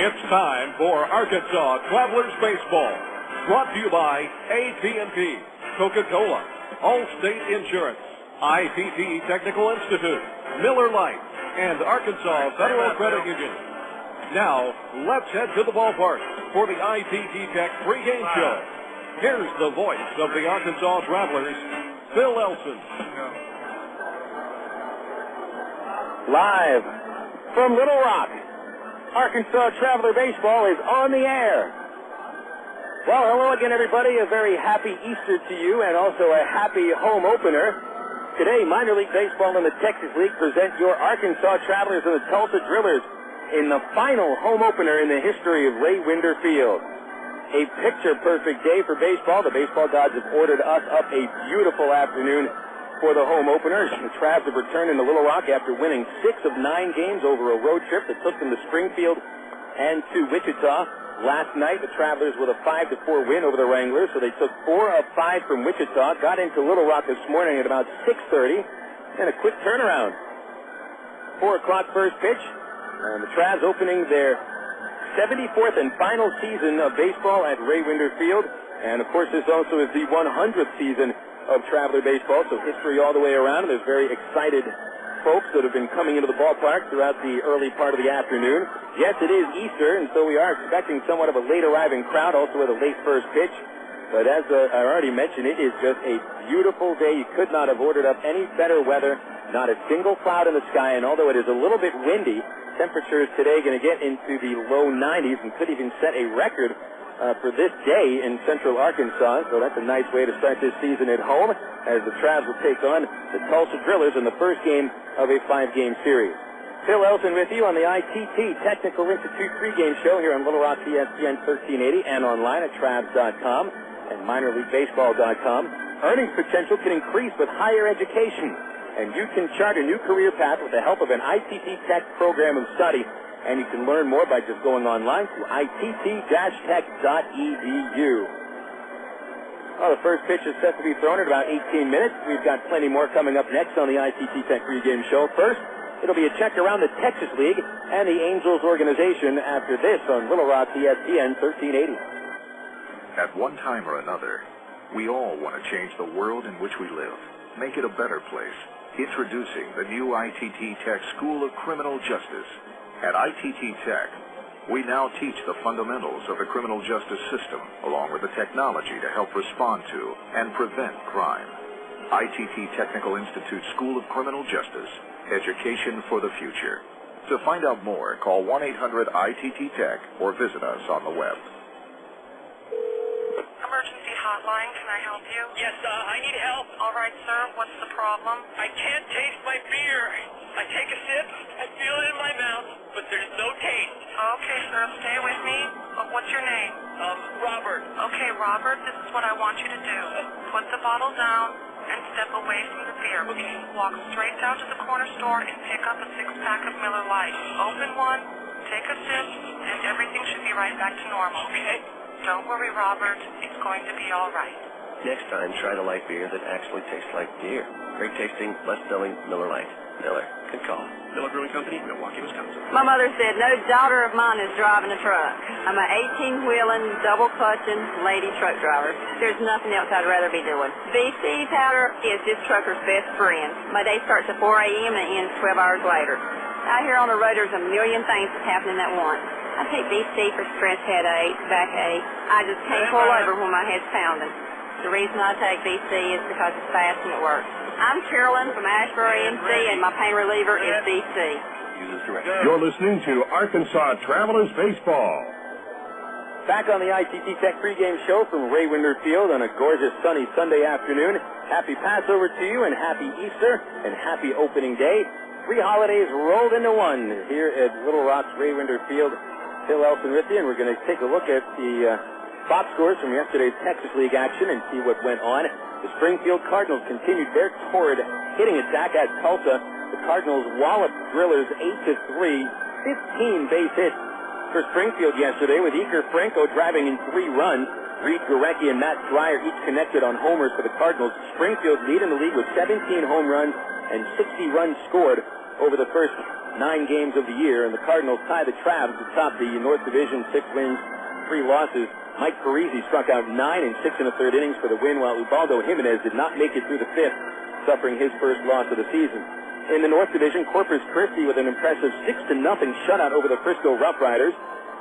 It's time for Arkansas Travelers Baseball. Brought to you by AT&T, Coca-Cola, Allstate Insurance, ITT Technical Institute, Miller Lite, and Arkansas Federal Credit Union. Now, let's head to the ballpark for the ITT Tech pregame show. Here's the voice of the Arkansas Travelers, Phil Elson. Live from Little Rock, Arkansas Traveler Baseball is on the air. Well, hello again, everybody. A very happy Easter to you, and also a happy home opener. Today, Minor League Baseball and the Texas League present your Arkansas Travelers and the Tulsa Drillers in the final home opener in the history of Ray Winder Field. A picture-perfect day for baseball. The baseball gods have ordered us up a beautiful afternoon for the home opener. The Travs have returned into Little Rock after winning 6 of 9 games over a road trip that took them to Springfield and to Wichita. Last night, the Travelers with a 5-4 win over the Wranglers, so they took 4 of 5 from Wichita, got into Little Rock this morning at about 6:30, and a quick turnaround. 4 o'clock first pitch, and the Travs opening their 74th and final season of baseball at Ray Winder Field, and of course this also is the 100th season of Traveler Baseball, so history all the way around, and there's very excited folks that have been coming into the ballpark throughout the early part of the afternoon. Yes, it is Easter, and so we are expecting somewhat of a late arriving crowd, also with a late first pitch. But as I already mentioned, it is just a beautiful day. You could not have ordered up any better weather. Not a single cloud in the sky, and although it is a little bit windy, temperatures today going to get into the low 90s and could even set a record for this day in central Arkansas. So that's a nice way to start this season at home, as the Travs will take on the Tulsa Drillers in the first game of a 5-game series. Phil Elson with you on the ITT Technical Institute pregame show here on Little Rock ESPN 1380 and online at Travs.com and minorleaguebaseball.com. Earnings potential can increase with higher education, and you can chart a new career path with the help of an ITT Tech program of study. And you can learn more by just going online to itt-tech.edu. Well, the first pitch is set to be thrown in about 18 minutes. We've got plenty more coming up next on the ITT Tech pregame show. First, it'll be a check around the Texas League and the Angels organization after this on Little Rock ESPN 1380. At one time or another, we all want to change the world in which we live, make it a better place. Introducing the new ITT Tech School of Criminal Justice. At ITT Tech, we now teach the fundamentals of the criminal justice system, along with the technology to help respond to and prevent crime. ITT Technical Institute School of Criminal Justice, education for the future. To find out more, call 1-800-ITT-TECH or visit us on the web. Emergency hotline, can I help you? Yes, I need help. All right, sir, what's the problem? I can't taste my beer. I take a sip, I feel it in my mouth, but there's no taste. Okay, sir, stay with me. What's your name? Robert. Okay, Robert, this is what I want you to do. Put the bottle down and step away from the beer. Okay. Walk straight down to the corner store and pick up a 6-pack of Miller Lite. Open one, take a sip, and everything should be right back to normal. Okay. Don't worry, Robert. It's going to be all right. Next time, try the light beer that actually tastes like beer. Great tasting, less filling Miller Lite. Miller. Good call. Miller Brewing Company, Milwaukee, Wisconsin. My mother said no daughter of mine is driving a truck. I'm an 18-wheeling, double-clutching lady truck driver. There's nothing else I'd rather be doing. VC powder is this trucker's best friend. My day starts at 4 a.m. and ends 12 hours later. Out here on the road, there's a million things that's happening at once. I take VC for stress headaches, backache. I just can't pull over when my head's pounding. The reason I take VC is because it's fast and it works. I'm Carolyn from Ashbury, NC, and my pain reliever is VC. You're listening to Arkansas Travelers Baseball. Back on the ITT Tech pregame show from Ray Winder Field on a gorgeous sunny Sunday afternoon. Happy Passover to you, and happy Easter, and happy opening day. 3 holidays rolled into one here at Little Rock's Ray Winder Field. Phil Elson with you, and we're going to take a look at the box scores from yesterday's Texas League action and see what went on. The Springfield Cardinals continued their torrid hitting attack at Tulsa. The Cardinals walloped Drillers 8-3, 15 base hits for Springfield yesterday, with Iker Franco driving in 3 runs. Reed Gurecki and Matt Dreyer each connected on homers for the Cardinals. Springfield lead in the league with 17 home runs and 60 runs scored over the first 9 games of the year, and the Cardinals tie the Travs atop the North Division, 6 wins, 3 losses. Mike Parisi struck out 9 in 6 1/3 innings for the win, while Ubaldo Jimenez did not make it through the 5th, suffering his first loss of the season. In the North Division, Corpus Christi with an impressive 6-0 shutout over the Frisco Rough Riders.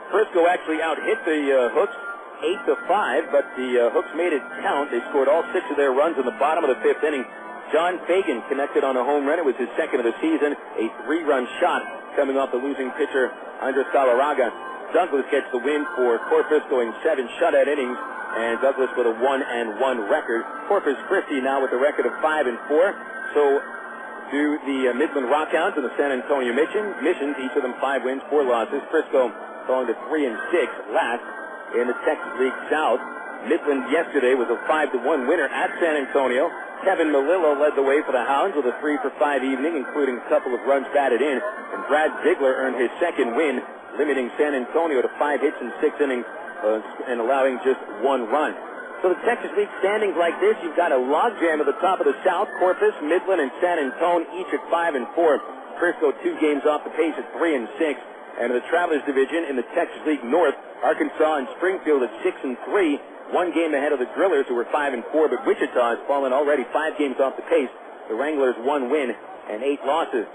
Frisco actually out-hit the Hooks 8-5, but the Hooks made it count. They scored all 6 of their runs in the bottom of the 5th inning. John Fagan connected on a home run. It was his second of the season, a 3-run shot coming off the losing pitcher, Andres Galarraga. Douglas gets the win for Corpus, going 7 shutout innings, and Douglas with a 1-1 record. Corpus Christi now with a record of 5-4. So do the Midland Rockhounds and the San Antonio Missions, each of them 5 wins, 4 losses. Frisco falling to 3-6 last in the Texas League South. Midland yesterday was a 5-1 winner at San Antonio. Kevin Melillo led the way for the Hounds with a 3-for-5 evening, including a couple of runs batted in. And Brad Ziegler earned his second win, limiting San Antonio to 5 hits in 6 innings and allowing just 1 run. So the Texas League standings like this, you've got a logjam at the top of the South. Corpus, Midland, and San Antonio each at 5-4. Frisco 2 games off the pace at 3-6. And the Travelers Division in the Texas League North, Arkansas and Springfield at 6-3. 1 game ahead of the Drillers, who were 5-4, but Wichita has fallen already 5 games off the pace. The Wranglers 1 win and 8 losses.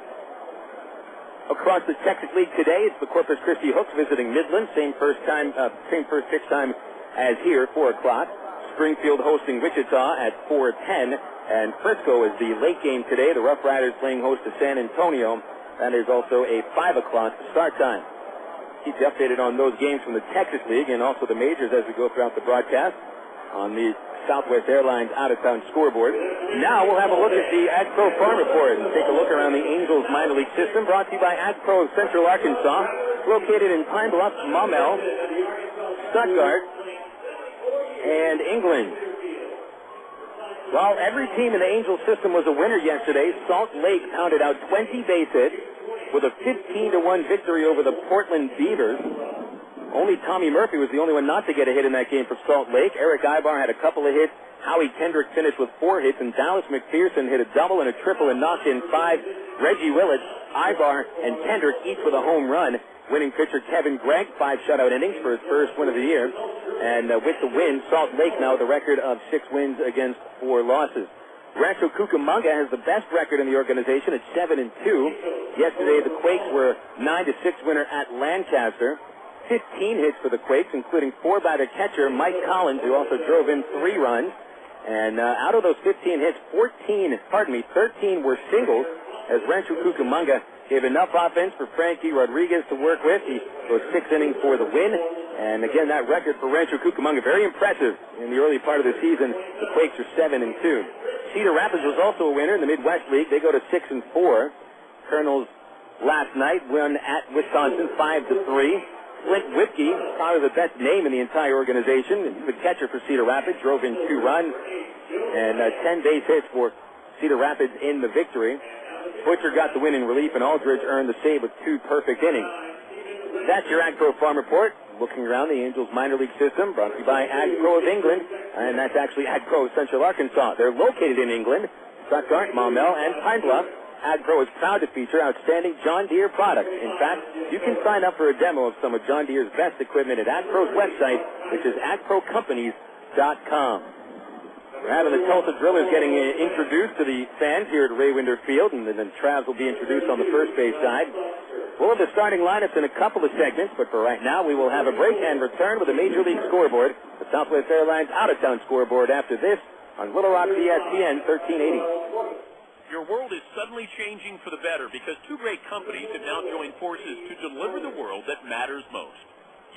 Across the Texas League today, it's the Corpus Christi Hooks visiting Midland. Same first pitch time as here, 4 o'clock. Springfield hosting Wichita at 4:10. And Frisco is the late game today. The Rough Riders playing host to San Antonio. That is also a 5 o'clock start time. Keep you updated on those games from the Texas League and also the majors as we go throughout the broadcast on the Southwest Airlines out-of-town scoreboard. Now we'll have a look at the AgPro Farm Report and take a look around the Angels minor league system, brought to you by AgPro Central Arkansas, located in Pine Bluff, Maumelle, Stuttgart, and England. While every team in the Angels system was a winner yesterday, Salt Lake pounded out 20 base hits with a 15-1 victory over the Portland Beavers. Only Tommy Murphy was the only one not to get a hit in that game for Salt Lake. Eric Ibar had a couple of hits. Howie Kendrick finished with 4 hits, and Dallas McPherson hit a double and a triple and knocked in 5. Reggie Willett, Ibar, and Kendrick each with a home run. Winning pitcher Kevin Gregg, 5 shutout innings for his first win of the year. And with the win, Salt Lake now with a record of 6 wins against 4 losses. Rancho Cucamonga has the best record in the organization at 7-2. Yesterday, the Quakes were 9-6 winner at Lancaster. 15 hits for the Quakes, including 4 by the catcher, Mike Collins, who also drove in 3 runs. And out of those 15 hits, 13 were singles, as Rancho Cucamonga gave enough offense for Frankie Rodriguez to work with. He goes 6 innings for the win. And again, that record for Rancho Cucamonga, very impressive in the early part of the season. The Quakes are 7-2. Cedar Rapids was also a winner in the Midwest League. They go to 6-4. Colonels last night won at Wisconsin 5-3. Flint Whipke, probably the best name in the entire organization. The catcher for Cedar Rapids drove in 2 runs and 10 base hits for Cedar Rapids in the victory. Butcher got the win in relief, and Aldridge earned the save with 2 perfect innings. That's your AgPro Farm Report. Looking around the Angels minor league system, brought to you by AgPro of England, and that's actually AgPro Central Arkansas. They're located in England, Stuttgart, Maumelle, and Pine Bluff. AgPro is proud to feature outstanding John Deere products. In fact, you can sign up for a demo of some of John Deere's best equipment at AgPro's website, which is agprocompanies.com. We're having the Tulsa Drillers getting introduced to the fans here at Ray Winder Field, and then Travs will be introduced on the first base side. We'll have the starting lineups in a couple of segments, but for right now, we will have a break and return with a Major League scoreboard, the Southwest Airlines out-of-town scoreboard after this on Little Rock ESPN 1380. Your world is suddenly changing for the better because 2 great companies have now joined forces to deliver the world that matters most.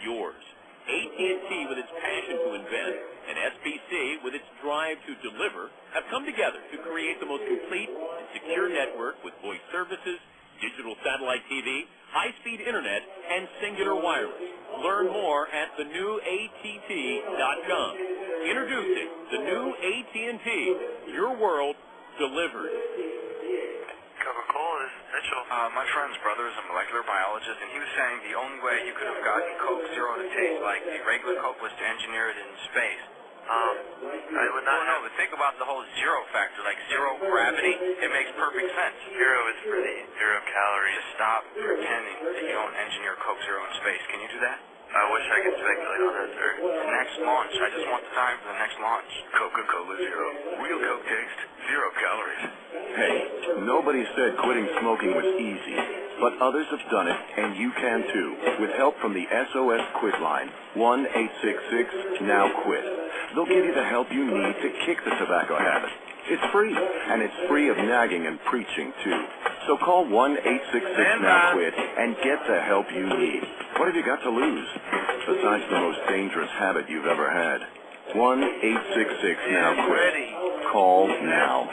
Yours. AT&T with its passion to invent and SBC with its drive to deliver have come together to create the most complete and secure network with voice services, digital satellite TV, high-speed internet, and singular wireless. Learn more at thenewatt.com. Introducing the new AT&T, your world delivered. Coca-Cola is essential. My friend's brother is a molecular biologist, and he was saying the only way you could have gotten Coke Zero to taste like the regular Coke was to engineer it in space. I would not know, but think about the whole zero factor, like zero gravity. It makes perfect sense. Zero is for the 0 calories. Just stop pretending that you don't engineer Coke Zero in space. Can you do that? I wish I could speculate on that, sir. Next launch. I just want the time for the next launch. Coca-Cola Zero. Real Coke taste, 0 calories. Hey, nobody said quitting smoking was easy, but others have done it, and you can too, with help from the SOS Quit line, 1-866-NOW-QUIT. They'll give you the help you need to kick the tobacco habit. It's free, and it's free of nagging and preaching too. So call 1-866-NOW-QUIT and get the help you need. What have you got to lose, besides the most dangerous habit you've ever had? 1-866-NOW-QUIT. Call now.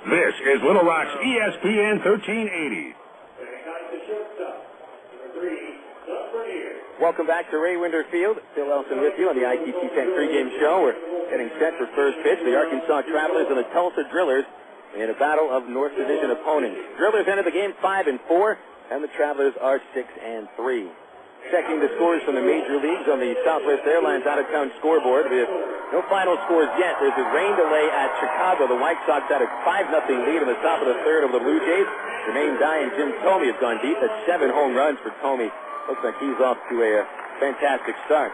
This is Little Rock's ESPN 1380. Welcome back to Ray Winder Field. Phil Elson with you on the ITT Tech pregame show. We're getting set for first pitch. The Arkansas Travelers and the Tulsa Drillers in a battle of North Division opponents. Drillers entered the game 5-4, and the Travelers are 6-3. Checking the scores from the major leagues on the Southwest Airlines out-of-town scoreboard. We have no final scores yet. There's a rain delay at Chicago. The White Sox had a 5-0 lead in the top of the third over the Blue Jays. Jermaine Dye and Jim Thome have gone deep. That's 7 home runs for Thome. Looks like he's off to a fantastic start.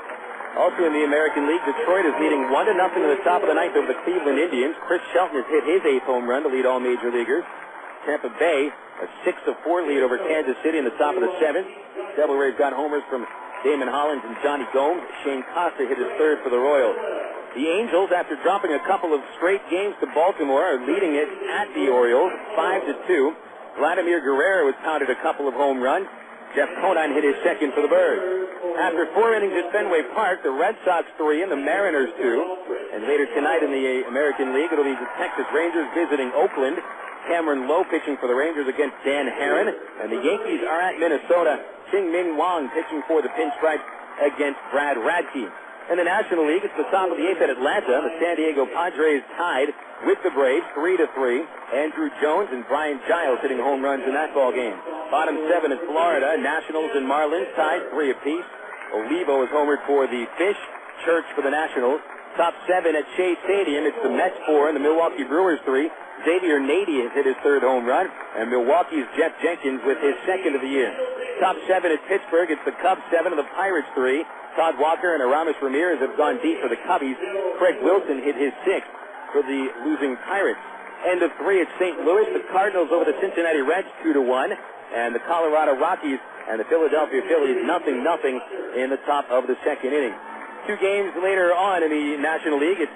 Also in the American League, Detroit is leading 1-0 in the top of the ninth over the Cleveland Indians. Chris Shelton has hit his 8th home run to lead all major leaguers. Tampa Bay, a 6-4 lead over Kansas City in the top of the 7th. Devil Rays got homers from Damon Hollins and Johnny Gomes. Shane Costa hit his 3rd for the Royals. The Angels, after dropping a couple of straight games to Baltimore, are leading it at the Orioles 5-2. Vladimir Guerrero has pounded a couple of home runs. Jeff Conine hit his 2nd for the Birds. After 4 innings at Fenway Park, the Red Sox 3 and the Mariners 2. And later tonight in the American League, it'll be the Texas Rangers visiting Oakland. Cameron Lowe pitching for the Rangers against Dan Herron. And the Yankees are at Minnesota. Ching-Ming Wang pitching for the Pinstripes against Brad Radke. In the National League, it's the top of the 8th at Atlanta. The San Diego Padres tied with the Braves 3-3. Andrew Jones and Brian Giles hitting home runs in that ball game. Bottom 7 at Florida. Nationals and Marlins tied 3 apiece. Olivo is homered for the Fish. Church for the Nationals. Top 7 at Shea Stadium. It's the Mets 4 and the Milwaukee Brewers 3. Xavier Nady has hit his 3rd home run. And Milwaukee's Jeff Jenkins with his 2nd of the year. Top 7 at Pittsburgh. It's the Cubs 7 and the Pirates 3. Todd Walker and Aramis Ramirez have gone deep for the Cubbies. Craig Wilson hit his 6th for the losing Pirates. End of 3 at St. Louis. The Cardinals over the Cincinnati Reds 2-1. And the Colorado Rockies and the Philadelphia Phillies 0-0 in the top of the 2nd inning. 2 games later on in the National League. It's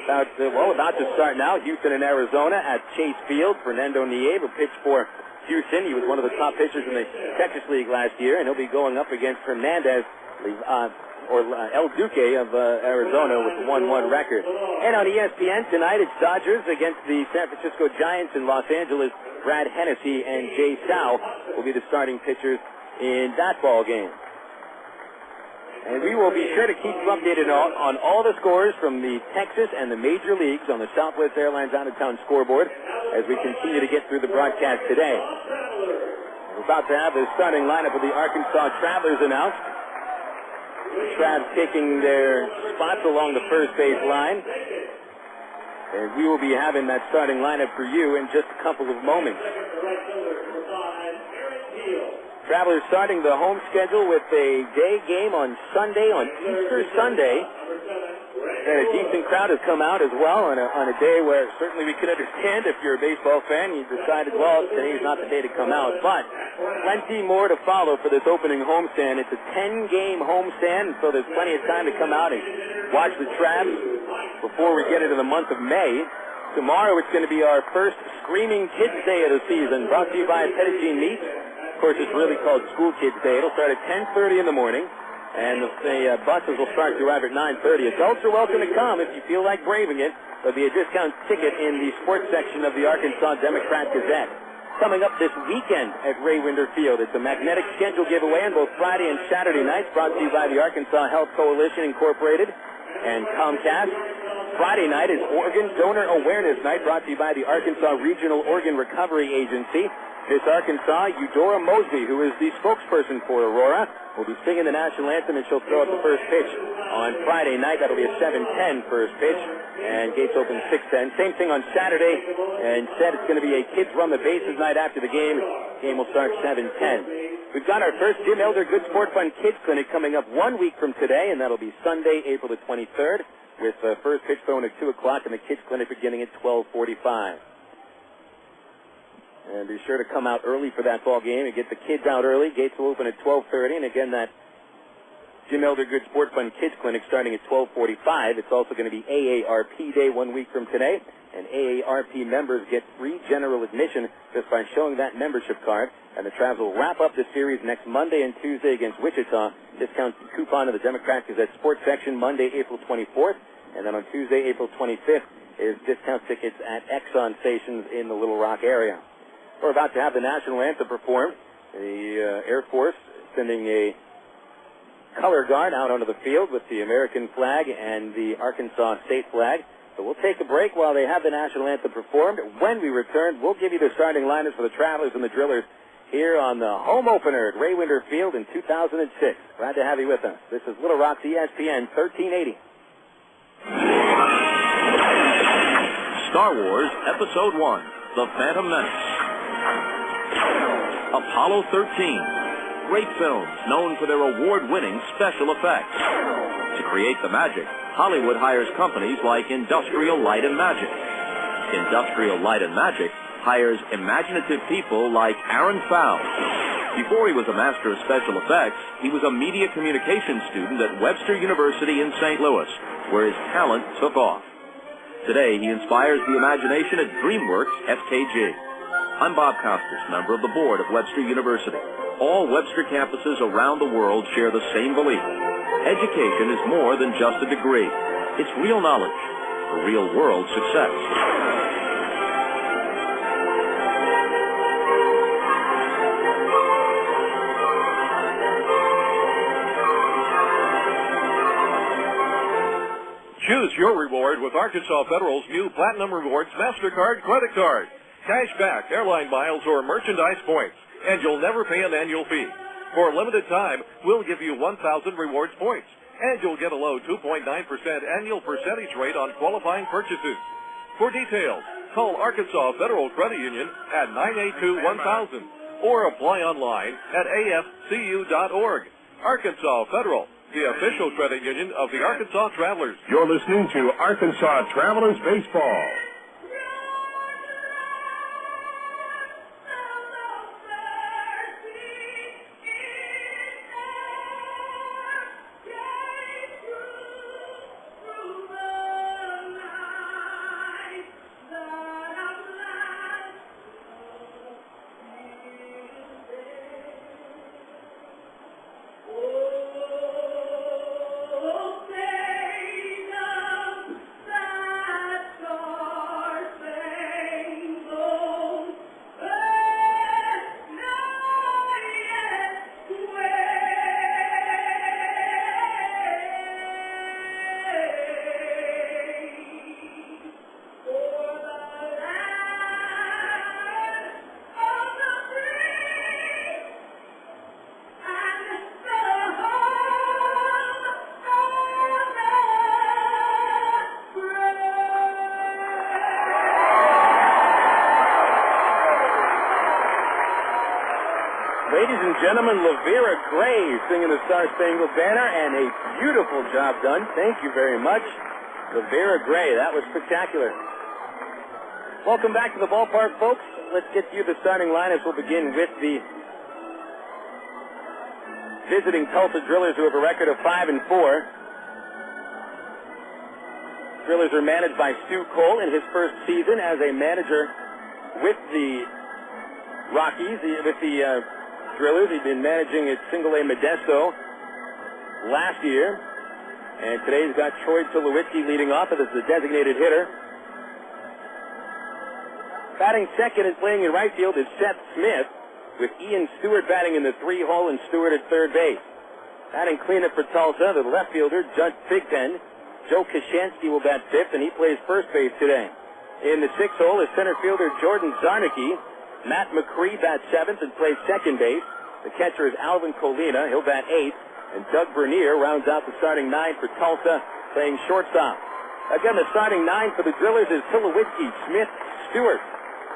about to start now. Houston and Arizona at Chase Field. Fernando Nieva pitched for Houston. He was one of the top pitchers in the Texas League last year, and he'll be going up against Hernandez El Duque of Arizona with a 1-1 record. And on ESPN tonight, it's Dodgers against the San Francisco Giants in Los Angeles. Brad Hennessy and Jay Sau will be the starting pitchers in that ball game. And we will be sure to keep you updated on all the scores from the Texas and the major leagues on the Southwest Airlines out-of-town scoreboard as we continue to get through the broadcast today. We're about to have the starting lineup of the Arkansas Travelers announced. The Travs taking their spots along the first base line. And we will be having that starting lineup for you in just a couple of moments. Travelers starting the home schedule with a day game on Sunday, on Easter Sunday. And a decent crowd has come out as well on a day where certainly we can understand if you're a baseball fan, you decided, well, today's not the day to come out. But plenty more to follow for this opening homestand. It's a 10-game homestand, so there's plenty of time to come out and watch the Travs before we get into the month of May. Tomorrow it's going to be our first Screaming Kids Day of the season, brought to you by Pettigene Meats. Of course, it's really called School Kids Day. It'll start at 10:30 in the morning. And the buses will start to arrive at 9:30. Adults are welcome to come if you feel like braving it. There'll be a discount ticket in the sports section of the Arkansas Democrat Gazette. Coming up this weekend at Ray Winder Field, it's a magnetic schedule giveaway on both Friday and Saturday nights, brought to you by the Arkansas Health Coalition Incorporated and Comcast. Friday night is Organ Donor Awareness Night, brought to you by the Arkansas Regional Organ Recovery Agency. Miss Arkansas, Eudora Mosby, who is the spokesperson for Aurora, will be singing the national anthem, and she'll throw up the first pitch on Friday night. That'll be a 7:10 first pitch, and gates open 6:10. Same thing on Saturday, and said it's going to be a kids run the bases night after the game. Game will start 7:10. We've got our first Jim Elder Good Sport Fund Kids Clinic coming up 1 week from today, and that'll be Sunday, April the 23rd, with the first pitch thrown at 2 o'clock and the kids clinic beginning at 12:45. And be sure to come out early for that ball game and get the kids out early. Gates will open at 12:30, and again, that Jim Elder Good Sport Fund Kids Clinic starting at 12:45. It's also going to be AARP Day 1 week from today, and AARP members get free general admission just by showing that membership card. And the Travs will wrap up the series next Monday and Tuesday against Wichita. Discount coupon in the Democrat Gazette Sports section Monday, April 24th, and then on Tuesday, April 25th, is discount tickets at Exxon stations in the Little Rock area. We're about to have the national anthem performed. The Air Force sending a color guard out onto the field with the American flag and the Arkansas state flag. So we'll take a break while they have the national anthem performed. When we return, we'll give you the starting lineups for the Travelers and the Drillers here on the home opener at Ray Winder Field in 2006. Glad to have you with us. This is Little Rock's ESPN 1380. Star Wars Episode 1, The Phantom Menace. Apollo 13. Great films known for their award-winning special effects. To create the magic, Hollywood hires companies like Industrial Light and Magic. Industrial Light and Magic hires imaginative people like Aaron Fowle. Before he was a master of special effects, he was a media communications student at Webster University in St. Louis, where his talent took off. Today, he inspires the imagination at DreamWorks FKG. I'm Bob Costas, member of the board of Webster University. All Webster campuses around the world share the same belief. Education is more than just a degree. It's real knowledge for real-world success. Choose your reward with Arkansas Federal's new Platinum Rewards MasterCard credit card. Cash back, airline miles, or merchandise points, and you'll never pay an annual fee. For a limited time, we'll give you 1,000 rewards points, and you'll get a low 2.9% annual percentage rate on qualifying purchases. For details, call Arkansas Federal Credit Union at 982-1000 or apply online at afcu.org. Arkansas Federal, the official credit union of the Arkansas Travelers. You're listening to Arkansas Travelers Baseball. Ladies and gentlemen, Lavera Gray singing the Star Spangled Banner, and a beautiful job done. Thank you very much, Lavera Gray. That was spectacular. Welcome back to the ballpark, folks. Let's get you the starting lineups. We'll begin with the visiting Tulsa Drillers, who have a record of 5-4. Drillers are managed by Stu Cole in his first season as a manager with the Rockies, with the Drillers. He'd been managing at Single-A Modesto last year. And today he's got Troy Tulowitzki leading off as the designated hitter. Batting second and playing in right field is Seth Smith, with Ian Stewart batting in the 3-hole and Stewart at third base. Batting cleanup for Tulsa, the left fielder, Judd Thigpen. Joe Koshansky will bat fifth, and he plays first base today. In the 6-hole is center fielder Jordan Zarnicki. Matt Macri bats 7th and plays second base. The catcher is Alvin Colina. He'll bat 8th. And Doug Bernier rounds out the starting 9 for Tulsa, playing shortstop. Again, the starting 9 for the Drillers is Tulowitzki, Smith, Stewart,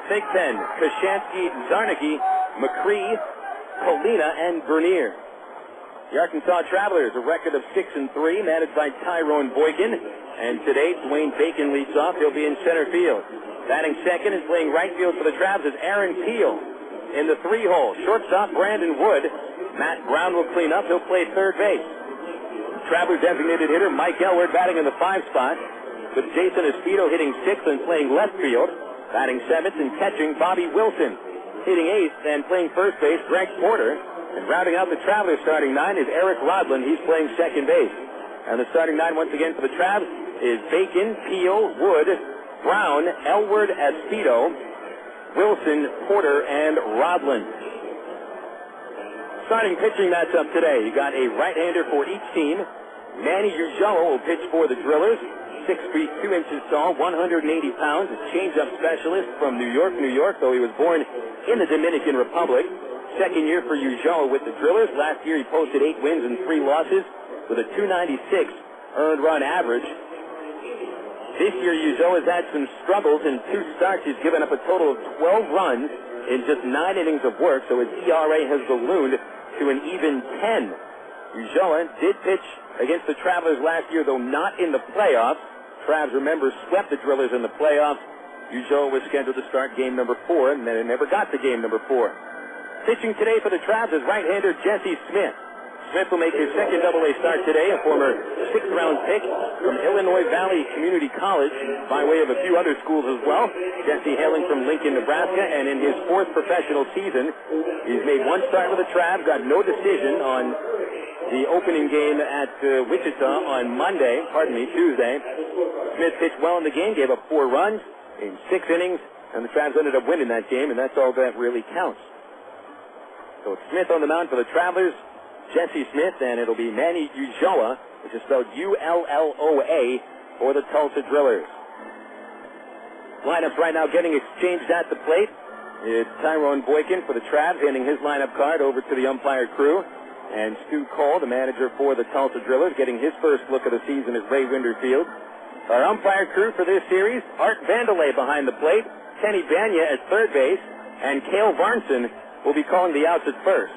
Thigpen, Koshansky, Zarnicki, Macri, Colina, and Bernier. The Arkansas Travelers, a record of 6-3, managed by Tyrone Boykin. And today, Dwayne Bacon leads off. He'll be in center field. Batting second and playing right field for the Travs is Aaron Keel. In the 3-hole, shortstop Brandon Wood. Matt Brown will clean up. He'll play third base. Traveler designated hitter Mike Elward batting in the 5 spot, with Jason Espedo hitting 6th and playing left field. Batting 7th and catching Bobby Wilson. Hitting 8th and playing first base Greg Porter. And rounding out the Travelers starting 9 is Eric Rodland. He's playing second base. And the starting 9 once again for the Travs is Bacon, Keel, Wood, Brown, Elward, Espedo, Wilson, Porter, and Rodland. Starting pitching matchup today. You got a right-hander for each team. Manny Corpas will pitch for the Drillers. 6 feet 2 inches tall, 180 pounds. A change-up specialist from New York, though he was born in the Dominican Republic. Second year for Corpas with the Drillers. Last year he posted 8 wins and 3 losses with a 296 earned run average. This year Corpas has had some struggles in 2 starts. He's given up a total of 12 runs in just 9 innings of work, so his ERA has ballooned to an even 10. Corpas did pitch against the Travelers last year, though not in the playoffs. Travs, remember, swept the Drillers in the playoffs. Corpas was scheduled to start game number 4, and then never got to game number 4. Pitching today for the Travs is right-hander Jesse Smith. Smith will make his second Double-A start today, a former 6th-round pick from Illinois Valley Community College, by way of a few other schools as well. Jesse hailing from Lincoln, Nebraska, and in his 4th professional season, he's made 1 start with the Travs, got no decision on the opening game at Wichita on Tuesday. Smith pitched well in the game, gave up 4 runs in 6 innings, and the Travs ended up winning that game, and that's all that really counts. So it's Smith on the mound for the Travelers, Jesse Smith, and it'll be Manny Corpas, which is spelled Ulloa, for the Tulsa Drillers. Lineups right now getting exchanged at the plate. It's Tyrone Boykin for the Travs, handing his lineup card over to the umpire crew. And Stu Cole, the manager for the Tulsa Drillers, getting his first look of the season at Ray Winderfield. Our umpire crew for this series, Art Vandelay behind the plate, Kenny Banya at third base, and Cale Varnson will be calling the outs at first.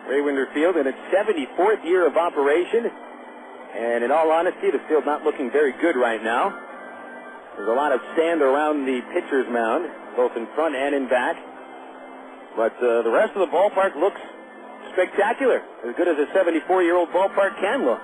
Ray Winderfield in its 74th year of operation, and in all honesty, the field's not looking very good right now. There's a lot of sand around the pitcher's mound, both in front and in back. But the rest of the ballpark looks spectacular, as good as a 74-year-old ballpark can look.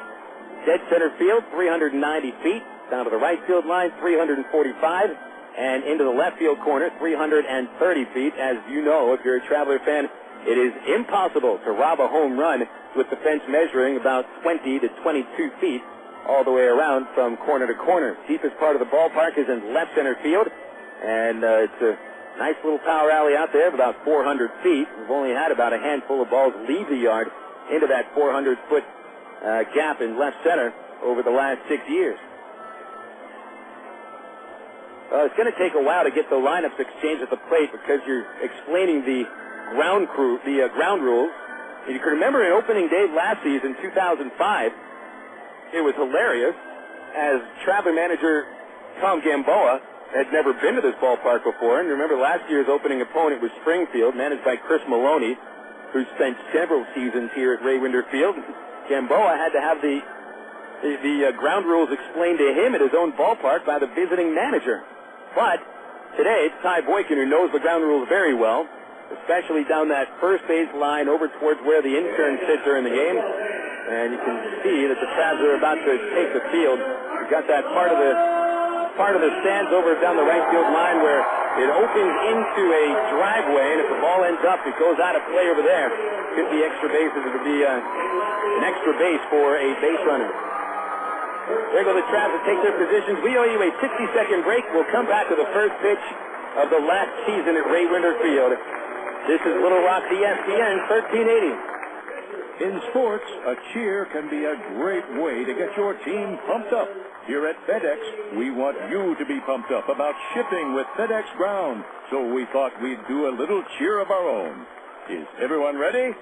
Dead center field, 390 feet. Down to the right field line, 345. And into the left field corner, 330 feet. As you know, if you're a Traveler fan, it is impossible to rob a home run with the fence measuring about 20 to 22 feet all the way around from corner to corner. Deepest part of the ballpark is in left center field, and it's a nice little power alley out there of about 400 feet. We've only had about a handful of balls leave the yard into that 400-foot gap in left center over the last 6 years. It's going to take a while to get the lineups exchanged at the plate because you're explaining the ground rules. You can remember in opening day last season, 2005, it was hilarious as Traveler manager Tom Gamboa had never been to this ballpark before. And remember last year's opening opponent was Springfield, managed by Chris Maloney, who spent several seasons here at Ray Winderfield. Gamboa had to have the ground rules explained to him at his own ballpark by the visiting manager. But today, it's Ty Boykin who knows the ground rules very well, especially down that first base line over towards where the intern sits during the game. And you can see that the Travs are about to take the field. You've got that part of the stands over down the right field line where it opens into a driveway, and if the ball ends up, it goes out of play over there. Could be extra bases. It would be an extra base for a base runner. There go the Travs to take their positions. We owe you a 60-second break. We'll come back to the first pitch of the last season at Ray Winderfield. This is Little Rock, ESPN 1380. In sports, a cheer can be a great way to get your team pumped up. Here at FedEx, we want you to be pumped up about shipping with FedEx Ground, so we thought we'd do a little cheer of our own. Is everyone ready?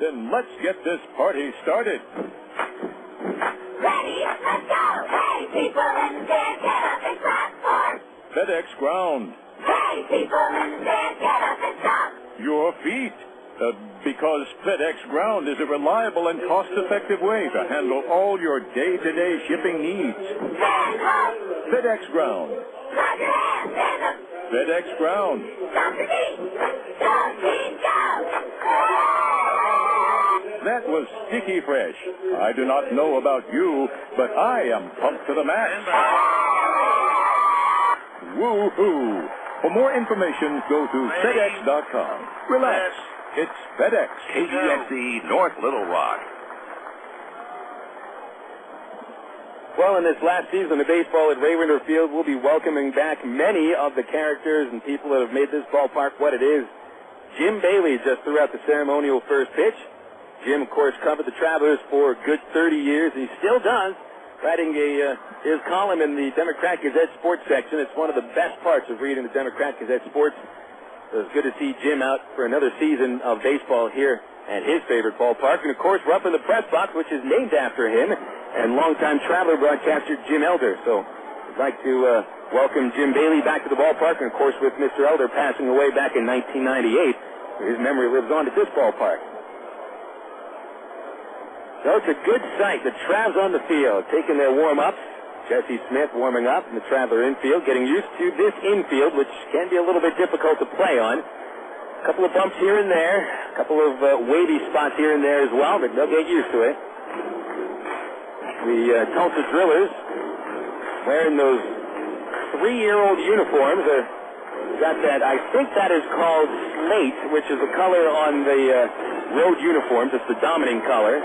Then let's get this party started. Ready, let's go! Hey, people in the stand, get up and clap for FedEx Ground. Hey, people in the stand, get up and stop. Your feet. Because FedEx Ground is a reliable and cost-effective way to handle all your day-to-day shipping needs. Stand up. FedEx Ground. Clap your hands, stand up. FedEx Ground. Stop the beat. Go, team, go. That was Sticky Fresh. I do not know about you, but I am pumped to the max. Woo-hoo. For more information, go to FedEx.com. Relax. It's FedEx. KEXE, North Little Rock. Well, in this last season of baseball at Raywinder Field, we'll be welcoming back many of the characters and people that have made this ballpark what it is. Jim Bailey just threw out the ceremonial first pitch. Jim, of course, covered the Travelers for a good 30 years, and he still does, writing his column in the Democrat Gazette Sports section. It's one of the best parts of reading the Democrat Gazette Sports. So it's good to see Jim out for another season of baseball here at his favorite ballpark. And, of course, we're up in the press box, which is named after him, and longtime Traveler broadcaster Jim Elder. So I'd like to welcome Jim Bailey back to the ballpark, and, of course, with Mr. Elder passing away back in 1998, his memory lives on at this ballpark. So it's a good sight. The Travs on the field, taking their warm-ups. Jesse Smith warming up in the Traveler infield, getting used to this infield, which can be a little bit difficult to play on. A couple of bumps here and there, a couple of wavy spots here and there as well, but they'll get used to it. The Tulsa Drillers, wearing those 3-year-old uniforms, got that, I think that is called slate, which is the color on the road uniforms. It's the dominating color.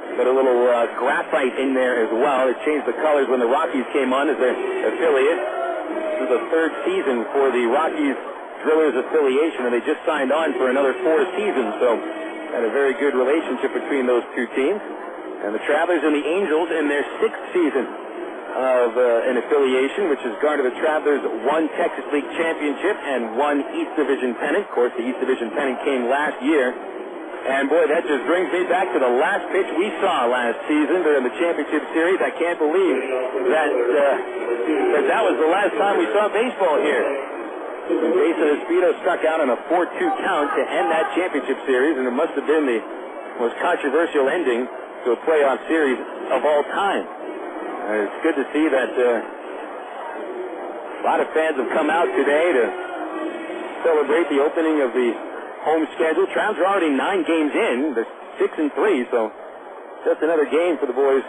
Got a little graphite in there as well. They changed the colors when the Rockies came on as their affiliate. This is the third season for the Rockies Drillers affiliation, and they just signed on for another 4 seasons. So had a very good relationship between those two teams. And the Travelers and the Angels in their 6th season of an affiliation, which has garnered the Travelers 1 Texas League championship and 1 East Division pennant. Of course, the East Division pennant came last year. And, boy, that just brings me back to the last pitch we saw last season during the championship series. I can't believe that was the last time we saw baseball here. Jason Espedo struck out on a 4-2 count to end that championship series, and it must have been the most controversial ending to a playoff series of all time. It's good to see that a lot of fans have come out today to celebrate the opening of the home schedule. Travs are already 9 games in. They're 6-3, so just another game for the boys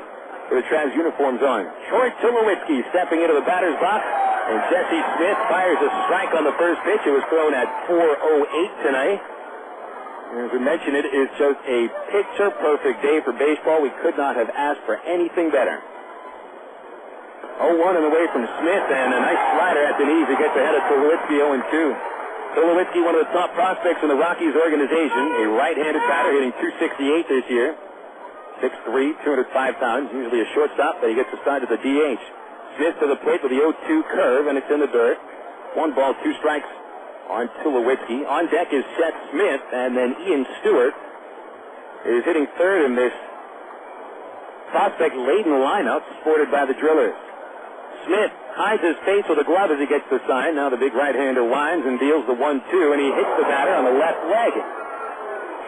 with the Travs uniforms on. Troy Tulowitzki stepping into the batter's box, and Jesse Smith fires a strike on the first pitch. It was thrown at 4:08 tonight. And as we mentioned, it is just a picture-perfect day for baseball. We could not have asked for anything better. 0-1 and away from Smith, and a nice slider at the knees. He gets ahead of Tulowitzki 0-2. Tulowitzki, one of the top prospects in the Rockies organization, a right-handed batter hitting .268 this year. 6'3", 205 pounds, usually a shortstop, but he gets assigned to the DH. Smith to the plate with the 0-2 curve, and it's in the dirt. 1 ball, 2 strikes on Tulowitzki. On deck is Seth Smith, and then Ian Stewart is hitting third in this prospect-laden lineup supported by the Drillers. Smith hides his face with a glove as he gets the sign. Now the big right-hander winds and deals the 1-2, and he hits the batter on the left leg.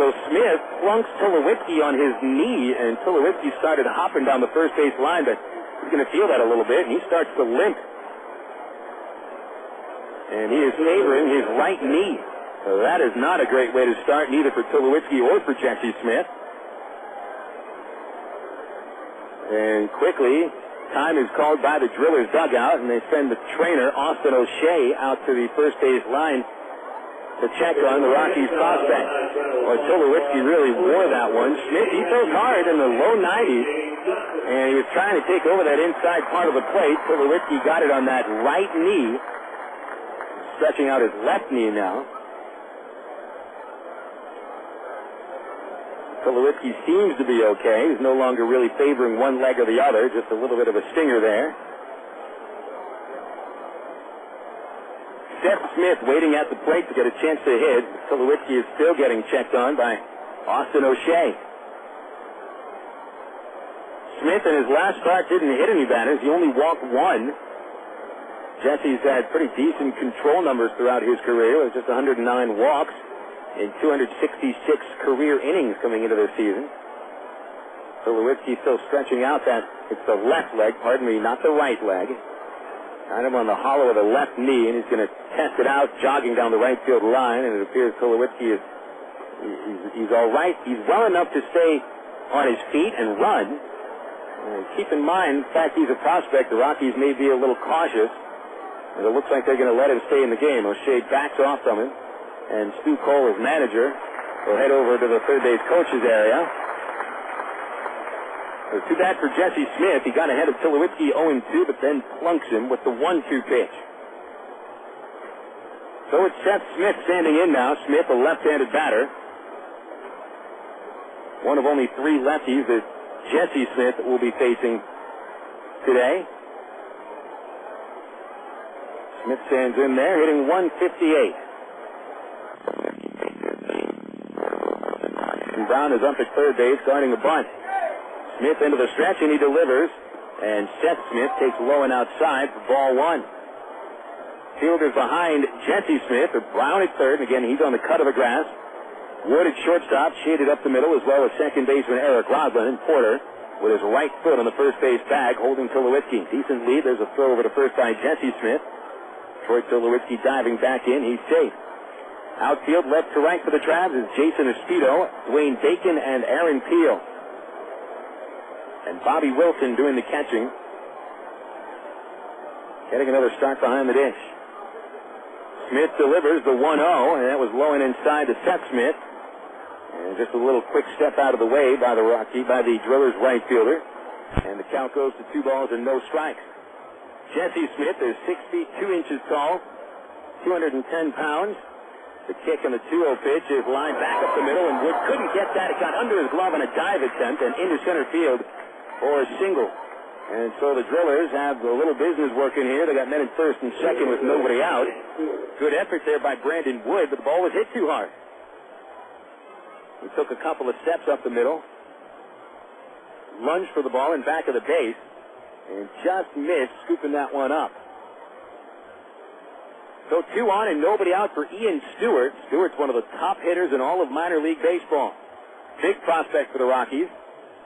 So Smith plunks Tulowitzki on his knee, and Tulowitzki started hopping down the first base line, but he's going to feel that a little bit, and he starts to limp. And he is favoring his right knee. So that is not a great way to start, neither for Tulowitzki or for Jesse Smith. And quickly, time is called by the Drillers dugout, and they send the trainer, Austin O'Shea, out to the first base line to check on the Rockies prospect. Well, Tulowitzki really wore that one. Smith, he throws hard in the low 90s, and he was trying to take over that inside part of the plate. Tulowitzki got it on that right knee, stretching out his left knee now. Tulowitzki seems to be okay. He's no longer really favoring one leg or the other, just a little bit of a stinger there. Seth Smith waiting at the plate to get a chance to hit. Tulowitzki is still getting checked on by Austin O'Shea. Smith in his last start didn't hit any batters. He only walked one. Jesse's had pretty decent control numbers throughout his career with just 109 walks in 266 career innings coming into this season. Tulowitzki still stretching out that, it's the left leg, pardon me, not the right leg. Kind of on the hollow of the left knee, and he's going to test it out, jogging down the right field line, and it appears Tulowitzki is, he's all right. He's well enough to stay on his feet and run. And keep in mind, the fact he's a prospect, the Rockies may be a little cautious, and it looks like they're going to let him stay in the game. O'Shea backs off from him, and Steve Colyer, his manager, will head over to the third base coach's area. So too bad for Jesse Smith. He got ahead of Tulowitzki 0-2, but then plunks him with the 1-2 pitch. So it's Seth Smith standing in now. Smith, a left-handed batter. One of only three lefties that Jesse Smith will be facing today. Smith stands in there, hitting 158. And Brown is up at third base, guarding a bunt. Smith into the stretch, and he delivers. And Seth Smith takes low and outside for ball one. Fielders behind Jesse Smith, Brown at third, and again, he's on the cut of the grass. Wood at shortstop, shaded up the middle, as well as second baseman Eric Rodlin, and Porter with his right foot on the first base bag, holding Tulowitzki. Decent lead. There's a throw over to first by Jesse Smith. Troy Tulowitzki diving back in. He's safe. Outfield left to right for the Travs is Jason Espito, Dwayne Bacon, and Aaron Peel. And Bobby Wilson doing the catching. Getting another start behind the dish. Smith delivers the 1-0, and that was low and inside to Seth Smith. And just a little quick step out of the way by the Drillers right fielder. And the count goes to 2 balls and no strikes. Jesse Smith is 6 feet 2 inches tall, 210 pounds. The kick on the 2-0 pitch is lined back up the middle, and Wood couldn't get that. It got under his glove on a dive attempt and into center field for a single. And so the Drillers have a little business working here. They got men in first and second with nobody out. Good effort there by Brandon Wood, but the ball was hit too hard. He took a couple of steps up the middle, lunged for the ball in back of the base, and just missed scooping that one up. So 2 on and nobody out for Ian Stewart. Stewart's one of the top hitters in all of minor league baseball. Big prospect for the Rockies.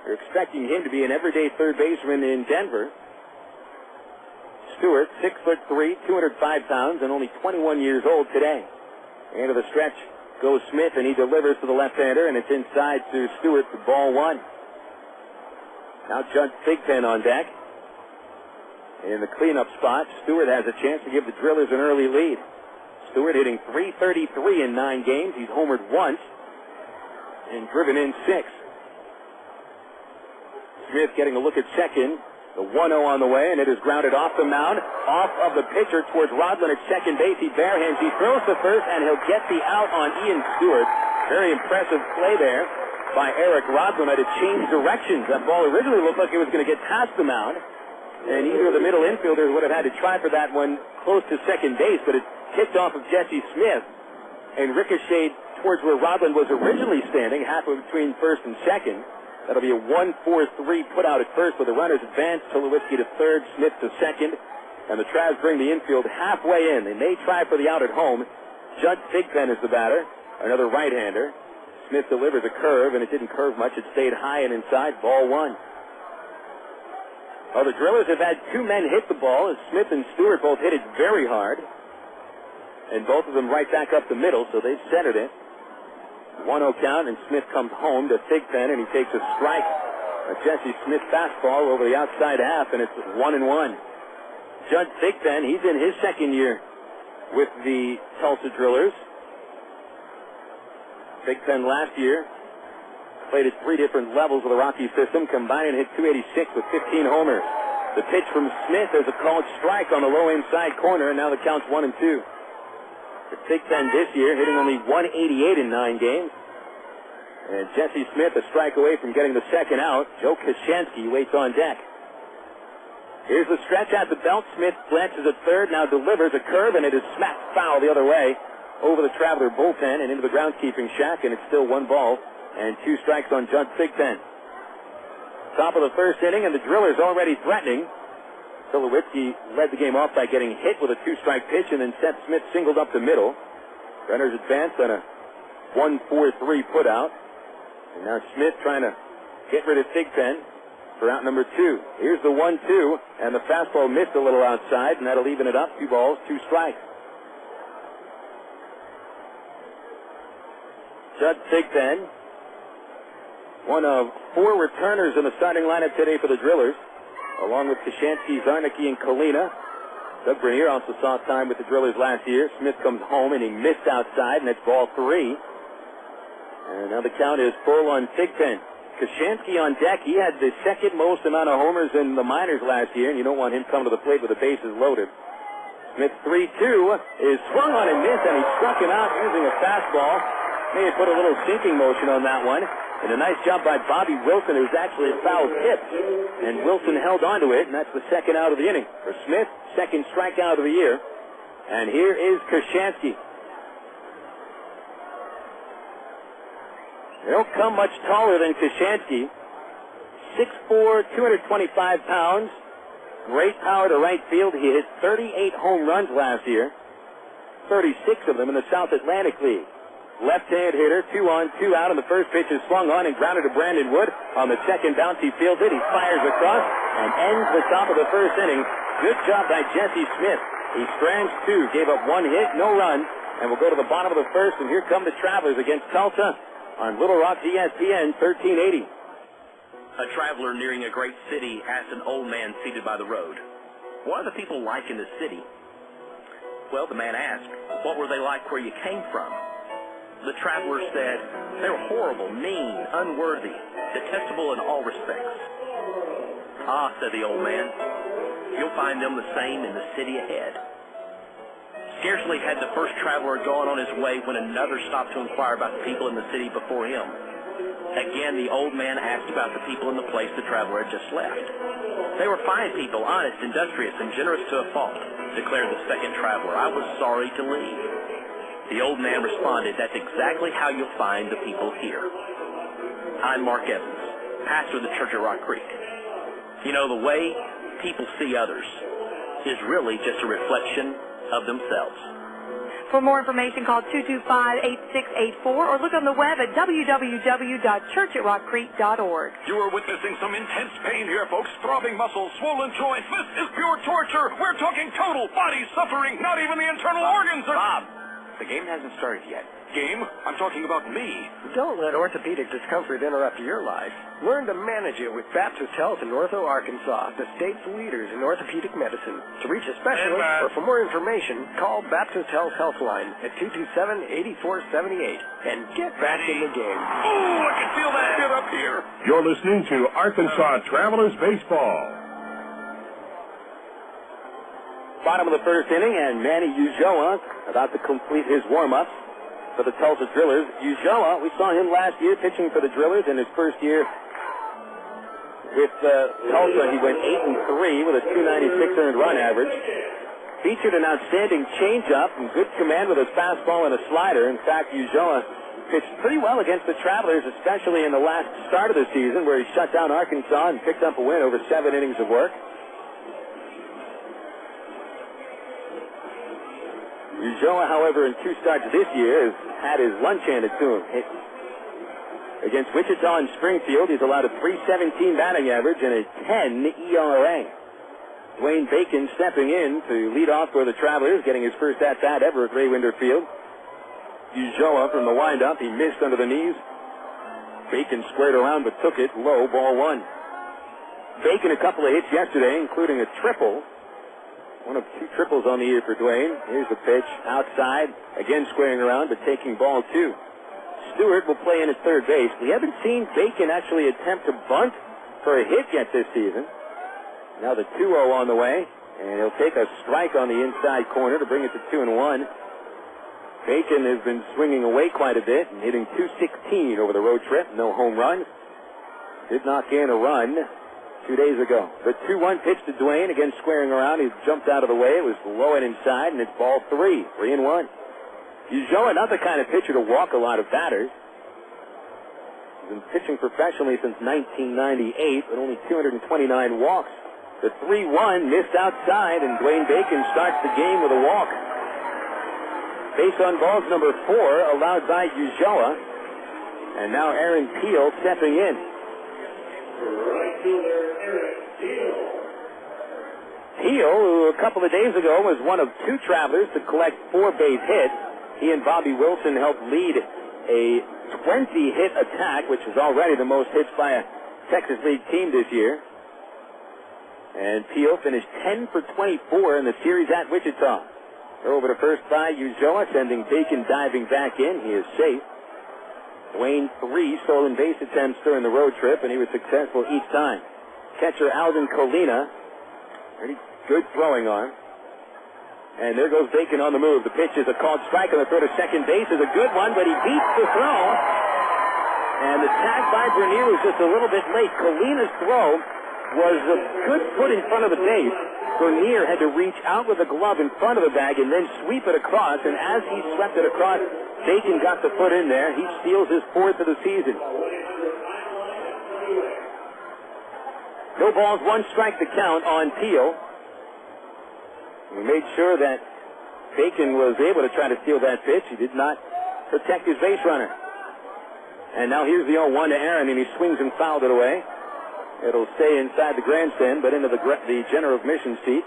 They're expecting him to be an everyday third baseman in Denver. Stewart, 6'3", 205 pounds, and only 21 years old today. Into the stretch goes Smith, and he delivers to the left-hander, and it's inside to Stewart for ball one. Now Judd Thigpen on deck. In the cleanup spot, Stewart has a chance to give the Drillers an early lead. Stewart hitting .333 in 9 games. He's homered once and driven in 6. Smith getting a look at second. The 1-0 on the way, and it is grounded off the mound, off of the pitcher towards Rodlin at second base. He barehands. He throws to first, and he'll get the out on Ian Stewart. Very impressive play there by Eric Rodlin to change directions. That ball originally looked like it was going to get past the mound, and either of the middle infielders would have had to try for that one close to second base, but it kicked off of Jesse Smith and ricocheted towards where Rodlin was originally standing, halfway between first and second. That'll be a 1-4-3 put out at first with the runners advance. Tulowitzki to third, Smith to second. And the Travs bring the infield halfway in. They may try for the out at home. Judd Thigpen is the batter, another right-hander. Smith delivers a curve, and it didn't curve much. It stayed high and inside. Ball one. Well, the Drillers have had 2 men hit the ball, as Smith and Stewart both hit it very hard. And both of them right back up the middle, so they've centered it. 1-0 count, and Smith comes home to Thigpen, and he takes a strike. A Jesse Smith fastball over the outside half, and it's 1-1. Judd Thigpen, he's in his second year with the Tulsa Drillers. Thigpen last year played at 3 different levels of the Rocky system, combined and hit .286 with 15 homers. The pitch from Smith is a called strike on the low inside corner, and now the count's 1-2. For Thigpen this year, hitting only .188 in 9 games. And Jesse Smith a strike away from getting the second out. Joe Koshansky waits on deck. Here's the stretch at the belt. Smith glances at third, now delivers a curve, and it is smacked foul the other way over the Traveler bullpen and into the groundskeeping shack, and it's still 1 ball and 2 strikes on Judd Thigpen. Top of the first inning, and the Drillers already threatening. Tulowitzki led the game off by getting hit with a 2-strike pitch, and then Seth Smith singled up the middle. Runners advanced on a 1-4-3 put-out. And now Smith trying to get rid of Thigpen for out number 2. Here's the 1-2, and the fastball missed a little outside, and that'll even it up. 2 balls, 2 strikes. Judd Thigpen, one of 4 returners in the starting lineup today for the Drillers, along with Koshansky, Zarnicki, and Colina. Doug Bernier also saw time with the Drillers last year. Smith comes home, and he missed outside, and it's ball 3. And now the count is full on Thigpen. Koshansky on deck. He had the second most amount of homers in the minors last year, and you don't want him coming to the plate with the bases loaded. Smith 3-2 is swung on and missed, and he struck him out using a fastball. May have put a little sinking motion on that one. And a nice job by Bobby Wilson, who's actually a foul tip. And Wilson held onto it, and that's the second out of the inning. For Smith, second strikeout of the year. And here is Koshansky. They don't come much taller than Koshansky. 6'4", 225 pounds. Great power to right field. He hit 38 home runs last year. 36 of them in the South Atlantic League. Left-hand hitter, 2 on, 2 out, and the first pitch is swung on and grounded to Brandon Wood. On the second bounce, he fields it. He fires across and ends the top of the first inning. Good job by Jesse Smith. He strands 2, gave up 1 hit, no run, and we'll go to the bottom of the first, and here come the Travelers against Tulsa on Little Rock ESPN 1380. A traveler nearing a great city asked an old man seated by the road, "What are the people like in the city?" Well, the man asked, "What were they like where you came from?" The traveler said, "They were horrible, mean, unworthy, detestable in all respects." "Ah," said the old man, "you'll find them the same in the city ahead." Scarcely had the first traveler gone on his way when another stopped to inquire about the people in the city before him. Again, the old man asked about the people in the place the traveler had just left. "They were fine people, honest, industrious, and generous to a fault," declared the second traveler. "I was sorry to leave." The old man responded, "That's exactly how you'll find the people here." I'm Mark Evans, pastor of the Church at Rock Creek. You know, the way people see others is really just a reflection of themselves. For more information, call 225-8684 or look on the web at www.churchatrockcreek.org. You are witnessing some intense pain here, folks. Throbbing muscles, swollen joints. This is pure torture. We're talking total body suffering. Not even the internal organs are... Bob, the game hasn't started yet. Game? I'm talking about me. Don't let orthopedic discomfort interrupt your life. Learn to manage it with Baptist Health in Ortho, Arkansas, the state's leaders in orthopedic medicine. To reach a specialist or for more information, call Baptist Health Helpline at 227-8478 and get back in the game. Oh, I can feel that hit up here. You're listening to Arkansas Travelers Baseball. Bottom of the first inning, and Manny Corpas about to complete his warm-ups for the Tulsa Drillers. Corpas, we saw him last year pitching for the Drillers in his first year with Tulsa. He went 8-3 with a 296 earned run average. Featured an outstanding changeup and good command with his fastball and a slider. In fact, Corpas pitched pretty well against the Travelers, especially in the last start of the season where he shut down Arkansas and picked up a win over 7 innings of work. Corpas, however, in 2 starts this year, has had his lunch handed to him. Against Wichita and Springfield, he's allowed a .317 batting average and a 10 ERA. Dwayne Bacon stepping in to lead off for the Travelers, getting his first at-bat ever at Ray Winder Field. Corpas from the windup, he missed under the knees. Bacon squared around but took it low, ball 1. Bacon a couple of hits yesterday, including a triple. One of 2 triples on the year for Dwayne. Here's the pitch outside, again squaring around but taking ball 2. Stewart will play in at third base. We haven't seen Bacon actually attempt to bunt for a hit yet this season. Now the 2-0 on the way, and he'll take a strike on the inside corner to bring it to 2-1. Bacon has been swinging away quite a bit and hitting .216 over the road trip. No home runs. Did knock in a run 2 days ago. The 2-1 pitch to Dwayne, again squaring around. He jumped out of the way. It was low and inside, and it's ball 3. 3-1. Ulloa, not the kind of pitcher to walk a lot of batters. He's been pitching professionally since 1998, but only 229 walks. The 3-1 missed outside, and Dwayne Bacon starts the game with a walk. Base on balls number 4, allowed by Ulloa. And now Aaron Peel stepping in. Peel, who a couple of days ago was one of 2 Travelers to collect 4 base hits. He and Bobby Wilson helped lead a 20-hit attack, which is already the most hits by a Texas League team this year. And Peel finished 10 for 24 in the series at Wichita. Throw over to first by Ulloa, sending Bacon diving back in. He is safe. Dwayne, 3 stolen base attempts during the road trip, and he was successful each time. Catcher Alvin Colina, pretty good throwing arm. And there goes Bacon on the move. The pitch is a called strike on the throw to second base. Is a good one, but he beats the throw. And the tag by Bernier was just a little bit late. Colina's throw was a good foot in front of the base. Bernier had to reach out with a glove in front of the bag and then sweep it across. And as he swept it across, Bacon got the foot in there. He steals his 4th of the season. No balls, 1 strike to count on Peel. He made sure that Bacon was able to try to steal that pitch. He did not protect his base runner. And now here's the 0-1 to Aaron, and he swings and fouled it away. It'll stay inside the grandstand, but into the general admission seat.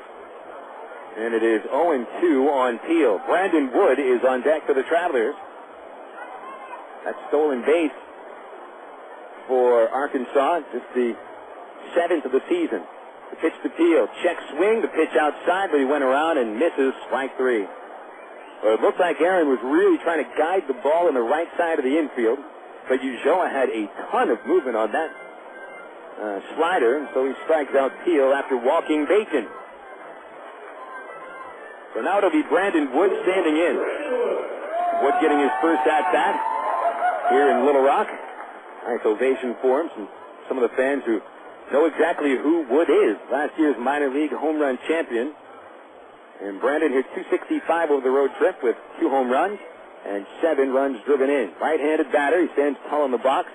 And it is 0-2 on Peel. Brandon Wood is on deck for the Travelers. That stolen base for Arkansas, just the 7th of the season. The pitch to Peel. Check swing. The pitch outside, but he went around and misses. Strike 3. Well, it looked like Aaron was really trying to guide the ball on the right side of the infield, but Ulloa had a ton of movement on that slider, and so he strikes out Peel after walking Bacon. So now it'll be Brandon Wood standing in. Wood getting his first at-bat here in Little Rock. Nice ovation for him. Some of the fans who know exactly who Wood is. Last year's minor league home run champion. And Brandon hit .265 over the road trip with 2 home runs and 7 runs driven in. Right-handed batter. He stands tall in the box.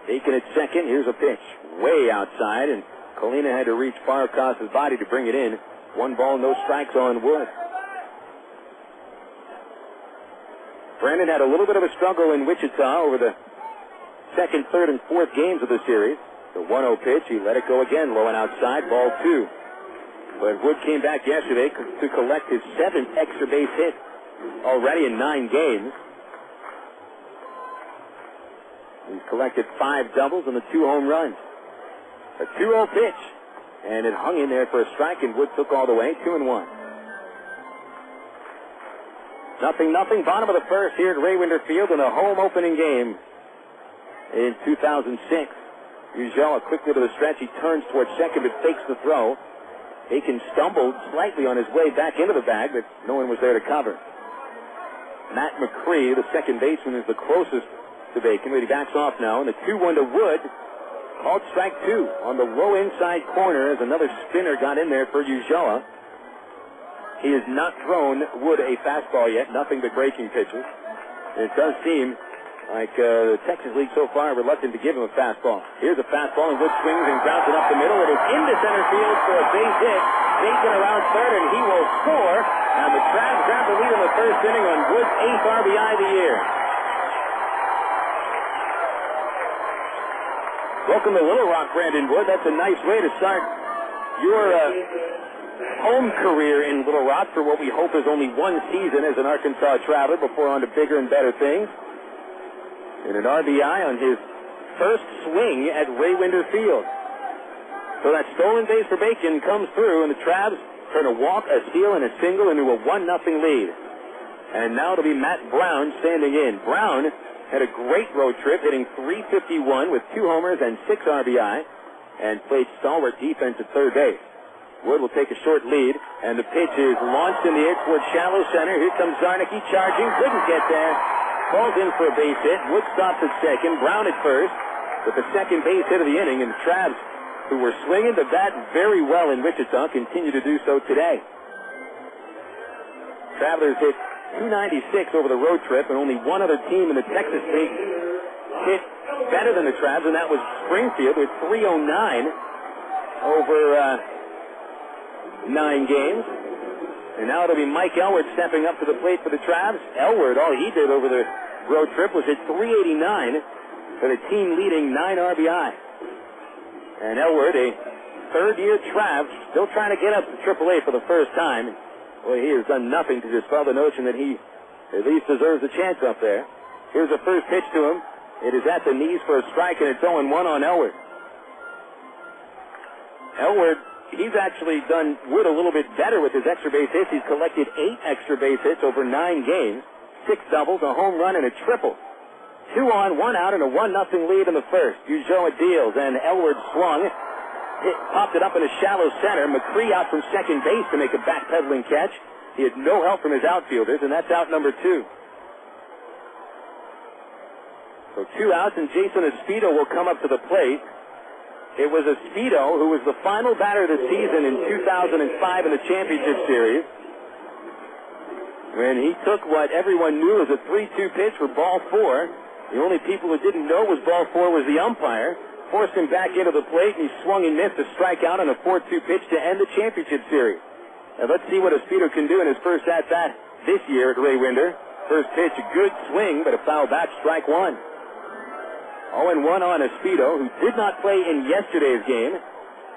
Bacon at second. Here's a pitch way outside, and Colina had to reach far across his body to bring it in. 1 ball, no strikes on Wood. Brandon had a little bit of a struggle in Wichita over the 2nd, 3rd, and 4th games of the series. The 1-0 pitch, he let it go again, low and outside, ball 2. But Wood came back yesterday to collect his 7th extra base hit already in 9 games. He's collected 5 doubles and the 2 home runs. A 2-0 pitch, and it hung in there for a strike, and Wood took all the way, 2-1. 0-0, bottom of the 1st here at Ray Winder Field in a home opening game in 2006. Ulloa quickly to the stretch. He turns towards second, but fakes the throw. Bacon stumbled slightly on his way back into the bag, but no one was there to cover. Matt McCree, the second baseman, is the closest to Bacon, but he backs off now. And the 2-1 to Wood, called strike 2 on the low inside corner as another spinner got in there for Ulloa. He has not thrown Wood a fastball yet, nothing but breaking pitches. And it does seem like the Texas League so far reluctant to give him a fastball. Here's a fastball, and Wood swings and grounds it up the middle. It is into center field for a base hit. Bacon around third, and he will score. And the Travs grab the lead in the 1st inning on Wood's 8th RBI of the year. Welcome to Little Rock, Brandon Wood. That's a nice way to start your home career in Little Rock for what we hope is only 1 season as an Arkansas Traveler before on to bigger and better things. And an RBI on his first swing at Ray Winder Field. So that stolen base for Bacon comes through, and the Travs turn a walk, a steal, and a single into a 1-0 lead. And now it'll be Matt Brown standing in. Brown had a great road trip, hitting .351 with 2 homers and 6 RBI, and played stalwart defense at third base. Wood will take a short lead, and the pitch is launched in the air towards shallow center. Here comes Zarnicki charging. Couldn't get there. Falls in for a base hit. Wood stops at second. Brown at first with the second base hit of the inning. And the Travs, who were swinging the bat very well in Wichita, continue to do so today. Travelers hit .296 over the road trip, and only one other team in the Texas League hit better than the Travs, and that was Springfield with .309 over 9 games. And now it'll be Mike Elward stepping up to the plate for the Travs. Elward, all he did over the road trip was hit .389 for the team-leading 9 RBI. And Elward, a third-year Trav, still trying to get up to AAA for the first time. Boy, he has done nothing to dispel the notion that he at least deserves a chance up there. Here's the first pitch to him. It is at the knees for a strike, and it's 0-1 on Elward. Elward, he's actually done Wood a little bit better with his extra base hits. He's collected 8 extra base hits over 9 games, 6 doubles, a home run, and a triple. 2 on, 1 out, and a 1-0 lead in the first. Ulloa deals, and Elward swung. Popped it up in a shallow center. Macri out from second base to make a backpedaling catch. He had no help from his outfielders, and that's out number 2. So 2 outs, and Jason Espedo will come up to the plate. It was Espedo who was the final batter of the season in 2005 in the championship series, when he took what everyone knew was a 3-2 pitch for ball 4. The only people who didn't know was ball 4 was the umpire. Forced him back into the plate, and he swung and missed a strikeout on a 4-2 pitch to end the championship series. Now let's see what Espedo can do in his first at-bat this year at Ray Winder. First pitch, a good swing, but a foul back, strike 1. 0-1 on Espedo, who did not play in yesterday's game.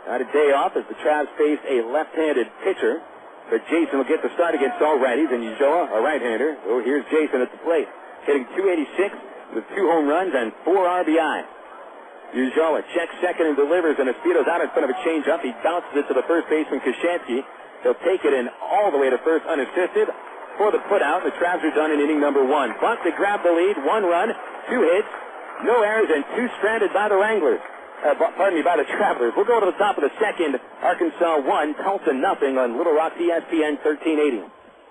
Had a day off as the Travs faced a left-handed pitcher. But Jason will get the start against all righties, and Ulloa, a right-hander. Oh, here's Jason at the plate, hitting .286 with 2 home runs and 4 RBI. Ulloa checks second and delivers, and Espedo's out in front of a changeup. He bounces it to the first baseman, Koshansky. He'll take it in all the way to first unassisted for the putout. The Travs are done in inning number 1. Buck to grab the lead, 1 run, 2 hits, no errors, and 2 stranded by the Wranglers. By the Travelers. We'll go to the top of the second. Arkansas 1, Tulsa nothing on Little Rock ESPN 1380.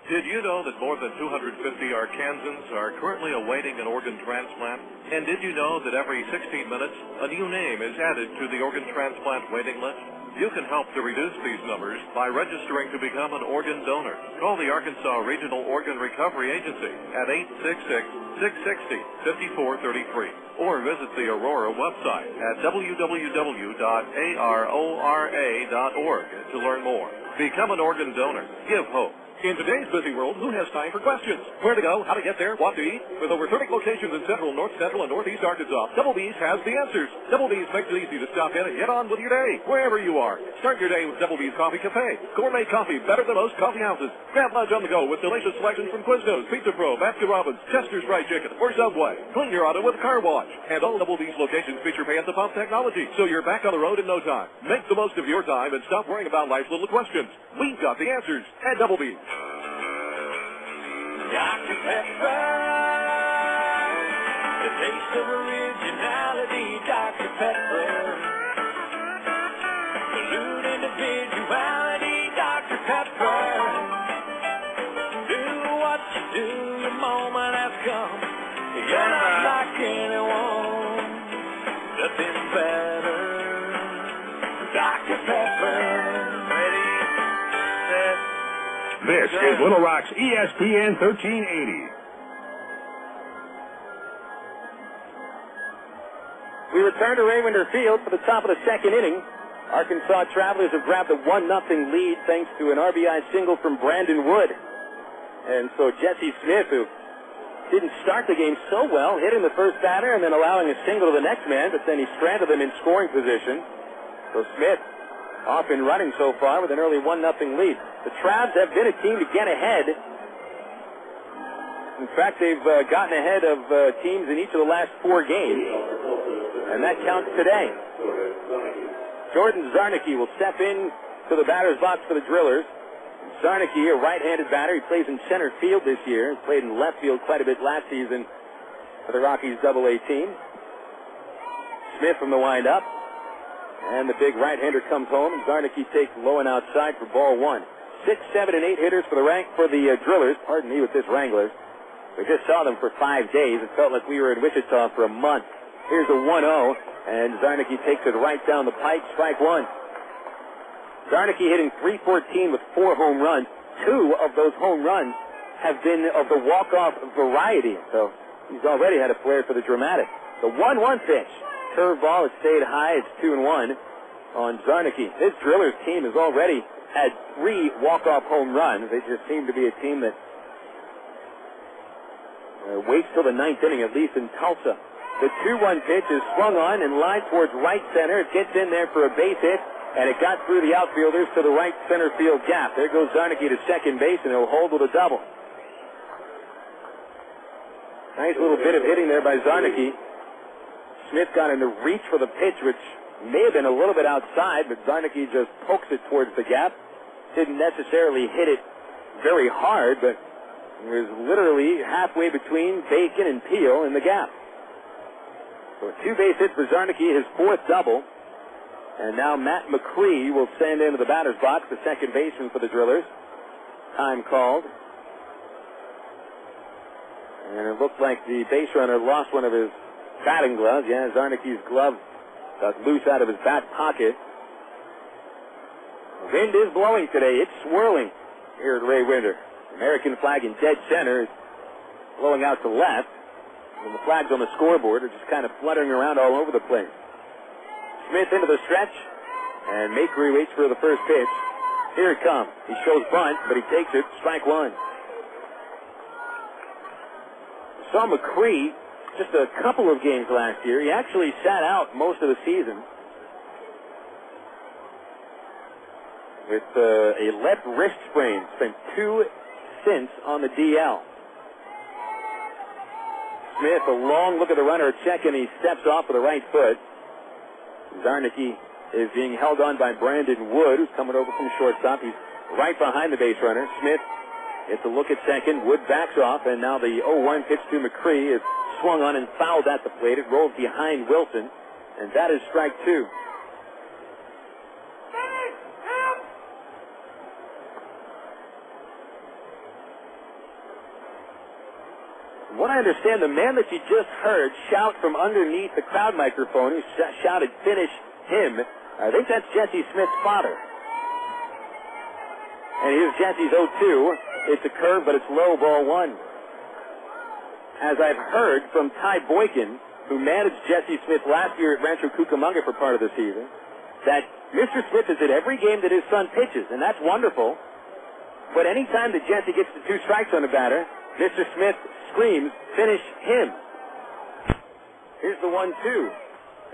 Did you know that more than 250 Arkansans are currently awaiting an organ transplant? And did you know that every 16 minutes, a new name is added to the organ transplant waiting list? You can help to reduce these numbers by registering to become an organ donor. Call the Arkansas Regional Organ Recovery Agency at 866-660-5433 or visit the Aurora website at www.arora.org to learn more. Become an organ donor. Give hope. In today's busy world, who has time for questions? Where to go, how to get there, what to eat? With over 30 locations in Central, North Central, and Northeast Arkansas, Double B's has the answers. Double B's makes it easy to stop in and get on with your day, wherever you are. Start your day with Double B's Coffee Cafe. Gourmet coffee, better than most coffee houses. Grab lunch on the go with delicious selections from Quiznos, Pizza Pro, Baskin Robbins, Chester's Fried Chicken, or Subway. Clean your auto with a car wash. And all Double B's locations feature pay-at-the-pump technology, so you're back on the road in no time. Make the most of your time and stop worrying about life's little questions. We've got the answers at Double B's. Dr. Pepper, the taste of originality, Dr. Pepper. Salute individuality, Dr. Pepper. Do what you do, your moment has come. You're not like anyone, nothing better. Dr. Pepper. This is Little Rock's ESPN 1380. We return to Ray Winder Field for the top of the second inning. Arkansas Travelers have grabbed a 1-0 lead thanks to an RBI single from Brandon Wood. And so Jesse Smith, who didn't start the game so well, hitting the first batter and then allowing a single to the next man, but then he stranded them in scoring position. So Smith off and running so far with an early 1-0 lead. The Travs have been a team to get ahead. In fact, they've gotten ahead of teams in each of the last 4 games, and that counts today. Jordan Zarnicki will step in to the batter's box for the Drillers. Zarnicki, a right-handed batter. He plays in center field this year. He played in left field quite a bit last season for the Rockies AA team. Smith from the windup. And the big right-hander comes home. Zarnicki takes low and outside for ball 1. 6, 7, and 8 hitters for the Drillers. Pardon me with this Wranglers. We just saw them for 5 days. It felt like we were in Wichita for a month. Here's a 1-0, and Zarnicki takes it right down the pike. Strike 1. Zarnicki hitting .314 with 4 home runs. 2 of those home runs have been of the walk-off variety. So he's already had a flair for the dramatic. The 1-1 pitch. Curveball has stayed high. It's 2-1 on Zarnicki. This Drillers team has already had 3 walk-off home runs. They just seem to be a team that waits till the 9th inning, at least in Tulsa. The 2-1 pitch is swung on and lined towards right center. It gets in there for a base hit, and it got through the outfielders to the right center field gap. There goes Zarnicki to second base, and he'll hold with a double. Nice little bit of hitting there by Zarnicki. Smith got in the reach for the pitch, which may have been a little bit outside, but Zarnicki just pokes it towards the gap. Didn't necessarily hit it very hard, but it was literally halfway between Bacon and Peel in the gap. So a 2-base hit for Zarnicki, his 4th double. And now Matt McCree will stand into the batter's box, the second baseman for the Drillers. Time called. And it looked like the base runner lost one of his batting gloves. Yeah, Zarnicki's glove got loose out of his back pocket. The wind is blowing today. It's swirling here at Ray Winter. American flag in dead center is blowing out to left. And the flags on the scoreboard are just kind of fluttering around all over the place. Smith into the stretch, and Macri waits for the first pitch. Here it comes. He shows bunt, but he takes it. Strike 1. Saw McCree just a couple of games last year. He actually sat out most of the season with a left wrist sprain. Spent 2 stints on the DL. Smith, a long look at the runner at second. He steps off with the right foot. Zarnicki is being held on by Brandon Wood, who's coming over from shortstop. He's right behind the base runner. Smith gets a look at second. Wood backs off, and now the 0-1 pitch to McCree is swung on and fouled at the plate. It rolls behind Wilson, and that is strike 2. What I understand, the man that you just heard shout from underneath the crowd microphone, who shouted, "Finish him," I think that's Jesse Smith's father. And here's Jesse's 0-2. It's a curve, but it's low, ball 1. As I've heard from Ty Boykin, who managed Jesse Smith last year at Rancho Cucamonga for part of the season, that Mr. Smith is at every game that his son pitches, and that's wonderful. But any time that Jesse gets to 2 strikes on a batter, Mr. Smith screams, "Finish him." Here's the 1-2.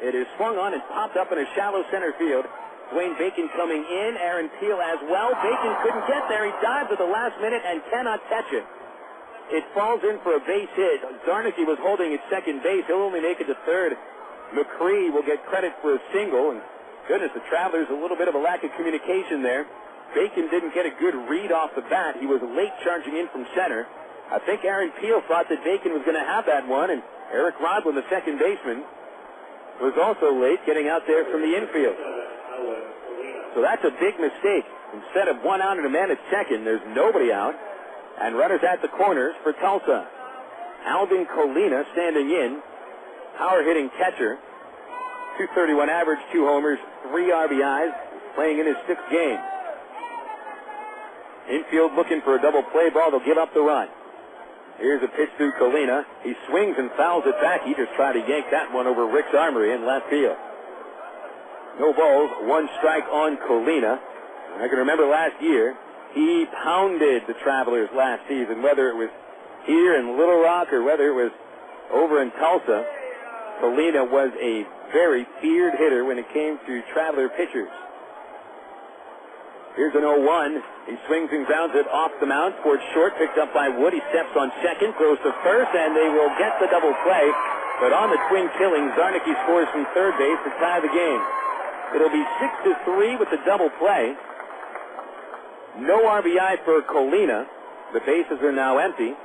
It is swung on and popped up in a shallow center field. Dwayne Bacon coming in, Aaron Peel as well. Bacon couldn't get there. He dives at the last minute and cannot catch it. It falls in for a base hit. Zarnicki was holding at second base. He'll only make it to third. McCree will get credit for a single. And goodness, the Travelers, a little bit of a lack of communication there. Bacon didn't get a good read off the bat. He was late charging in from center. I think Aaron Peel thought that Bacon was going to have that one, and Eric Rodwin, the second baseman, was also late getting out there from the infield. So that's a big mistake. Instead of 1 out and a man at second, there's nobody out, and runners at the corners for Tulsa. Alvin Colina standing in, power-hitting catcher, .231 average, 2 homers, 3 RBIs, playing in his 6th game. Infield looking for a double play ball. They'll give up the run. Here's a pitch to Colina. He swings and fouls it back. He just tried to yank that one over Rick's Armory in left field. No balls, 1 strike on Colina. I can remember last year, he pounded the Travelers last season, whether it was here in Little Rock or whether it was over in Tulsa. Colina was a very feared hitter when it came to Traveler pitchers. Here's an 0-1. He swings and grounds it off the mound towards short, picked up by Wood. He steps on second, throws to first, and they will get the double play. But on the twin killing, Zarnicki scores from third base to tie the game. It'll be 6-3 with the double play. No RBI for Colina. The bases are now empty.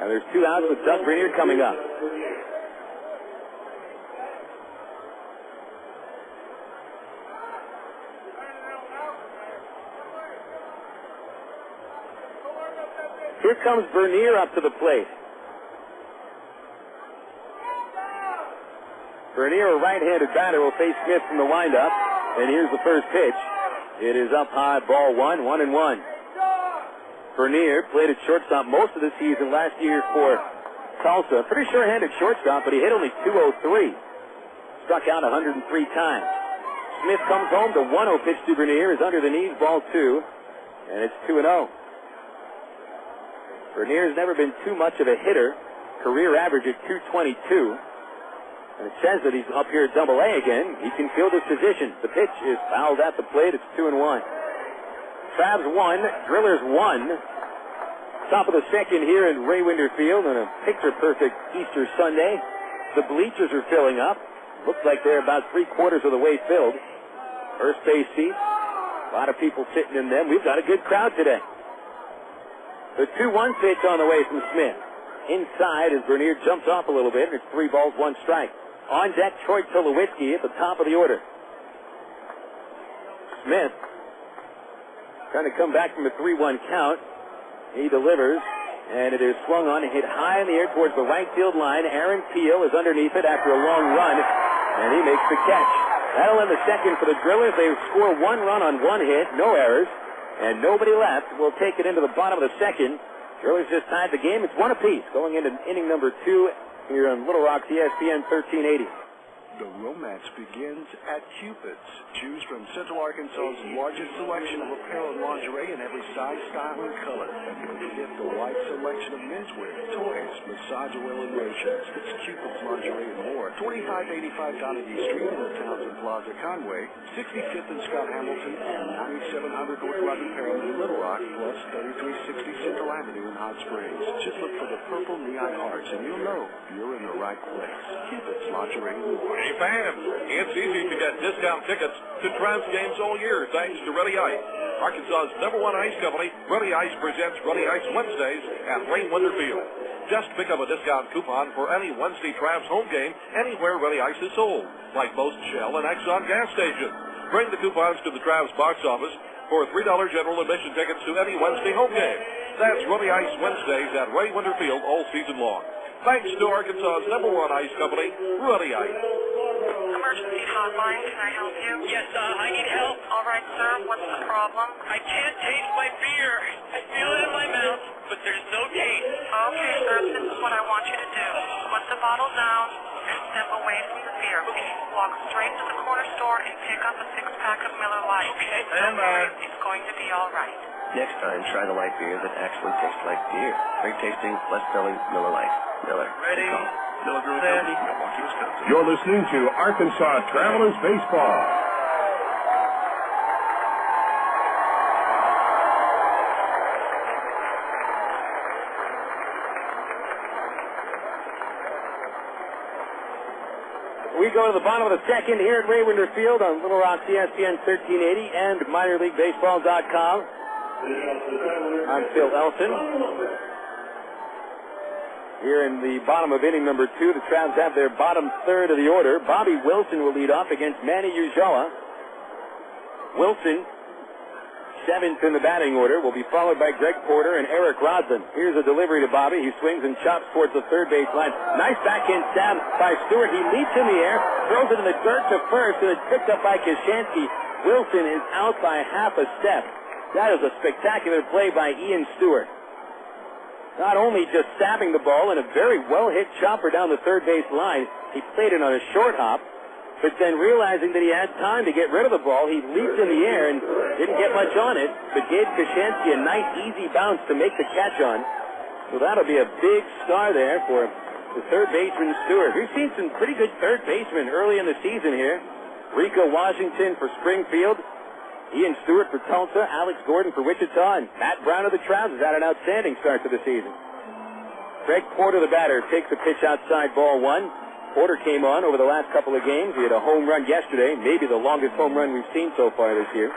And there's 2 outs with Doug Grenier coming up. Here comes Bernier up to the plate. Bernier, a right-handed batter, will face Smith from the windup. And here's the first pitch. It is up high, ball 1, 1-1. Bernier played at shortstop most of the season last year for Tulsa. Pretty sure-handed shortstop, but he hit only .203. Struck out 103 times. Smith comes home. The 1-0 pitch to Bernier is under the knees, ball 2, and it's 2-0. Bernier's never been too much of a hitter. Career average at .222. And it says that he's up here at Double-A again. He can field his position. The pitch is fouled at the plate. It's 2-1. Travs 1, Drillers 1. Top of the second here in Ray Winder Field on a picture-perfect Easter Sunday. The bleachers are filling up. Looks like they're about 3/4 of the way filled. First base seats. A lot of people sitting in them. We've got a good crowd today. The 2-1 pitch on the way from Smith. Inside as Bernier jumps off a little bit. It's 3 balls, 1 strike. On deck, Troy Tulowitzki at the top of the order. Smith trying to come back from a 3-1 count. He delivers, and it is swung on and hit high in the air towards the right field line. Aaron Peel is underneath it after a long run, and he makes the catch. That'll end the second for the Drillers. They score 1 run on 1 hit, no errors, and nobody left. We'll take it into the bottom of the second. Drillers just tied the game. It's 1 apiece going into inning number 2 here on Little Rock's ESPN 1380. The romance begins at Cupid's. Choose from Central Arkansas's largest selection of apparel and lingerie in every size, style, and color. And don't forget the wide selection of menswear, toys, massage oil, and lotions. It's Cupid's Lingerie and more. 2585 Donahue Street in the Townsend Plaza, Conway, 65th and Scott Hamilton, and 9700 North Rocky Perham in Little Rock, plus 3360 Central Avenue in Hot Springs. Just look for the purple neon hearts, and you'll know you're in the right place. Cupid's Lingerie and more. Hey fans, it's easy to get discount tickets to Travs games all year thanks to Ruddy Ice. Arkansas's #1 ice company, Ruddy Ice presents Ruddy Ice Wednesdays at Ray Winder Field. Just pick up a discount coupon for any Wednesday Travs home game anywhere Ruddy Ice is sold, like most Shell and Exxon gas stations. Bring the coupons to the Travs box office for $3 general admission tickets to any Wednesday home game. That's Ruddy Ice Wednesdays at Ray Winder Field all season long. Thanks to Arkansas's #1 ice company, Ruddy Ice. Emergency hotline, can I help you? Yes, I need help. All right, sir, what's the problem? I can't taste my beer. I feel it in my mouth, but there's no taste. Okay, sir, this is what I want you to do. Put the bottle down and step away from the beer, please. Walk straight to the corner store and pick up a 6-pack of Miller Lite. Okay. It's going to be all right. Next time, try the light beer that actually tastes like beer. Great tasting, less filling, Miller Lite. Miller. Ready? You're listening to Arkansas Travelers Baseball. We go to the bottom of the second here at Ray Winder Field on Little Rock's ESPN 1380 and MinorLeagueBaseball.com. I'm Phil Elson. Here in the bottom of inning number 2, the Travs have their bottom third of the order. Bobby Wilson will lead off against Manny Corpas. Wilson, 7th in the batting order, will be followed by Greg Porter and Eric Rodman. Here's a delivery to Bobby. He swings and chops towards the third base line. Nice backhand stab by Stewart. He leaps in the air, throws it in the dirt to first, and it's picked up by Koshansky. Wilson is out by half a step. That is a spectacular play by Ian Stewart. Not only just stabbing the ball and a very well-hit chopper down the third base line, he played it on a short hop, but then realizing that he had time to get rid of the ball, he leaped in the air and didn't get much on it, but gave Koshansky a nice, easy bounce to make the catch on. So that'll be a big star there for the third baseman, Stewart. We've seen some pretty good third basemen early in the season here. Rico Washington for Springfield, Ian Stewart for Tulsa, Alex Gordon for Wichita, and Matt Brown of the Travs has had an outstanding start to the season. Greg Porter, the batter, takes a pitch outside, ball 1. Porter came on over the last couple of games. He had a home run yesterday, maybe the longest home run we've seen so far this year.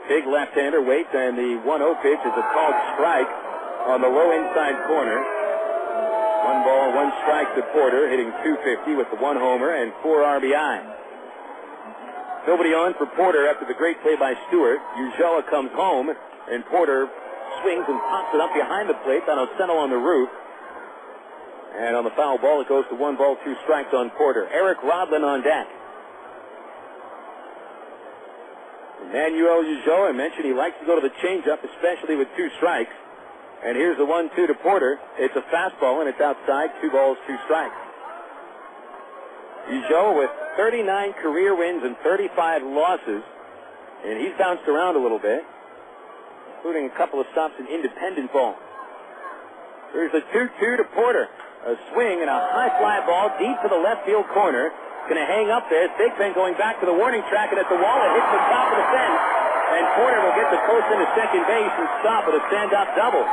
Big left-hander waits, and the 1-0 pitch is a called strike on the low inside corner. 1 ball, 1 strike to Porter, hitting .250 with the 1 homer and 4 RBI. Nobody on for Porter after the great play by Stewart. Corpas comes home, and Porter swings and pops it up behind the plate. That'll settle on the roof. And on the foul ball, it goes to 1 ball, 2 strikes on Porter. Eric Rodlin on deck. Emmanuel Ulloa, I mentioned he likes to go to the changeup, especially with 2 strikes. And here's the 1-2 to Porter. It's a fastball, and it's outside. 2 balls, 2 strikes. Ulloa with 39 career wins and 35 losses. And he's bounced around a little bit, including a couple of stops in independent ball. Here's a 2-2 to Porter. A swing and a high fly ball deep to the left field corner. Going to hang up there. Thigpen going back to the warning track, and at the wall, it hits the top of the fence. And Porter will get the post into second base and stop with a stand-up double.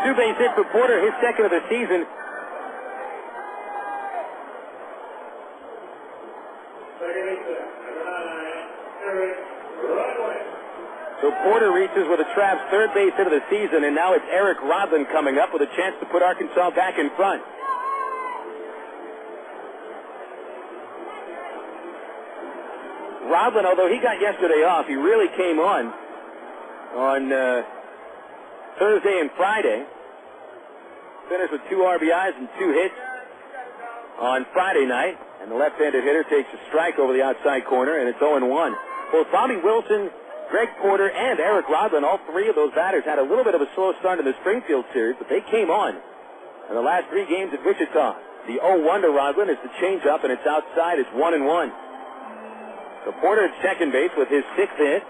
Two-base hit for Porter, his second of the season. So Porter reaches with a Trav's third base hit of the season, and now it's Eric Rodlin coming up with a chance to put Arkansas back in front. Rodlin, although he got yesterday off, he really came on Thursday and Friday. Finished with 2 RBIs and 2 hits on Friday night, and the left-handed hitter takes a strike over the outside corner, and it's 0-1. Both Bobby Wilson, Greg Porter, and Eric Rodlin, all 3 of those batters had a little bit of a slow start in the Springfield series, but they came on in the last 3 games at Wichita. The 0-1 to Rodlin is the changeup, and it's outside. It's 1-1. So Porter at second base with his 6th hit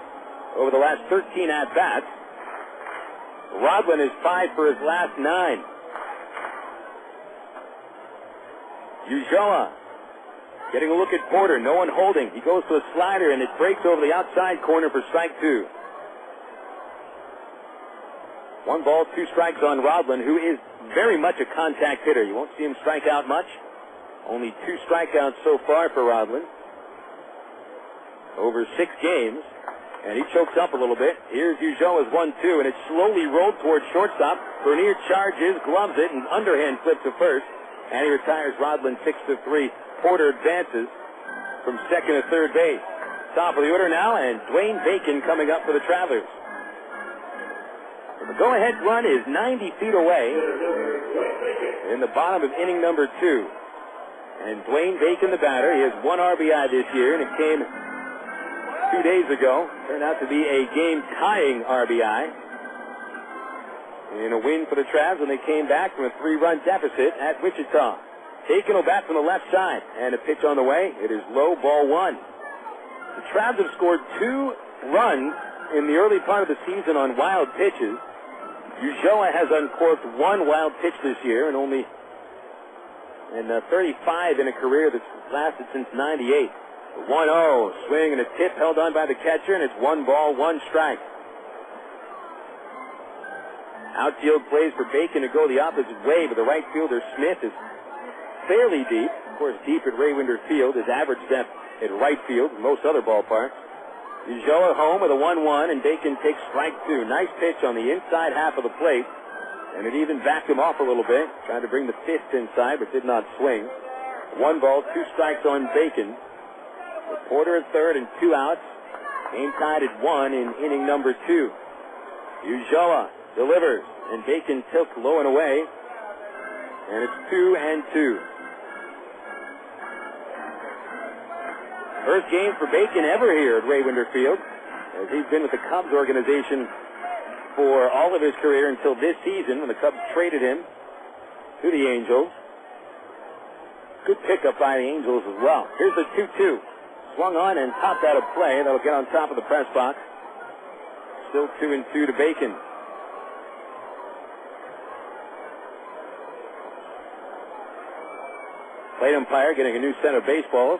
over the last 13 at-bats. Rodlin is 5 for his last 9. Ulloa getting a look at Porter. No one holding. He goes to a slider, and it breaks over the outside corner for strike 2. 1 ball, 2 strikes on Rodlin, who is very much a contact hitter. You won't see him strike out much. Only 2 strikeouts so far for Rodlin over 6 games. And he chokes up a little bit. Here's Ulloa's 1-2, and it's slowly rolled towards shortstop. Bernier charges, gloves it, and underhand flips to first. And he retires Rodlin 6-3. Porter advances from second to third base. Top of the order now, and Dwayne Bacon coming up for the Travelers. The go-ahead run is 90 feet away in the bottom of inning number 2. And Dwayne Bacon, the batter, he has 1 RBI this year, and it came 2 days ago. Turned out to be a game-tying RBI in a win for the Travs when they came back from a 3-run deficit at Wichita. Bacon will bat from the left side, and a pitch on the way. It is low, ball 1. The Travs have scored 2 runs in the early part of the season on wild pitches. Ulloa has uncorked 1 wild pitch this year, and only 35 in a career that's lasted since '98. 1-0, swing and a tip held on by the catcher, and it's 1 ball, 1 strike. Outfield plays for Bacon to go the opposite way, but the right fielder Smith is fairly deep. Of course, deep at Raywinder Field. His average depth at right field, most other ballparks. Ulloa home with a 1-1, and Bacon takes strike 2. Nice pitch on the inside half of the plate, and it even backed him off a little bit. Tried to bring the fist inside, but did not swing. 1 ball, 2 strikes on Bacon. With Porter at third and 2 outs. Game tied at 1 in inning number 2. Ulloa delivers, and Bacon tilts low and away, and it's 2-2. First game for Bacon ever here at Raywinder Field, as he's been with the Cubs organization for all of his career until this season when the Cubs traded him to the Angels. Good pickup by the Angels as well. Here's the 2-2. Swung on and topped out of play. That'll get on top of the press box. Still 2-2 to Bacon. Plate umpire getting a new set of baseballs.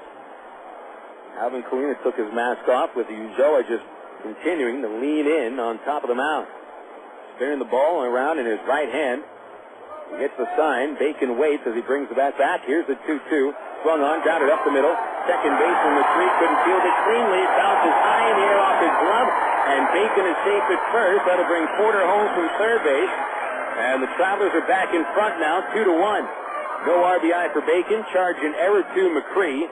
Alvin Colina took his mask off, with Ulloa just continuing to lean in on top of the mound. Spinning the ball around in his right hand. He gets the sign. Bacon waits as he brings the bat back. Here's the 2-2. Swung on, grounded up the middle. Second baseman retreat, couldn't field it cleanly. It bounces high in the air off his glove, and Bacon is safe at first. That'll bring Porter home from third base. And the Travelers are back in front now, 2-1. No RBI for Bacon. Charge and error to Macri.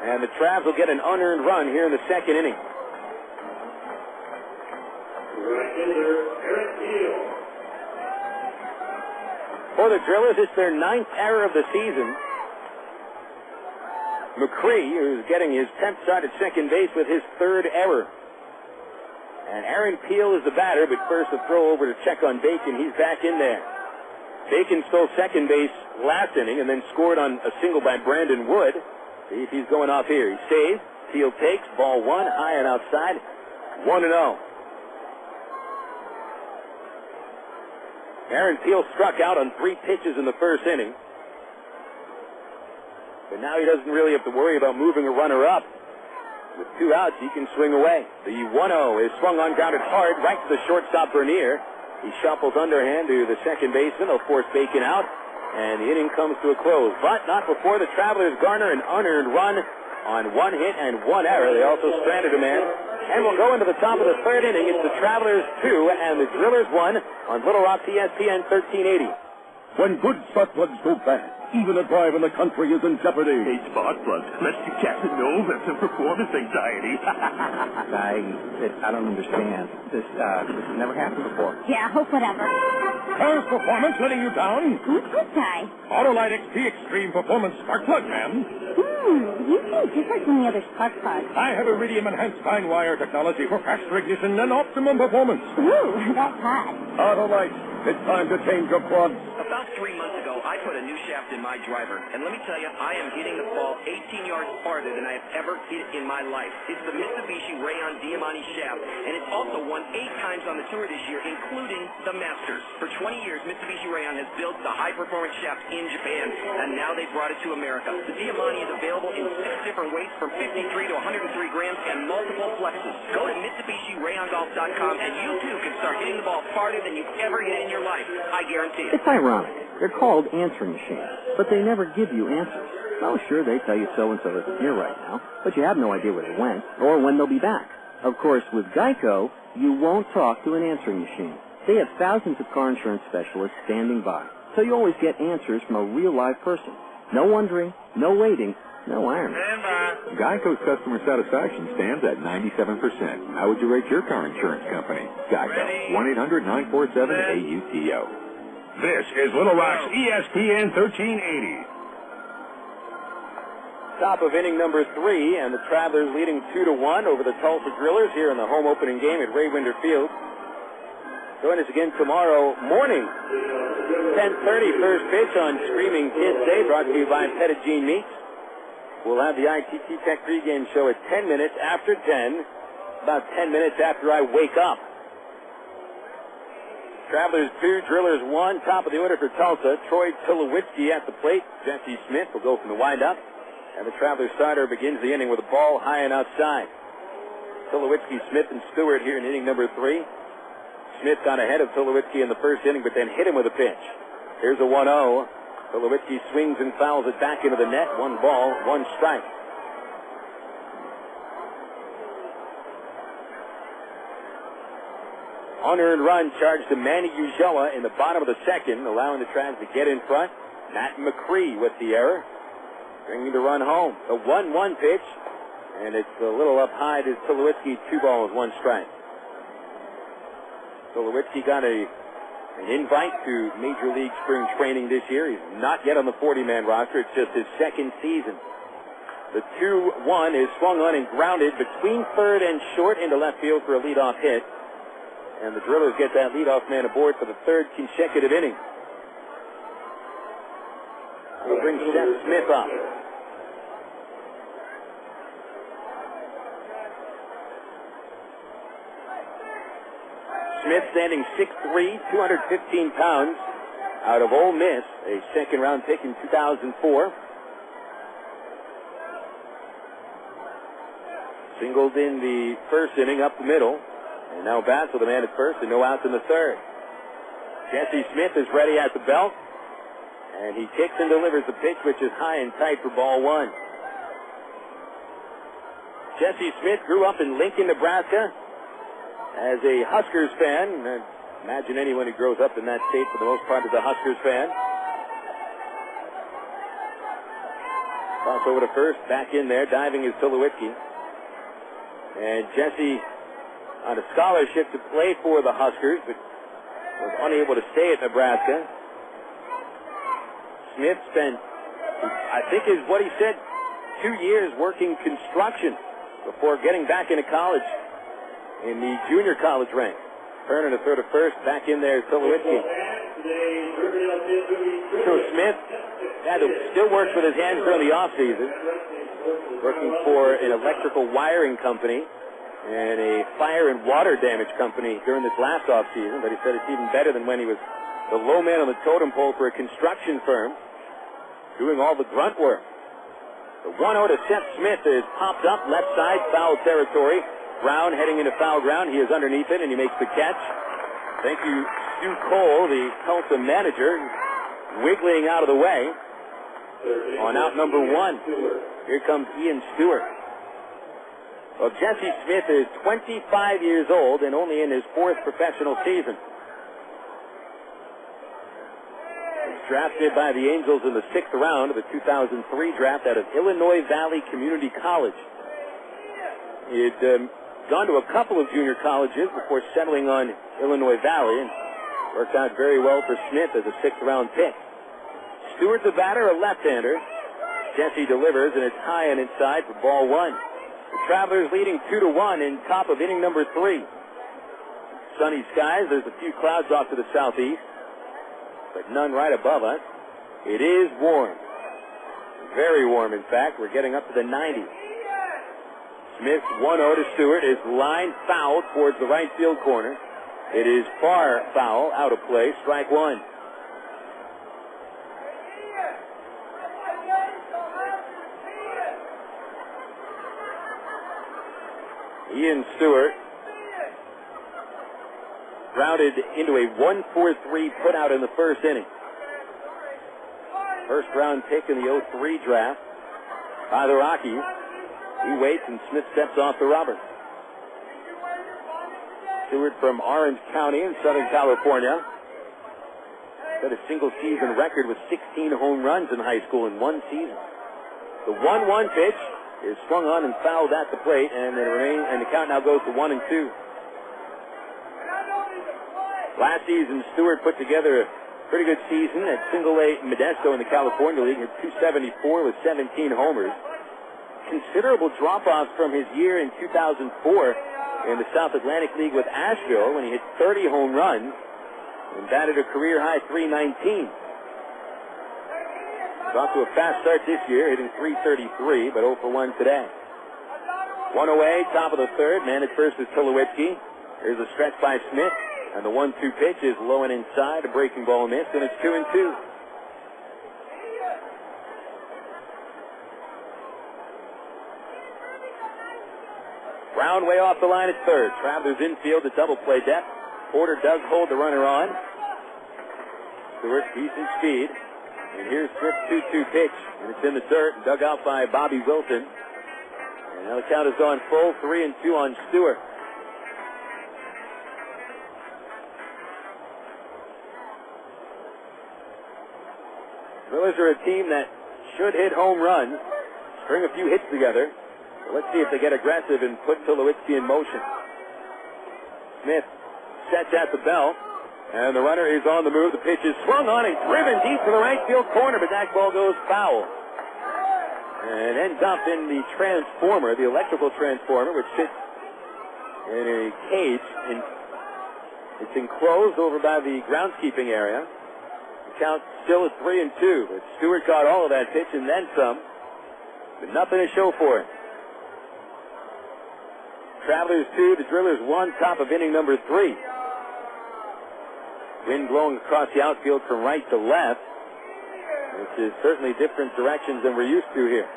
And the Travs will get an unearned run here in the second inning. For the Drillers, it's their 9th error of the season. Macri, who's getting his 10th start at second base with his 3rd error. And Aaron Peel is the batter, but first a throw over to check on Bacon. He's back in there. Bacon stole second base last inning and then scored on a single by Brandon Wood. See if he's going off here. He stays. Peel takes. Ball 1, high and outside. 1-0. Aaron Peel struck out on 3 pitches in the first inning. But now he doesn't really have to worry about moving a runner up. With 2 outs, he can swing away. The 1-0 is swung on, grounded hard right to the shortstop Bernier. He shuffles underhand to the second baseman. They'll force Bacon out, and the inning comes to a close. But not before the Travelers garner an unearned run on 1 hit and 1 error. They also stranded a man. And we'll go into the top of the 3rd inning. It's the Travelers 2 and the Drillers 1 on Little Rock ESPN 1380. When good spark plugs go bad, even a drive in the country is in jeopardy. Hey, spark plugs, let's you Captain Knowles have some performance anxiety. I don't understand. This never happened before. Yeah, whatever. Car's performance letting you down? Who's this guy? Autolite XP Extreme Performance Spark Plug, ma'am. You seem different from the other spark plugs. I have iridium-enhanced fine wire technology for faster ignition and optimum performance. Ooh, that's hot. Autolite, it's time to change your plugs. About 3 months ago, I put a new shaft in my driver, and let me tell you, I am hitting the ball 18 yards farther than I have ever hit in my life. It's the Mitsubishi Rayon Diamante shaft, and it's also won 8 times on the tour this year, including the Masters. For 20 years, Mitsubishi Rayon has built the high-performance shaft in Japan, and now they brought it to America. The Diamante is available in 6 different weights from 53 to 103 grams and multiple flexes. Go to MitsubishiRayonGolf.com, and you too can start hitting the ball farther than you've ever hit in your life. I guarantee it. It's ironic. They're called answering machines, but they never give you answers. Oh, sure, they tell you so-and-so isn't here right now, but you have no idea where they went or when they'll be back. Of course, with Geico, you won't talk to an answering machine. They have thousands of car insurance specialists standing by, so you always get answers from a real live person. No wondering, no waiting, no irony. Geico's customer satisfaction stands at 97%. How would you rate your car insurance company? Geico. 1-800-947-AUTO. This is Little Rock's ESPN 1380. Top of inning number 3, and the Travelers leading 2-1 over the Tulsa Drillers here in the home opening game at Ray Winder Field. Join us again tomorrow morning, 10:30, first pitch on Screaming Kids Day, brought to you by Pettigene Meats. We'll have the ITT Tech pregame show at 10 minutes after 10, about 10 minutes after I wake up. Travelers 2, Drillers 1, top of the order for Tulsa. Troy Tulowitzki at the plate. Jesse Smith will go from the windup. And the Travelers starter begins the inning with a ball high and outside. Tulowitzki, Smith, and Stewart here in inning number 3. Smith got ahead of Tulowitzki in the first inning, but then hit him with a pitch. Here's a 1-0. Tulowitzki swings and fouls it back into the net. 1 ball, 1 strike. Unearned run charged to Manny Corpas in the bottom of the second, allowing the Travs to get in front. Matt Macri with the error, bringing the run home. A 1-1 pitch, and it's a little up high to Tulowitzki. 2 balls, 1 strike. Tulowitzki got an invite to Major League Spring Training this year. He's not yet on the 40-man roster. It's just his second season. The 2-1 is swung on and grounded between third and short into left field for a leadoff hit. And the Drillers get that leadoff man aboard for the 3rd consecutive inning. We'll bring Seth Smith up. Smith standing 6'3", 215 pounds, out of Ole Miss, a second-round pick in 2004. Singled in the first inning up the middle. And now bats with a man at first and no outs in the 3rd. Jesse Smith is ready at the belt. And he kicks and delivers the pitch, which is high and tight for ball 1. Jesse Smith grew up in Lincoln, Nebraska as a Huskers fan. Imagine anyone who grows up in that state for the most part is a Huskers fan. Toss over to first. Back in there. Diving is Tulowitzki. And Jesse on a scholarship to play for the Huskers, but was unable to stay at Nebraska. Smith spent, I think is what he said, 2 years working construction before getting back into college in the junior college ranks. Turner to throw to first. Back in there is Tulowitzki. So Smith had to still work with his hands during the offseason, working for an electrical wiring company and a fire and water damage company during this last offseason, but he said it's even better than when he was the low man on the totem pole for a construction firm doing all the grunt work. The 1-0 to Seth Smith is popped up left side, foul territory. Brown heading into foul ground. He is underneath it, and he makes the catch. Thank you, Stu Cole, the Tulsa manager, wiggling out of the way on out number 1. Here comes Ian Stewart. Well, Jesse Smith is 25 years old and only in his 4th professional season. He's drafted by the Angels in the 6th round of the 2003 draft out of Illinois Valley Community College. He had gone to a couple of junior colleges before settling on Illinois Valley, and worked out very well for Smith as a 6th round pick. Stewart, the batter, a left-hander. Jesse delivers, and it's high and inside for ball 1. The Travelers leading 2-1 in top of inning number 3. Sunny skies. There's a few clouds off to the southeast, but none right above us. It is warm. Very warm, in fact. We're getting up to the 90s. Smith 1-0 to Stewart is line foul towards the right field corner. It is far foul, out of play, strike 1. Ian Stewart grounded into a 1-4-3 putout in the first inning. First round pick in the 03 draft by the Rockies. He waits and Smith steps off the rubber. Stewart from Orange County in Southern California set a single season record with 16 home runs in high school in one season. The 1-1 pitch is swung on and fouled at the plate, and the count now goes to 1-2. Last season, Stewart put together a pretty good season at Single A Modesto in the California League, at 274 with 17 homers. Considerable drop-offs from his year in 2004 in the South Atlantic League with Asheville when he hit 30 home runs and batted a career-high .319. He's off to a fast start this year, hitting .333, but 0 for 1 today. 1 away, top of the 3rd. Man at first is Tulowitzki. Here's a stretch by Smith, and the 1-2 pitch is low and inside. A breaking ball missed, and it's 2-2. Brown way off the line at 3rd. Travelers infield at double play depth. Porter does hold the runner on. Stewart, decent speed. And here's Smith's 2-2 pitch, and it's in the dirt, dug out by Bobby Wilson. And now the count is gone full, 3-2 on Stewart. Millers are a team that should hit home runs, string a few hits together. So let's see if they get aggressive and put Tulowitzki in motion. Smith sets at the bell. And the runner is on the move. The pitch is swung on and driven deep to the right field corner, but that ball goes foul. And ends up in the transformer, the electrical transformer, which sits in a cage. It's enclosed over by the groundskeeping area. The count still is 3-2, but Stewart got all of that pitch and then some, but nothing to show for it. Travelers 2, the Drillers 1, top of inning number 3. Wind blowing across the outfield from right to left, which is certainly different directions than we're used to here.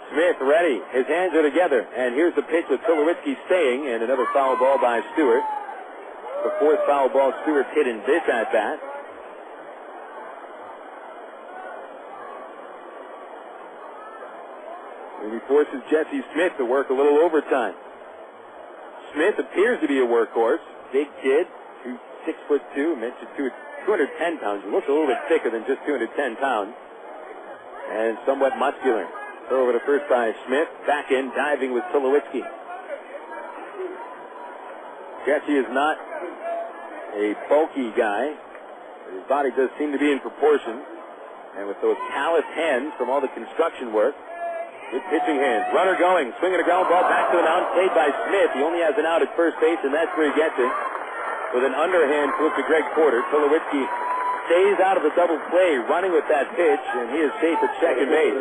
Smith ready. His hands are together. And here's the pitch with Tulowitzki staying, and another foul ball by Stewart. The 4th foul ball Stewart's hit in this at-bat. And he forces Jesse Smith to work a little overtime. Smith appears to be a workhorse. Big kid. 6'2", mentioned 210 pounds. He looks a little bit thicker than just 210 pounds. and somewhat muscular. Throw over to first by Smith. Back in, diving with Tulowitzki. Jesse is not a bulky guy. His body does seem to be in proportion. And with those calloused hands from all the construction work, good pitching hands. Runner going, swinging a ground ball back to the mound, played by Smith. He only has an out at first base, and that's where he gets it. With an underhand flip to Greg Porter, Tulowitzki stays out of the double play, running with that pitch, and he is safe at second base.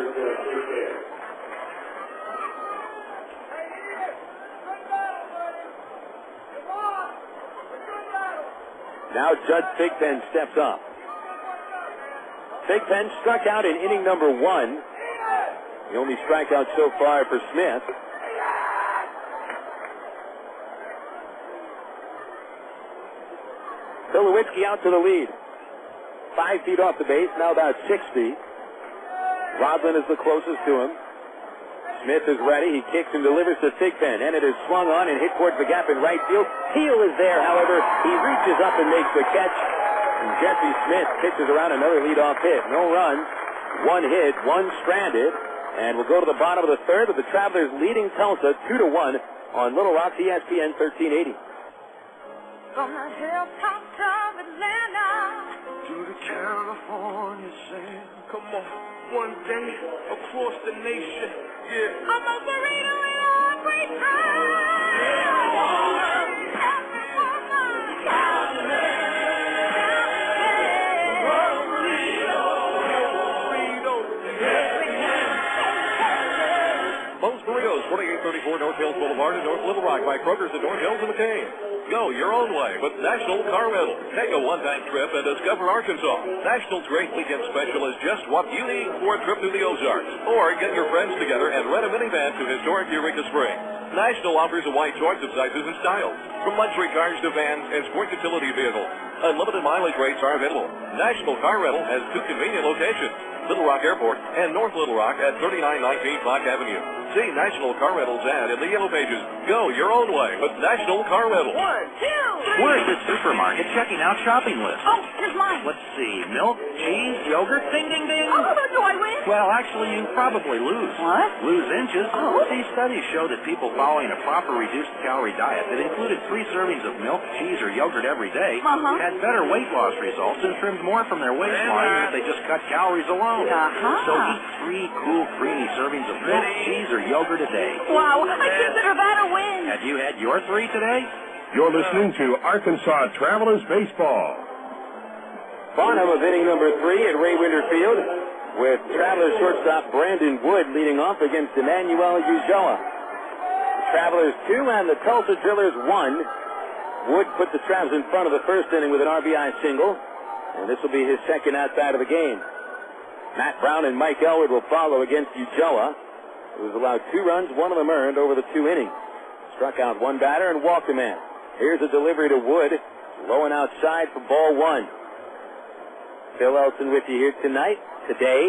Now Judd Thigpen steps up. Thigpen struck out in inning number 1. The only strikeout so far for Smith. Tulowitzki out to the lead. 5 feet off the base, now about 6 feet. Rodlin is the closest to him. Smith is ready. He kicks and delivers to Thigpen, and it is swung on and hit towards the gap in right field. Heel is there, however. He reaches up and makes the catch. And Jesse Smith pitches around another leadoff hit. No runs, 1 hit, 1 stranded. And we'll go to the bottom of the third with the Travelers leading Tulsa 2-1 on Little Rock, ESPN 1380. From the hilltops of Atlanta to the California sand. Come on, one day across the nation. Yeah. I'm a burrito in a great time. Moe's Burritos, 2834 North Hills Boulevard in North Little Rock by Kroger's at North Hills and McCain. Go your own way with National Car Rental. Take a one-time trip and discover Arkansas. National's great weekend special is just what you need for a trip to the Ozarks. Or get your friends together and rent a minivan to historic Eureka Springs. National offers a wide choice of sizes and styles, from luxury cars to vans and sport utility vehicles. Unlimited mileage rates are available. National Car Rental has 2 convenient locations, Little Rock Airport and North Little Rock at 3919 Clark Avenue. See National Car Rental's ad in the yellow pages. Go your own way with National Car Rental. 1, 2, 3. We're at the supermarket checking out shopping lists. Oh, here's mine. Let's see. Milk, cheese, yogurt, ding, ding, ding. Oh, do I win? Well, actually, you probably lose. What? Lose inches. Oh. These studies show that people following a proper reduced calorie diet that included 3 servings of milk, cheese, or yogurt every day had better weight loss results and trimmed more from their waistline if they just cut calories alone. So eat 3 cool, creamy servings of milk, cheese, or yogurt a day. Wow, I consider that a win. Have you had your 3 today? You're listening to Arkansas Travelers Baseball. Bottom of inning number 3 at Ray Winder Field, with Travelers shortstop Brandon Wood leading off against Emmanuel Ulloa. The Travelers 2 and the Tulsa Drillers 1. Wood put the Travs in front of the first inning with an RBI single, and this will be his second at-bat of the game. Matt Brown and Mike Elwood will follow against Ulloa, who has allowed 2 runs, 1 of them earned over the 2 innings. Struck out 1 batter and walked a man. Here's a delivery to Wood, low and outside for ball 1. Phil Elson with you here today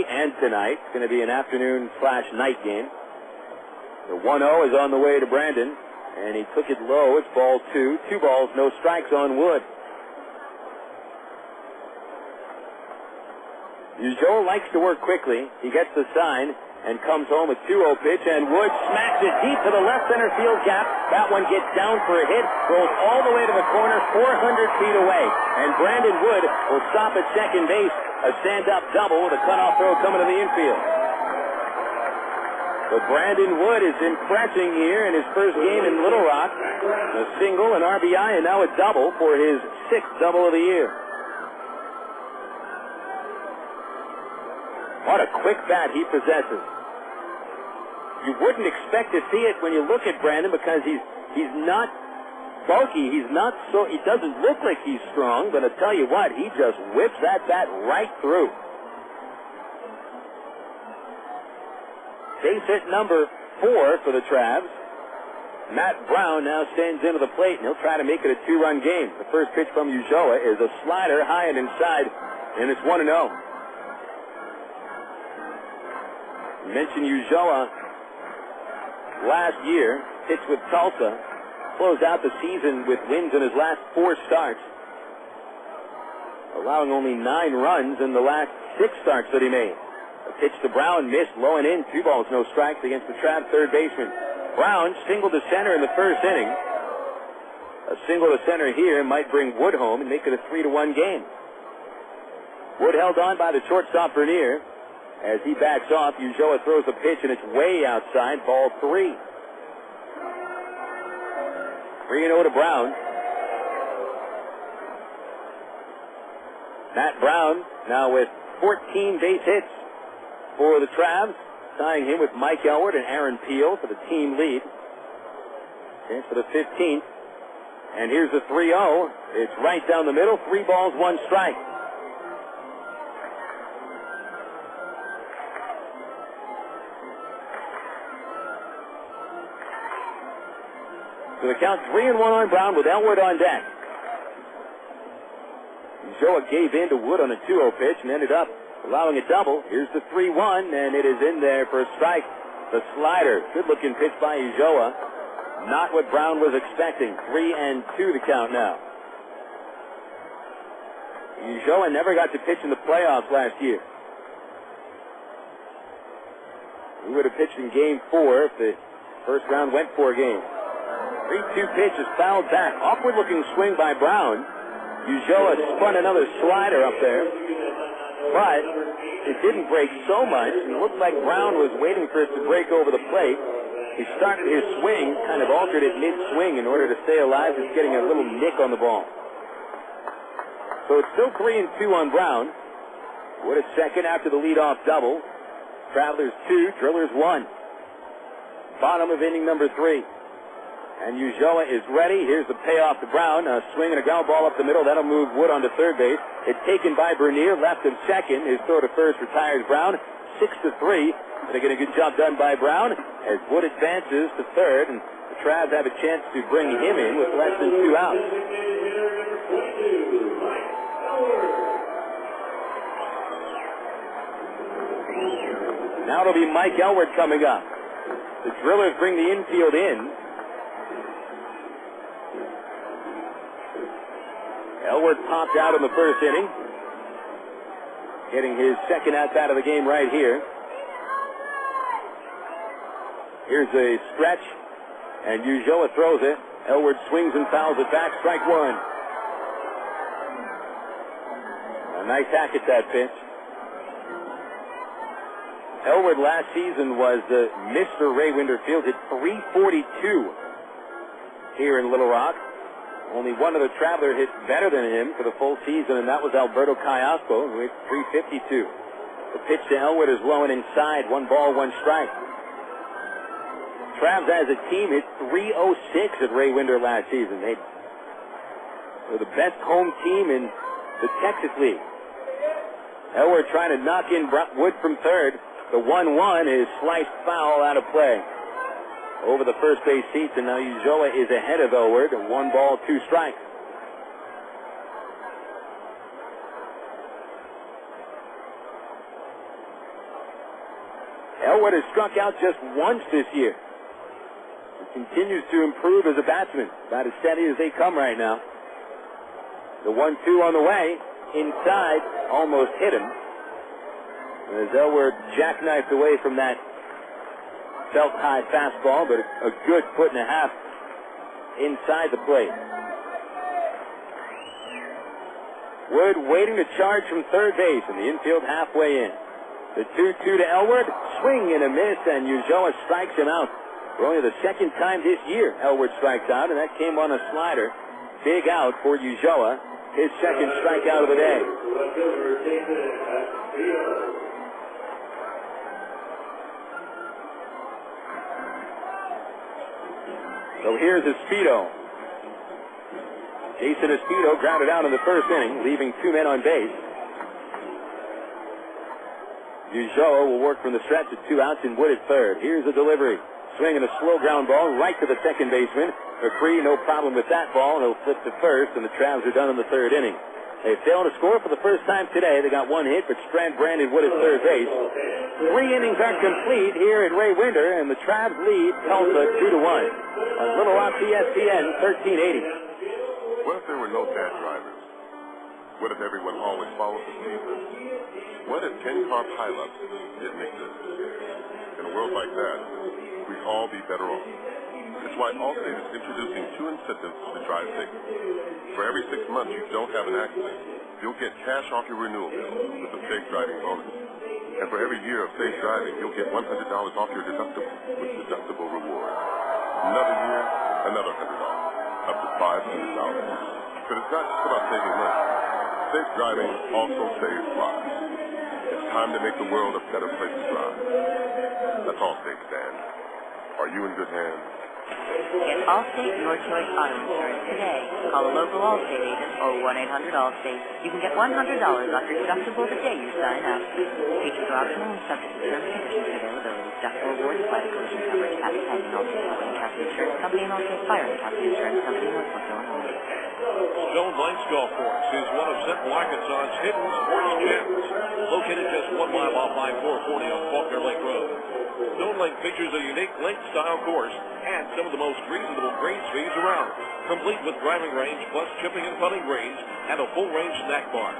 and tonight. It's going to be an afternoon/night game. The 1-0 is on the way to Brandon, and he took it low. It's ball 2. 2 balls, no strikes on Wood. Ulloa likes to work quickly. He gets the sign and comes home with 2-0 pitch, and Wood smacks it deep to the left center field gap. That one gets down for a hit, rolls all the way to the corner, 400 feet away. And Brandon Wood will stop at second base. A stand-up double with a cutoff throw coming to the infield. So Brandon Wood is impressing here in his first game in Little Rock. A single, an RBI, and now a double for his 6th double of the year. What a quick bat he possesses. You wouldn't expect to see it when you look at Brandon because he's not bulky. He doesn't look like he's strong, but I tell you what, he just whips that bat right through. Base hit number 4 for the Travs. Matt Brown now stands into the plate, and he'll try to make it a 2-run game. The first pitch from Ulloa is a slider high and inside, and it's 1-0. Mentioned Ulloa last year, pitched with Tulsa, closed out the season with wins in his last 4 starts, allowing only 9 runs in the last 6 starts that he made. A A pitch to Brown, missed, low and in. 2 balls, no strikes against the Trav third baseman. Brown singled to center in the first inning. A single to center here might bring Wood home and make it a 3-1 game. Wood held on by the shortstop Bernier. As he backs off, Ulloa throws a pitch, and it's way outside, ball 3. 3-0 to Brown. Matt Brown now with 14 base hits for the Travs, tying him with Mike Elwood and Aaron Peel for the team lead. Chance for the 15th. And here's the 3-0. It's right down the middle, 3 balls, 1 strike. So the count 3-1 on Brown with Elwood on deck. Ulloa gave in to Wood on a 2-0 pitch and ended up allowing a double. Here's the 3-1, and it is in there for a strike. The slider, good-looking pitch by Ulloa. Not what Brown was expecting. 3-2 the count now. Ulloa never got to pitch in the playoffs last year. He would have pitched in Game 4 if the first round went 4 games. 3-2 pitch is fouled back. Awkward-looking swing by Brown. Ulloa spun another slider up there, but it didn't break so much. It looked like Brown was waiting for it to break over the plate. He started his swing, kind of altered it mid-swing in order to stay alive, just getting a little nick on the ball. So it's still 3-2 on Brown. Wood at second after the leadoff double. Travelers 2, Drillers 1. Bottom of inning number 3. And Ulloa is ready. Here's the payoff to Brown. A swing and a ground ball up the middle. That'll move Wood onto third base. It's taken by Bernier, left of second. His throw to first retires Brown. 6-3. They get a good job done by Brown as Wood advances to third, and the Travs have a chance to bring him in with less than 2 outs. Now it'll be Mike Elwood coming up. The Drillers bring the infield in. Elwood popped out in the first inning, getting his second at-bat of the game right here. Here's a stretch, and Ulloa throws it. Elwood swings and fouls it back, strike 1. A nice hack at that pitch. Elwood last season was Mr. Ray Winder Field, hit .342 here in Little Rock. Only one other Traveler hit better than him for the full season, and that was Alberto Árias, who hit .352. The pitch to Elwood is low and inside. 1 ball, 1 strike. Travs as a team hit .306 at Ray Winder last season. They were the best home team in the Texas League. Elwood trying to knock in Wood from third. The 1-1 is sliced foul out of play over the first base seats, and now Ulloa is ahead of Elwood. 1 ball, 2 strikes. Elwood has struck out just once this year. He continues to improve as a batsman, about as steady as they come right now. The 1-2 on the way, inside, almost hit him. As Elwood jackknifed away from that felt high fastball, but a good 1.5 feet inside the plate. Wood waiting to charge from third base, and the infield halfway in. The 2-2 to Elwood, swing and a miss, and Ulloa strikes him out. For only the second time this year, Elwood strikes out, and that came on a slider. Big out for Ulloa, his second strikeout of the day. So here's Espedo. Jason Espedo grounded out in the first inning, leaving 2 men on base. Ulloa will work from the stretch at 2 outs and Wood at third. Here's the delivery. Swing and a slow ground ball right to the second baseman. McCree, no problem with that ball. He'll flip to first, and the Travs are done in the third inning. They failed to score for the first time today. They got 1 hit, but Strand Brandon Wood at third base. 3 innings are complete here at Ray Winder, and the Travs lead Tulsa 2-1. On Little Rock ESPN 1380. What if there were no bad drivers? What if everyone always follows the speed limit? What if 10-car pileups didn't exist? In a world like that, we'd all be better off. That's why Allstate is introducing 2 incentives to drive safe. For every 6 months you don't have an accident, you'll get cash off your renewal bill with a safe driving bonus. And for every year of safe driving, you'll get $100 off your deductible with deductible rewards. Another year, another $100, up to $500. But it's not just about saving money. Safe driving also saves lives. It's time to make the world a better place to drive. That's Allstate stand. Are you in good hands? Get Allstate your choice auto insurance today. Call a local Allstate agent or 1-800-ALLSTATE. You can get $100 off your deductible the day you sign up. Features are optional and subject to terms and conditions and availability. Deductible awarded by the collision coverage advertising Allstate Company, Capital Insurance Company, and Allstate Fire and Capital Insurance Company, Northbrook, Illinois. Stone Lakes Golf Course is one of Central Arkansas's hidden sports gems, located just 1 mile off I-440 on Faulkner Lake Road. Stone Lake features a unique link-style course and some of the most reasonable greens fees around, complete with driving range plus chipping and putting greens and a full-range snack bar.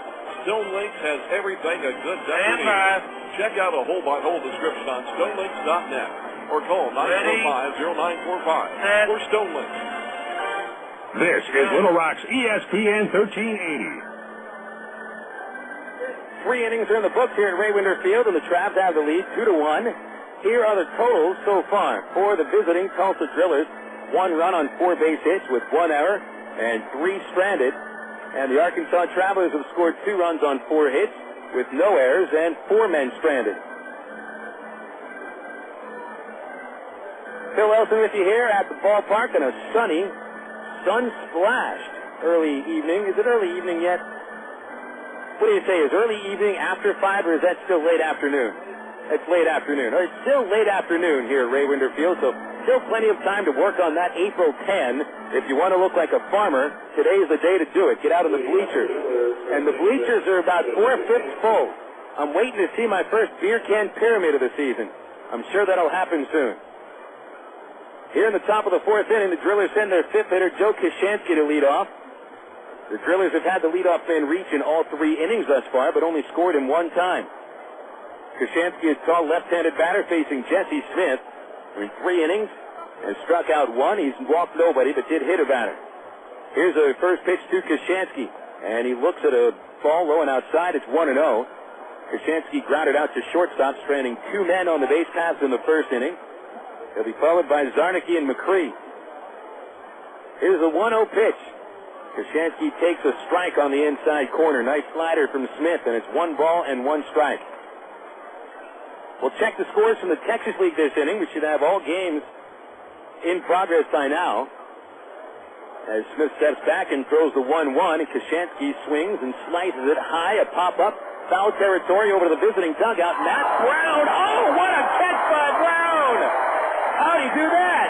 Stone Lakes has everything a good duck needs. Check out a hole-by-hole description on stonelakes.net or call 945-0945 for Stone Lakes. This is Little Rock's ESPN 1380. 3 innings are in the books here at Raywinder Field, and the Travs have the lead 2-1. Here are the totals so far for the visiting Tulsa Drillers. 1 run on 4 base hits with 1 error and 3 stranded. And the Arkansas Travelers have scored 2 runs on 4 hits with no errors and 4 men stranded. Phil Elson with you here at the ballpark on a sunny, sun-splashed early evening. Is it early evening yet? What do you say? Is early evening after 5, or is that still late afternoon? It's late afternoon. It's still late afternoon here at Raywinder Field, so still plenty of time to work on that April 10. If you want to look like a farmer, today is the day to do it. Get out on the bleachers. And the bleachers are about 4/5 full. I'm waiting to see my first beer can pyramid of the season. I'm sure that'll happen soon. Here in the top of the 4th inning, the Drillers send their 5th hitter, Joe Koshansky, to lead off. The Drillers have had the leadoff man reach in all 3 innings thus far, but only scored him 1 time. Koshansky is tall left-handed batter facing Jesse Smith in 3 innings and struck out 1. He's walked nobody, but did hit a batter. Here's a first pitch to Koshansky, and he looks at a ball low and outside. It's 1-0. Koshansky grounded out to shortstop, stranding 2 men on the base paths in the 1st inning. He'll be followed by Zarnicki and Macri. Here's a 1-0 pitch. Koshansky takes a strike on the inside corner. Nice slider from Smith, and it's 1 ball and 1 strike. We'll check the scores from the Texas League this inning. We should have all games in progress by now. As Smith steps back and throws the 1-1, and Koshansky swings and slices it high, a pop-up, foul territory over to the visiting dugout. Matt Brown. Oh, what a catch by Brown! How'd he do that?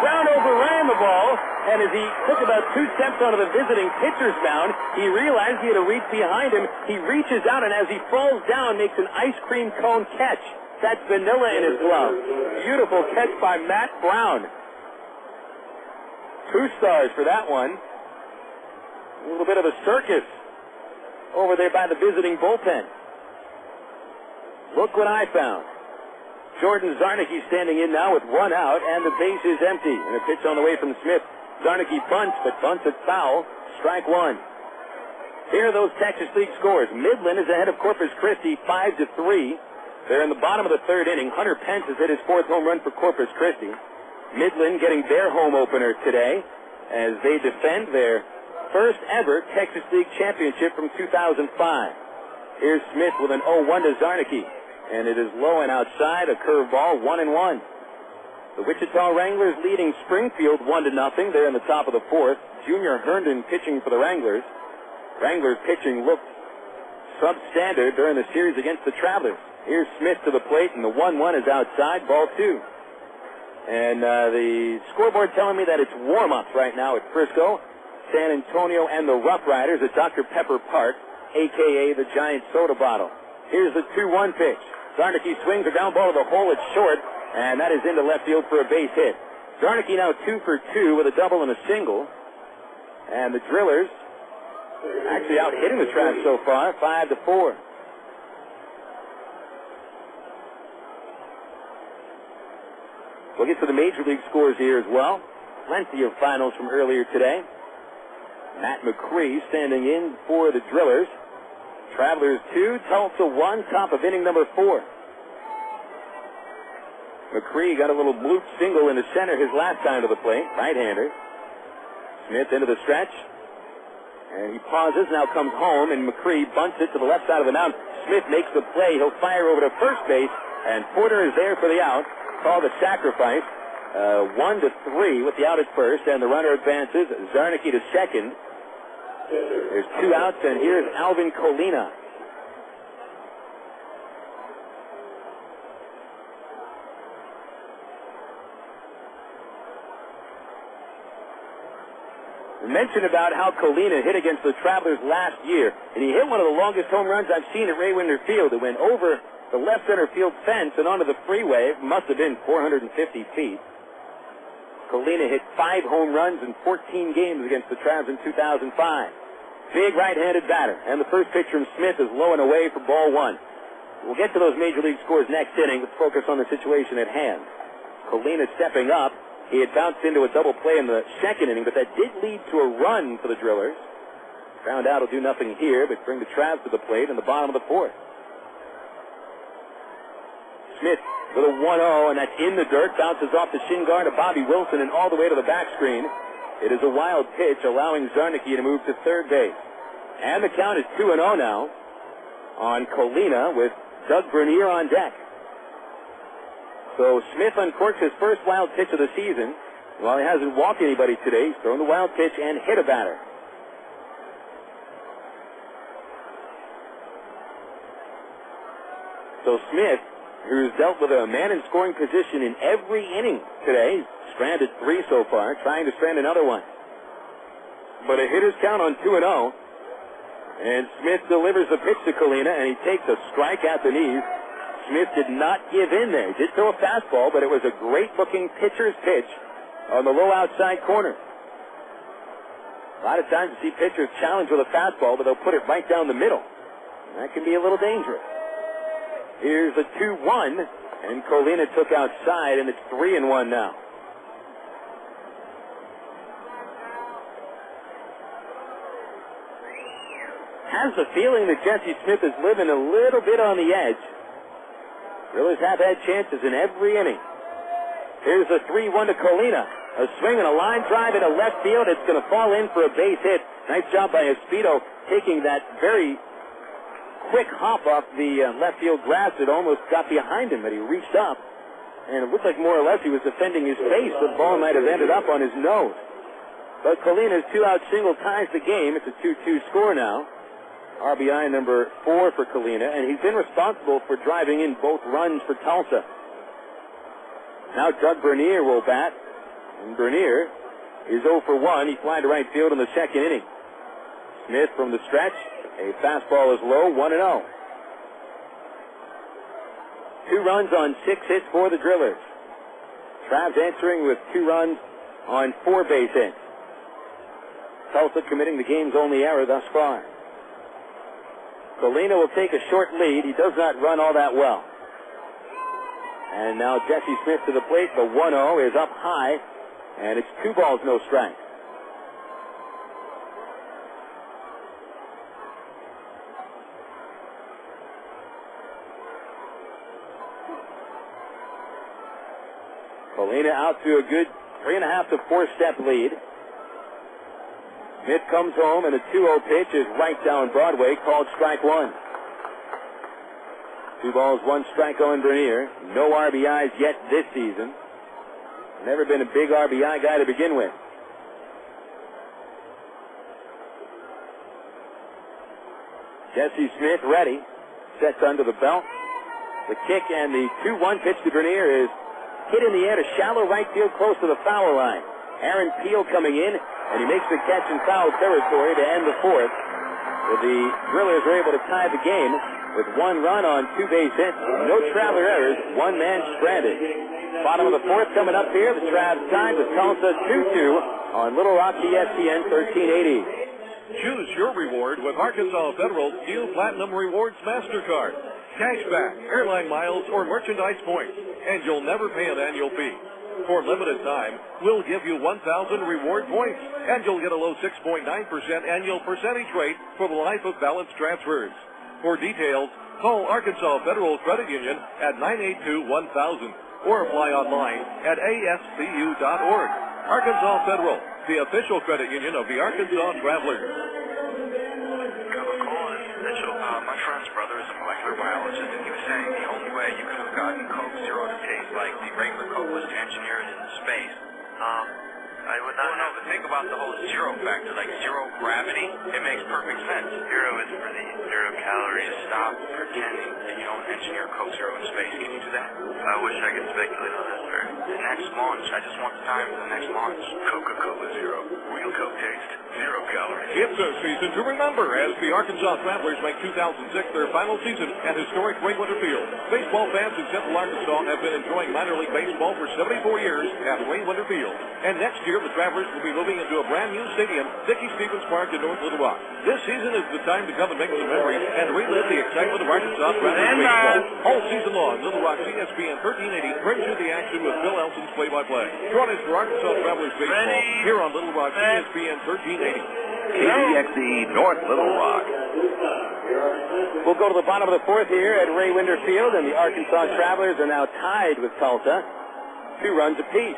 Brown overran the ball, and as he took about 2 steps onto the visiting pitcher's mound, he realized he had to reach behind him. He reaches out, and as he falls down, makes an ice cream cone catch. That's vanilla in his glove. Beautiful catch by Matt Brown. 2 stars for that one. A little bit of a circus over there by the visiting bullpen. Look what I found. Jordan Zarnicki standing in now with 1 out, and the base is empty. And a pitch on the way from Smith. Zarnicki bunts, but bunts it foul. Strike 1. Here are those Texas League scores. Midland is ahead of Corpus Christi 5-3. They're in the bottom of the 3rd inning. Hunter Pence has hit his 4th home run for Corpus Christi. Midland getting their home opener today as they defend their first ever Texas League championship from 2005. Here's Smith with an 0-1 to Zarnicki. And it is low and outside, a curveball, 1-1. The Wichita Wranglers leading Springfield 1-0. They're in the top of the 4th. Junior Herndon pitching for the Wranglers. Wranglers pitching looked substandard during the series against the Travelers. Here's Smith to the plate, and the 1-1 is outside, ball 2. And the scoreboard telling me that it's warm-ups right now at Frisco, San Antonio, and the Rough Riders at Dr. Pepper Park, a.k.a. the Giant Soda Bottle. Here's the 2-1 pitch. Zarnicki swings a ground ball to the hole. It's short, and that is into left field for a base hit. Zarnicki now 2 for 2 with a double and a single. And the Drillers, actually actually out hitting the Travs so far, 5-4. We'll get to the Major League scores here as well. Plenty of finals from earlier today. Matt McCree standing in for the Drillers. Travelers 2, Tulsa 1, top of inning number 4. McCree got a little bloop single in the center his last time to the plate, right-hander. Smith into the stretch. And he pauses, now comes home, and McCree bunts it to the left side of the mound. Smith makes the play. He'll fire over to first base, and Porter is there for the out. Called a sacrifice. 1-3 with the out at first, and the runner advances. Zarnicki to second. There's 2 outs, and here's Alvin Colina. We mentioned about how Colina hit against the Travelers last year, and he hit one of the longest home runs I've seen at Ray Winder Field. It went over the left center field fence and onto the freeway. It must have been 450 feet. Colina hit 5 home runs in 14 games against the Travs in 2005. Big right-handed batter, and the first pitch from Smith is low and away for ball 1. We'll get to those Major League scores next inning. Let's focus on the situation at hand. Colina stepping up. He had bounced into a double play in the second inning, but that did lead to a run for the Drillers. Ground out will do nothing here, but bring the Travs to the plate in the bottom of the 4th. Smith with a 1-0, and that's in the dirt. Bounces off the shin guard of Bobby Wilson and all the way to the back screen. It is a wild pitch, allowing Zarnicki to move to third base. And the count is 2-0 now on Colina with Doug Bernier on deck. So Smith uncorks his first wild pitch of the season. While he hasn't walked anybody today, he's thrown the wild pitch and hit a batter. So Smith, who's dealt with a man in scoring position in every inning today, stranded 3 so far, trying to strand another one. But a hitter's count on 2-0. And Smith delivers the pitch to Colina, and he takes a strike at the knees. Smith did not give in there. He did throw a fastball, but it was a great-looking pitcher's pitch on the low outside corner. A lot of times you see pitchers challenge with a fastball, but they'll put it right down the middle. And that can be a little dangerous. Here's a 2-1, and Colina took outside, and it's 3-1 now. Has the feeling that Jesse Smith is living a little bit on the edge. Drillers have had chances in every inning. Here's a 3-1 to Colina. A swing and a line drive into left field. It's going to fall in for a base hit. Nice job by Espedo taking that very quick hop off the left field grass. It almost got behind him, but he reached up. And it looked like more or less he was defending his face. The ball might have ended up on his nose. But Colina's 2-out single ties the game. It's a 2-2 score now. RBI number 4 for Colina, and he's been responsible for driving in both runs for Tulsa. Now Doug Bernier will bat, and Bernier is 0 for 1. He flied to right field in the second inning. Smith from the stretch. A fastball is low, 1-0. 2 runs on 6 hits for the Drillers. Travs answering with 2 runs on 4 base hits. Tulsa committing the game's only error thus far. Colina will take a short lead. He does not run all that well. And now Jesse Smith to the plate. The 1-0 is up high, and it's 2 balls, no strike. Colina out to a good 3.5 to 4 step lead. Smith comes home, and a 2-0 pitch is right down Broadway, called strike 1. 2 balls, 1 strike on Bernier. No RBIs yet this season. Never been a big RBI guy to begin with. Jesse Smith ready. Sets under the belt. The kick and the 2-1 pitch to Bernier is hit in the air to shallow right field close to the foul line. Aaron Peel coming in, and he makes the catch in foul territory to end the 4th. The Drillers are able to tie the game with 1 run on 2 base hits. No Traveler errors, 1 man stranded. Bottom of the 4th coming up here. The Travs tied with Tulsa 2-2 on Little Rock ESPN 1380. Choose your reward with Arkansas Federal Steel Platinum Rewards MasterCard. Cashback, airline miles, or merchandise points, and you'll never pay an annual fee. For limited time, we'll give you 1,000 reward points, and you'll get a low 6.9% annual percentage rate for the life of balance transfers. For details, call Arkansas Federal Credit Union at 982-1000 or apply online at ascu.org. Arkansas Federal, the official credit union of the Arkansas Travelers. My friend's brother is a molecular biologist, and he was saying the only way you could have gotten Coke Zero to taste like the regular Coke was to engineer it into space. I would not know, but think about the whole zero factor, like zero gravity. It makes perfect sense. Zero is for the 0 calories. Stop pretending that you don't engineer Coke Zero in space. Can you do that? I wish I could speculate on that, sir. The next launch. I just want the time for the next launch. Coca-Cola Zero. Real Coke taste. 0 calories. It's a season to remember as the Arkansas Travelers make 2006 their final season at historic Ray Winter Field. Baseball fans in Central Arkansas have been enjoying minor league baseball for 74 years at Ray Winter Field. And next year, the Travelers will be moving into a brand new stadium, Dickey Stevens Park in North Little Rock. This season is the time to come and make some memories and relive the excitement of Arkansas Travelers baseball. All season long, Little Rock CSPN 1380 brings you the action with Bill Elson's play-by-play. Join us for Arkansas Travelers baseball here on Little Rock CSPN 1380. KDXE North Little Rock. We'll go to the bottom of the fourth here at Ray Winter Field, and the Arkansas Travelers are now tied with Tulsa, 2 runs apiece.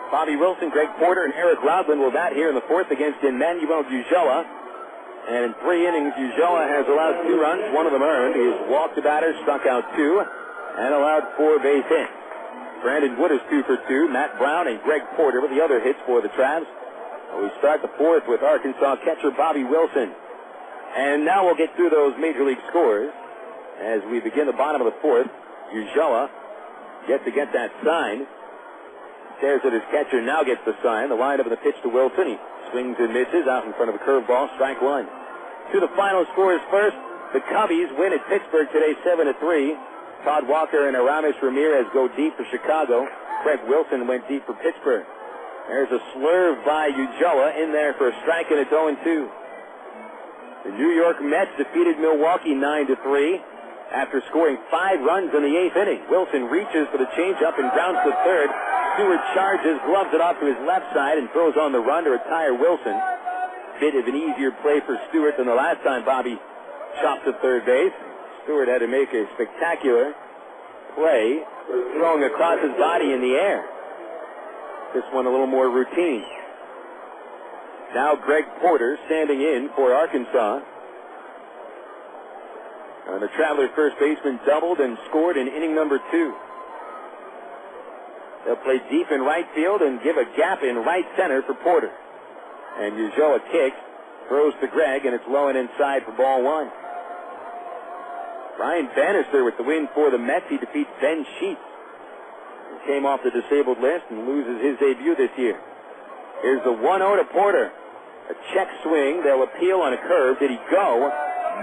Bobby Wilson, Greg Porter, and Eric Rodlin will bat here in the fourth against Emmanuel Ujoa. And in 3 innings, Ujoa has allowed 2 runs, 1 of them earned. He's walked the batter, struck out 2, and allowed 4 base hits. Brandon Wood is 2 for 2. Matt Brown and Greg Porter with the other hits for the Travs. We start the fourth with Arkansas catcher Bobby Wilson. And now we'll get through those Major League scores as we begin the bottom of the fourth. Ujoa gets to get that sign. Stares at his catcher, now gets the sign. The windup of the pitch to Wilson. He swings and misses out in front of a curveball, strike 1. To the final scores first. The Cubbies win at Pittsburgh today 7-3. Todd Walker and Aramis Ramirez go deep for Chicago. Craig Wilson went deep for Pittsburgh. There's a slurve by Ujoa in there for a strike, and it's 0-2. The New York Mets defeated Milwaukee 9-3 after scoring 5 runs in the 8th inning. Wilson reaches for the changeup and grounds to third. Stewart charges, gloves it off to his left side, and throws on the run to retire Wilson. Bit of an easier play for Stewart than the last time Bobby chopped to third base. Stewart had to make a spectacular play, throwing across his body in the air. This one a little more routine. Now Greg Porter standing in for Arkansas. The Traveler first baseman doubled and scored in inning number 2. They'll play deep in right field and give a gap in right center for Porter. And Ujoa kicks, throws to Greg, and it's low and inside for ball 1. Ryan Bannister with the win for the Mets. He defeats Ben Sheets. He came off the disabled list and loses his debut this year. Here's the 1-0 to Porter. A check swing. They'll appeal on a curve. Did he go?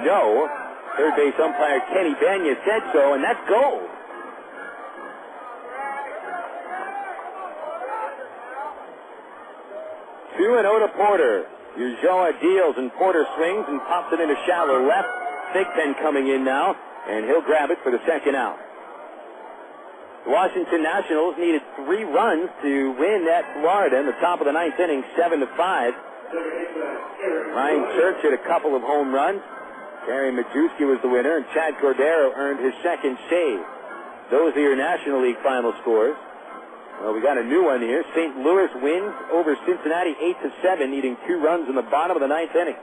No. Third base umpire Kenny Banya said so, and that's goal. Two and 0 to Porter. Ujoa deals, and Porter swings and pops it into shallow left. Thigpen coming in now, and he'll grab it for the second out. The Washington Nationals needed 3 runs to win at Florida in the top of the 9th inning, 7-5. Ryan Church hit a couple of home runs. Gary Majewski was the winner, and Chad Cordero earned his second save. Those are your National League final scores. Well, we got a new one here. St. Louis wins over Cincinnati 8-7, needing 2 runs in the bottom of the 9th inning.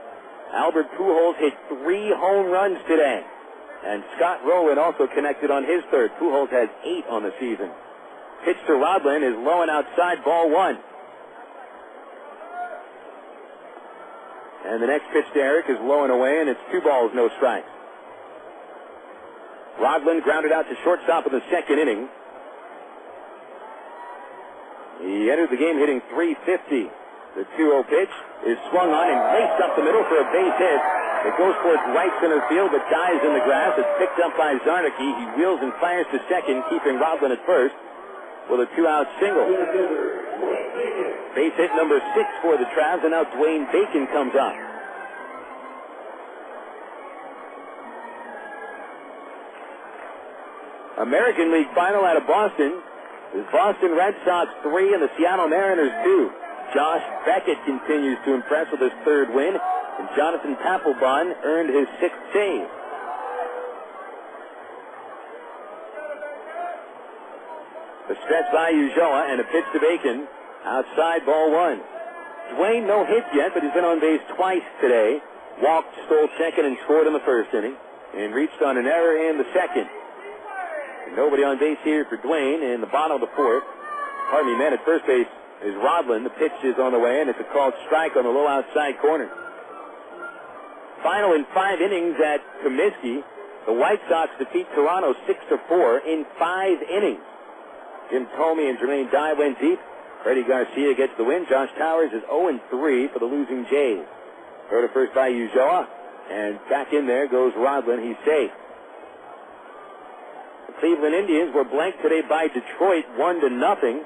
Albert Pujols hit 3 home runs today. And Scott Rowland also connected on his third. Pujols has 8 on the season. Pitch to Rodlin is low and outside, ball 1. And the next pitch to Eric is low and away, and it's 2 balls, no strikes. Rodlin grounded out to shortstop in the second inning. He entered the game hitting .350. The 2-0 pitch is swung on and laced up the middle for a base hit. It goes towards right center field, but dies in the grass. It's picked up by Zarnicki. He wheels and fires to second, keeping Rodlin at first with a 2-out single. Base hit number 6 for the Travs, and now Dwayne Bacon comes up. American League final out of Boston. The Boston Red Sox 3 and the Seattle Mariners 2. Josh Beckett continues to impress with his third win, and Jonathan Papelbon earned his 6th save. A stretch by Ulloa and a pitch to Bacon. Outside, ball 1. Dwayne no hits yet, but he's been on base twice today. Walked, stole second, and scored in the first inning, and reached on an error in the second. And nobody on base here for Dwayne in the bottom of the fourth. Pardon me, man at first base is Rodlin. The pitch is on the way, and it's a called strike on the low outside corner. Final in 5 innings at Comiskey. The White Sox defeat Toronto 6-4 in 5 innings. Jim Thome and Jermaine Dye went deep. Freddie Garcia gets the win. Josh Towers is 0-3 for the losing Jays. Throw to first by Ulloa, and back in there goes Rodlin. He's safe. The Cleveland Indians were blanked today by Detroit 1-0.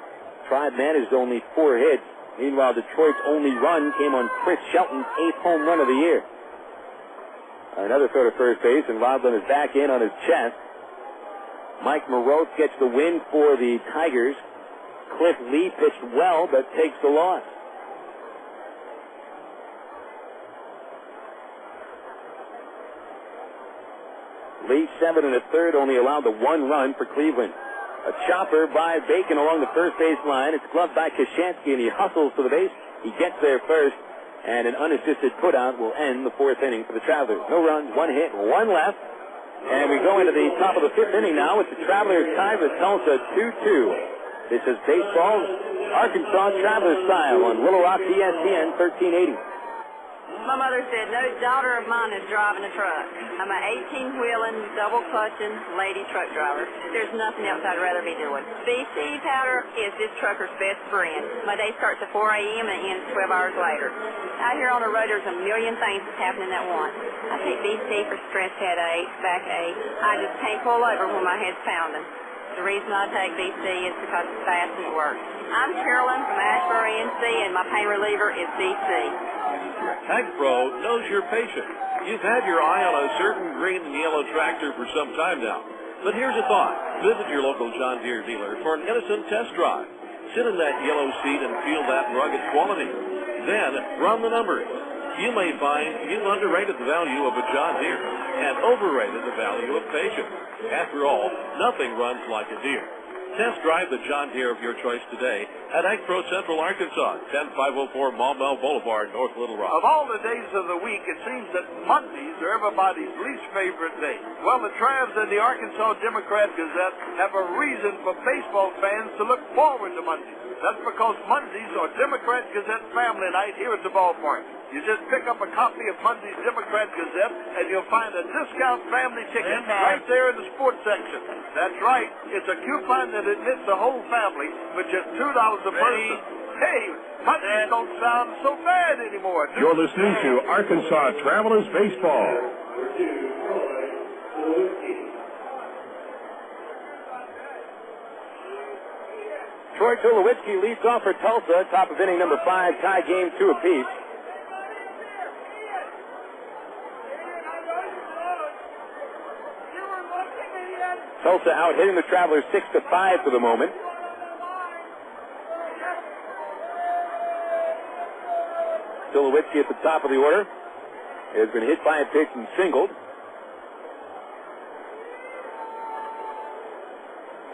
Tribe managed only 4 hits. Meanwhile, Detroit's only run came on Chris Shelton's 8th home run of the year. Another throw to first base, and Rodlin is back in on his chest. Mike Moroth gets the win for the Tigers. Cliff Lee pitched well, but takes the loss. Lee, 7 1/3, only allowed the 1 run for Cleveland. A chopper by Bacon along the first base line. It's gloved by Koshansky, and he hustles to the base. He gets there first, and an unassisted putout will end the 4th inning for the Travelers. No runs, 1 hit, 1 left. And we go into the top of the 5th inning now with the Travelers tied with Tulsa 2-2. This is baseball's Arkansas Travelers style on Little Rock ESPN 1380. My mother said, no daughter of mine is driving a truck. I'm an 18-wheeling, double-clutching lady truck driver. There's nothing else I'd rather be doing. BC powder is this trucker's best friend. My day starts at 4 a.m. and ends 12 hours later. Out here on the road, there's a million things that's happening at once. I take BC for stress headaches, backache. I just can't pull over when my head's pounding. The reason I take BC is because it's fast and it works. I'm Carolyn from Asheboro, NC, and my pain reliever is BC. Ag Pro knows you're patient. You've had your eye on a certain green and yellow tractor for some time now. But here's a thought. Visit your local John Deere dealer for an innocent test drive. Sit in that yellow seat and feel that rugged quality. Then run the numbers. You may find you've underrated the value of a John Deere and overrated the value of patience. After all, nothing runs like a Deere. Test drive the John Deere of your choice today at Ag Pro Central, Arkansas, 10504 Maumelle Boulevard, North Little Rock. Of all the days of the week, it seems that Mondays are everybody's least favorite day. Well, the Travs and the Arkansas Democrat-Gazette have a reason for baseball fans to look forward to Mondays. That's because Mondays are Democrat-Gazette family night here at the ballpark. You just pick up a copy of Monday's Democrat-Gazette, and you'll find a discount family ticket right there in the sports section. That's right. It's a coupon that admits the whole family for just $2 a person. Hey, Mondays don't sound so bad anymore. You're listening to Arkansas Travelers Baseball. Troy Tulowitzki leads off for Tulsa, top of inning number 5, tie game 2 apiece. Tulsa out hitting the Travelers 6-5 for the moment. Tulowitzki at the top of the order has been hit by a pitch and singled.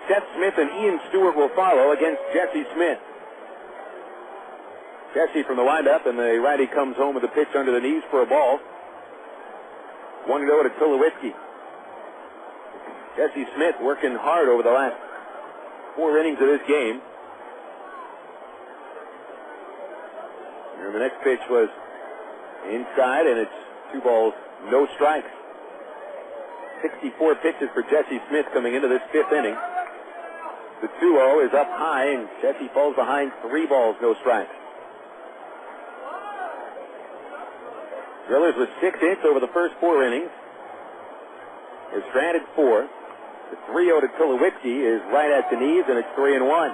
Seth Smith and Ian Stewart will follow against Jesse Smith. Jesse from the windup, and the righty comes home with a pitch under the knees for a ball. 1-0 to Tulowitzki. Jesse Smith working hard over the last 4 innings of this game. And the next pitch was inside, and it's 2 balls, no strikes. 64 pitches for Jesse Smith coming into this 5th inning. The 2-0 is up high, and Jesse falls behind 3 balls, no strikes. Drillers with 6 hits over the first 4 innings. Is stranded 4. The 3-0 to Tulowitzki is right at the knees, and it's 3-1.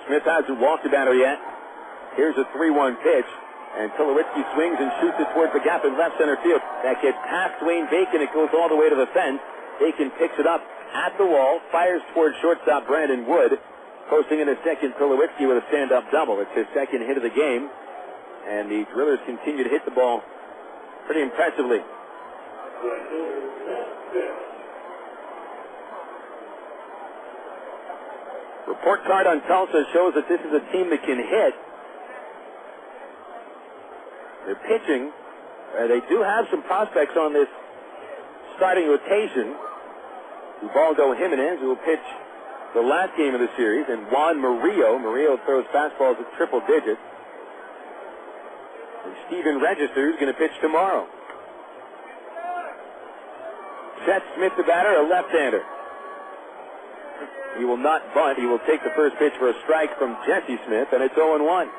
Smith hasn't walked the batter yet. Here's a 3-1 pitch, and Tulowitzki swings and shoots it towards the gap in left center field. That gets past Dwayne Bacon. It goes all the way to the fence. Bacon picks it up at the wall, fires towards shortstop Brandon Wood. Posting in a second, Tulowitzki with a stand-up double. It's his second hit of the game. And the Drillers continue to hit the ball pretty impressively. Report card on Tulsa shows that this is a team that can hit. They're pitching. They do have some prospects on this starting rotation. Ubaldo Jimenez, who will pitch the last game of the series, and Juan Murillo. Murillo throws fastballs at triple digits. And Steven Register is going to pitch tomorrow. Seth Smith, the batter, a left-hander. He will not bunt. He will take the first pitch for a strike from Jesse Smith, and it's 0-1.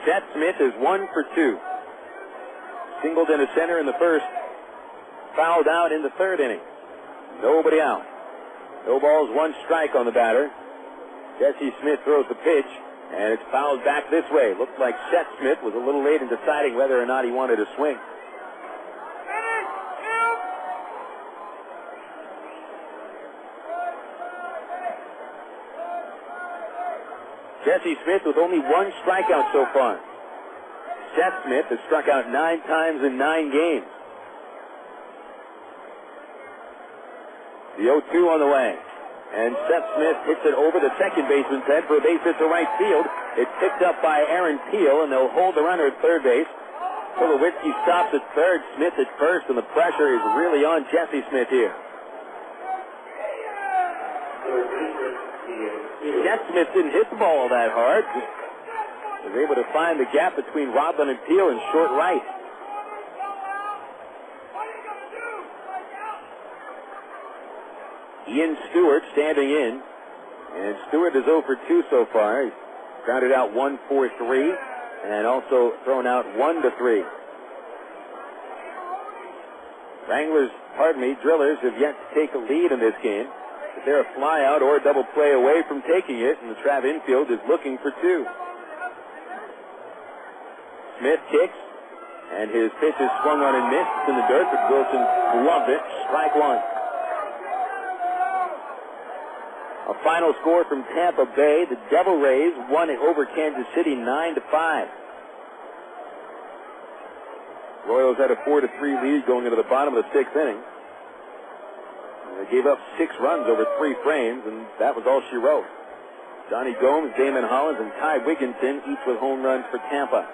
Seth Smith is 1 for 2. Singled into center in the first. Fouled out in the third inning. Nobody out. No balls, 1 strike on the batter. Jesse Smith throws the pitch, and it's fouled back this way. Looks like Seth Smith was a little late in deciding whether or not he wanted to swing. Jesse Smith with only 1 strikeout so far. Seth Smith has struck out 9 times in 9 games. The 0-2 on the way. And Seth Smith hits it over the second baseman's head for a base hit to right field. It's picked up by Aaron Peel, and they'll hold the runner at third base. Tulowitzki stops at third, Smith at first, and the pressure is really on Jesse Smith here. Seth Smith didn't hit the ball all that hard. Was able to find the gap between Rodland and Peel in short right. Ian Stewart standing in. And Stewart is 0 for 2 so far. He's grounded out 1 for 3 and also thrown out 1 to 3. Drillers have yet to take a lead in this game. But they're a fly out or a double play away from taking it, and the Trav infield is looking for 2. Smith kicks, and his pitch is swung on and missed. It's in the dirt, but Wilson gloved it. Strike 1. A final score from Tampa Bay. The Devil Rays won it over Kansas City 9-5. Royals had a 4-3 lead going into the bottom of the 6th inning. They gave up 6 runs over 3 frames, and that was all she wrote. Johnny Gomes, Damon Hollins, and Ty Wigginton, each with home runs for Tampa.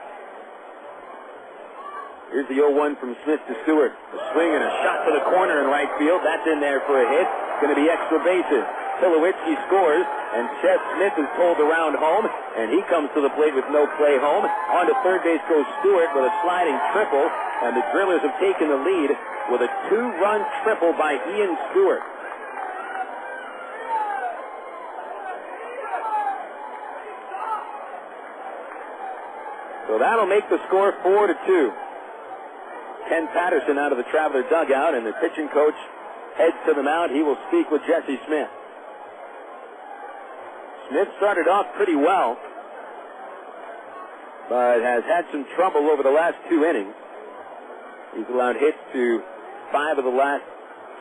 Here's the 0-1 from Smith to Stewart. A swing and a shot to the corner in right field. That's in there for a hit. Going to be extra bases. Tulowitzki scores, and Seth Smith is pulled around home, and he comes to the plate with no play home. On to third base goes Stewart with a sliding triple, and the Drillers have taken the lead with a 2-run triple by Ian Stewart. So that'll make the score 4-2. Ken Patterson out of the Traveler dugout, and the pitching coach heads to the mound. He will speak with Jesse Smith. Smith started off pretty well, but has had some trouble over the last 2 innings. He's allowed hits to 5 of the last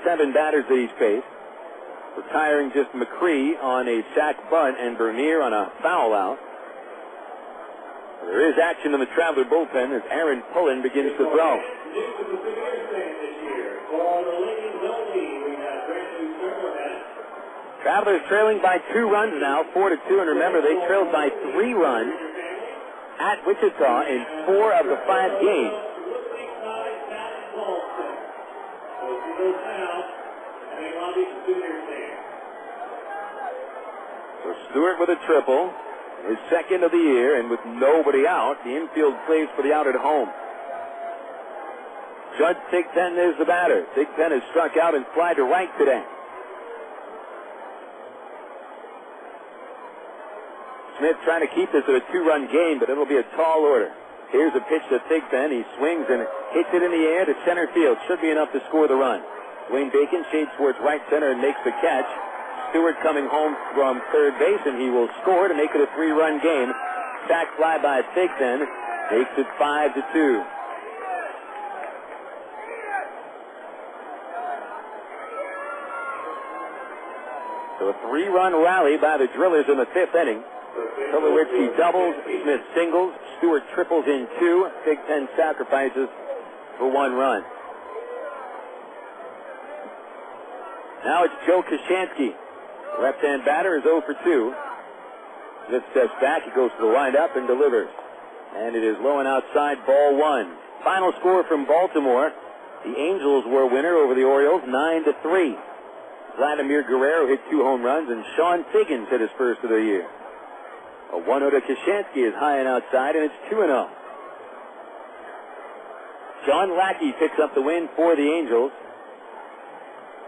7 batters that he's faced, retiring just Macri on a sac bunt and Bernier on a foul out. There is action in the Traveler bullpen as Aaron Pullen begins to throw. Travelers trailing by 2 runs now, 4-2, and remember they trailed by 3 runs at Wichita in 4 of the 5 games. So Stewart with a triple, his second of the year, and with nobody out, the infield plays for the out at home. Judd Thigpen is the batter. Thigpen has struck out and fly to right today. Smith trying to keep this at a 2-run game, but it'll be a tall order. Here's a pitch to Thigpen. He swings and hits it in the air to center field. Should be enough to score the run. Dwayne Bacon shades towards right center and makes the catch. Stewart coming home from third base, and he will score to make it a 3-run game. Sac fly by Thigpen makes it 5-2. So a 3-run rally by the Drillers in the 5th inning. Tulowitzki doubles, Smith singles, Stewart triples in 2, Big Ten sacrifices for 1 run. Now it's Joe Koshansky. Left-hand batter is 0 for 2. Smith steps back, he goes to the windup and delivers. And it is low and outside, ball 1. Final score from Baltimore. The Angels were a winner over the Orioles, 9-3. Vladimir Guerrero hit 2 home runs, and Sean Figgins hit his first of the year. A 1-0 to Koshansky is high and outside, and it's 2-0. John Lackey picks up the win for the Angels.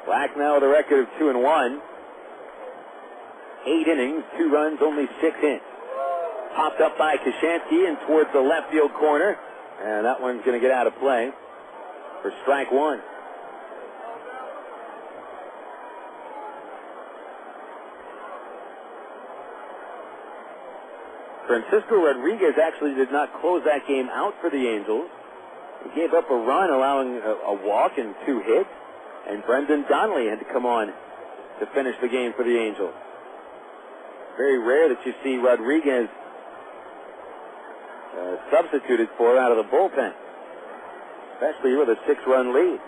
Lack now with a record of 2-1. 8 innings, 2 runs, only 6 hits. Popped up by Koshansky and towards the left field corner, and that one's going to get out of play for strike 1. Francisco Rodriguez actually did not close that game out for the Angels. He gave up a run, allowing a walk and 2 hits, and Brendan Donnelly had to come on to finish the game for the Angels. Very rare that you see Rodriguez substituted for out of the bullpen, especially with a 6-run lead.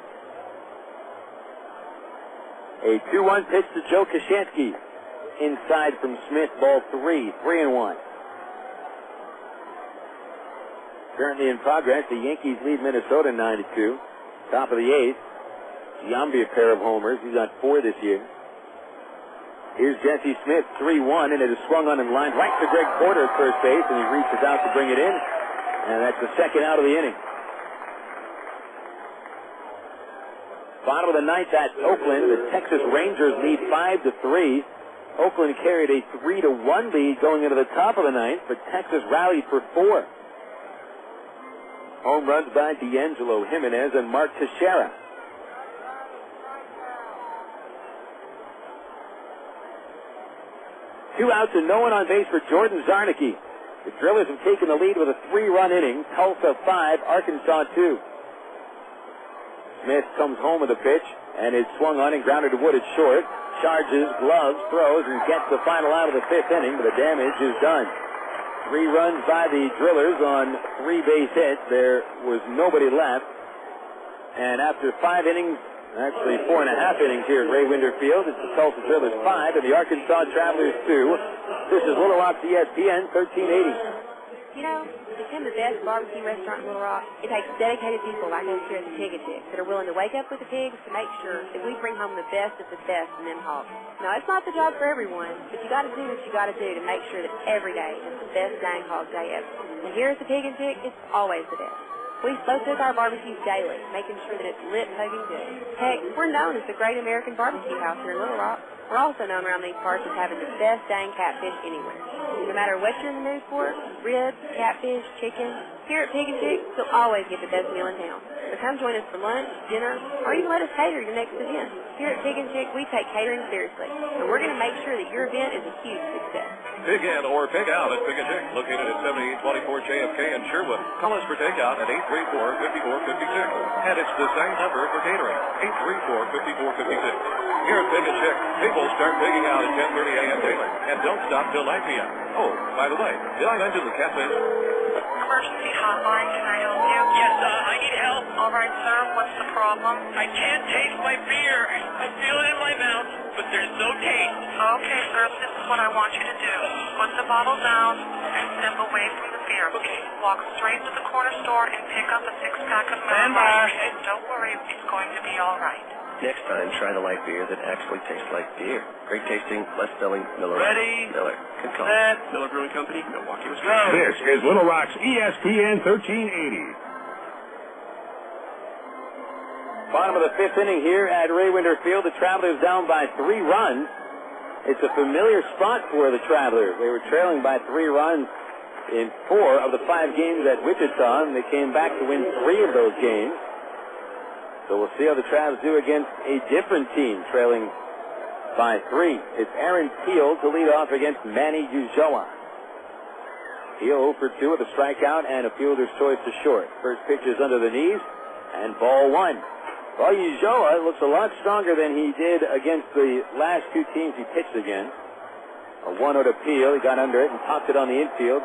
A 2-1 pitch to Joe Koshansky. Inside from Smith, ball 3, 3-1. Currently in progress, the Yankees lead Minnesota 9-2. Top of the 8th. Giambi a pair of homers. He's got 4 this year. Here's Jesse Smith, 3-1, and it is swung on and lined right to Greg Porter at first base, and he reaches out to bring it in, and that's the second out of the inning. Bottom of the 9th at Oakland. The Texas Rangers lead 5-3. Oakland carried a 3-1 lead going into the top of the 9th, but Texas rallied for 4. Home runs by D'Angelo Jimenez and Mark Teixeira. Two outs and no one on base for Jordan Zarnicki. The Drillers have taken the lead with a 3-run inning. Tulsa 5, Arkansas 2. Smith comes home with a pitch, and it's swung on and grounded to wood at short. Charges, gloves, throws, and gets the final out of the 5th inning, but the damage is done. 3 runs by the Drillers on 3 base hits. There was nobody left. And after 5 innings, actually 4.5 innings here at Ray Winder Field, it's the Tulsa Drillers 5 and the Arkansas Travelers 2. This is Little Rock's ESPN 1380. You know, to become the best barbecue restaurant in Little Rock, it takes dedicated people like us here at the Pig and Chick that are willing to wake up with the pigs to make sure that we bring home the best of the best in them hogs. Now, it's not the job for everyone, but you got to do what you got to do to make sure that every day is the best dang hog day ever. And here at the Pig and Chick, it's always the best. We slow cook our barbecues daily, making sure that it's lit, hugging good. Heck, we're known as the Great American Barbecue House here in Little Rock. We're also known around these parts as having the best dang catfish anywhere. No matter what you're in the mood for, ribs, catfish, chicken, here at Pig and Chick, you'll always get the best meal in town. So come join us for lunch, dinner, or even let us cater your next event. Here at Pig and Chick, we take catering seriously, and we're going to make sure that your event is a huge success. Pig in or pig out at Pig and Chick, located at 7824 JFK in Sherwood. Call us for takeout at 834-5456. And it's the same number for catering, 834-5456. Here at Pig and Chick, people start pigging out at 10:30 a.m. daily, and don't stop till 9 p.m. Oh, by the way, did I mention the catfish? Emergency hotline, can I help you? Yes, I need help. All right, sir, what's the problem? I can't taste my beer. I feel it in my mouth, but there's no taste. Okay, sir, this is what I want you to do. Put the bottle down and step away from the beer. Okay. Walk straight to the corner store and pick up a 6-pack of Miller Lite. Don't worry, it's going to be all right. Next time, try the light beer that actually tastes like beer. Great tasting, less filling, Miller Lite. Ready, Miller. Good call. set, Miller Brewing Company, Milwaukee, Wisconsin. This is Little Rock's ESPN 1380. Bottom of the 5th inning here at Ray Winder Field. The Travelers down by 3 runs. It's a familiar spot for the Travelers. They were trailing by 3 runs in 4 of the 5 games at Wichita, and they came back to win 3 of those games. So we'll see how the Travs do against a different team trailing by 3. It's Aaron Teal to lead off against Manny Ujoa. Teal 0 for 2 with a strikeout and a fielder's choice to short. First pitch is under the knees, and ball 1. Well, Ulloa looks a lot stronger than he did against the last two teams he pitched against. A 1-0 appeal. He got under it and popped it on the infield.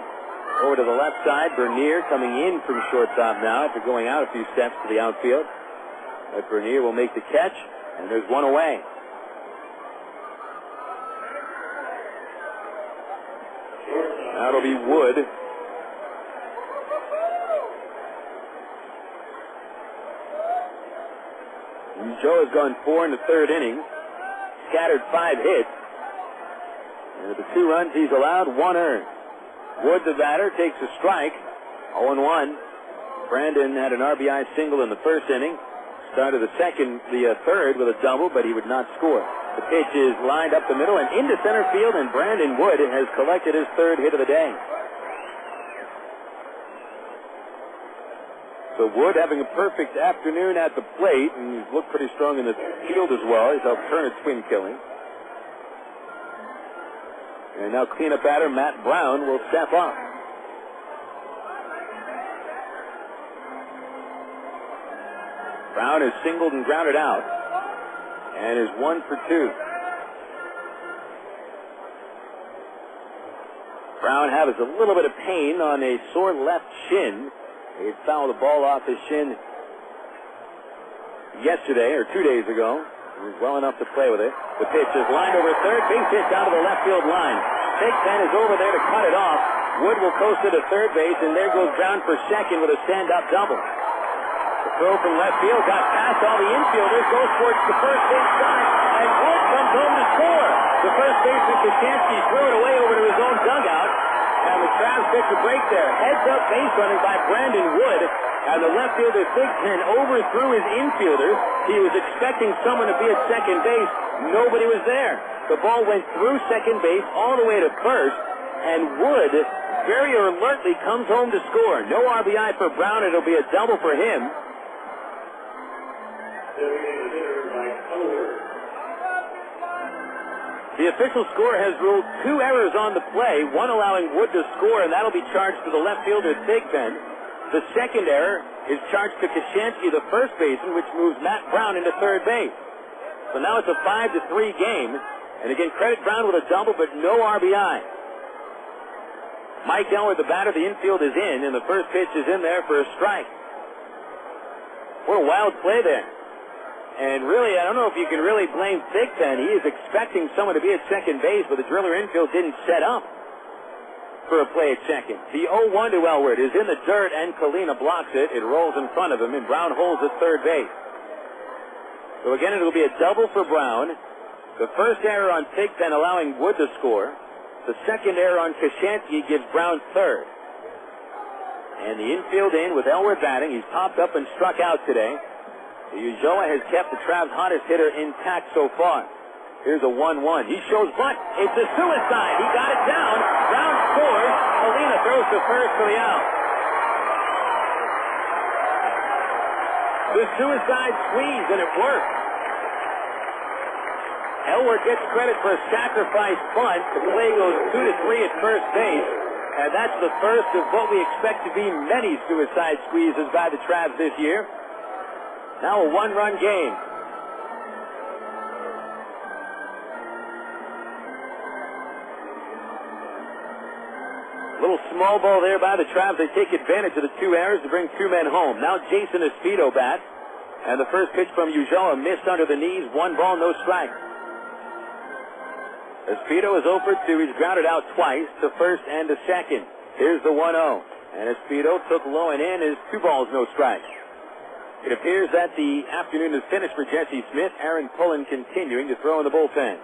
Over to the left side. Bernier coming in from shortstop now after going out a few steps to the outfield. But Bernier will make the catch, and there's one away. That'll be Wood. Joe has gone 4 in the third inning. Scattered 5 hits. And with the 2 runs he's allowed, 1 earned. Wood, the batter, takes a strike. 0-1. Brandon had an RBI single in the first inning. Started the third with a double, but he would not score. The pitch is lined up the middle and into center field, and Brandon Wood has collected his third hit of the day. So Wood having a perfect afternoon at the plate, and he's looked pretty strong in the field as well. He's helped turn a twin killing. And now cleanup batter Matt Brown will step up. Brown is singled and grounded out, and is 1 for 2. Brown has a little bit of pain on a sore left shin. He had fouled the ball off his shin yesterday or 2 days ago. He was well enough to play with it. The pitch is lined over third. Base hit down to the left field line. Thigpen is over there to cut it off. Wood will coast to the third base, and there goes Brown for second with a stand-up double. The throw from left field got past all the infielders, goes towards the first base side, and Wood comes home to score. The first baseman Koshansky threw it away over to his own dugout. And the Travs pick a break there. Heads up base running by Brandon Wood. And the left fielder Thigpen overthrew his infielders. He was expecting someone to be at second base. Nobody was there. The ball went through second base all the way to first. And Wood very alertly comes home to score. No RBI for Brown. It'll be a double for him. The official score has ruled 2 errors on the play, one allowing Wood to score, and that'll be charged to the left fielder, Thigpen. The second error is charged to Koshansky, the first baseman, which moves Matt Brown into third base. So now it's a 5-3 game, and again, credit Brown with a double, but no RBI. Mike Elwood, the batter, the infield is in, and the first pitch is in there for a strike. What a wild play there. And really, I don't know if you can really blame Thigpen. He is expecting someone to be at second base, but the driller infield didn't set up for a play at second. The 0-1 to Elwood is in the dirt, and Colina blocks it. It rolls in front of him, and Brown holds at third base. So again, it'll be a double for Brown. The first error on Thigpen allowing Wood to score. The second error on Koshansky gives Brown third. And the infield in with Elwood batting. He's popped up and struck out today. Ulloa has kept the Travs' hottest hitter intact so far. Here's a 1-1. He shows bunt. It's a suicide. He got it down. Brown scores. Colina throws to first for the out. The suicide squeeze, and it worked. Elwood gets credit for a sacrifice bunt. The play goes 2-3 at first base. And that's the first of what we expect to be many suicide squeezes by the Travs this year. Now a 1-run game. Little small ball there by the Travs. They take advantage of the 2 errors to bring 2 men home. Now Jason Espedo bats. And the first pitch from Ulloa missed under the knees. 1 ball, no strike. Espedo is 0 for 2. He's grounded out twice to first and to second. Here's the 1-0. And Espedo took low and in. Is 2 balls, no strike. It appears that the afternoon is finished for Jesse Smith. Aaron Pullen continuing to throw in the bullpen.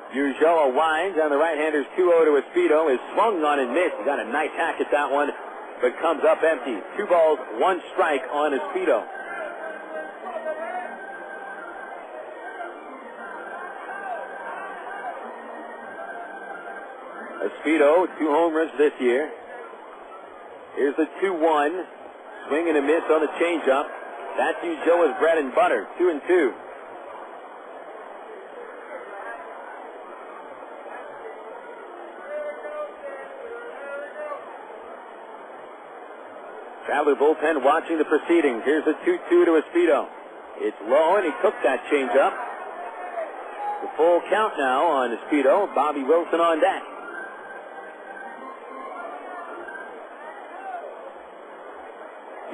Ulloa winds on the right-hander's 2-0 to Espedo. Is swung on and missed. He got a nice hack at that one, but comes up empty. 2 balls, 1 strike on Espedo. Espedo, 2 homers this year. Here's the 2-1. Swing and a miss on the changeup. That's Ulloa's bread and butter. 2-2. Traveler bullpen watching the proceedings. Here's a 2-2 to Espedo. It's low, and he took that changeup. The full count now on Espedo. Bobby Wilson on deck.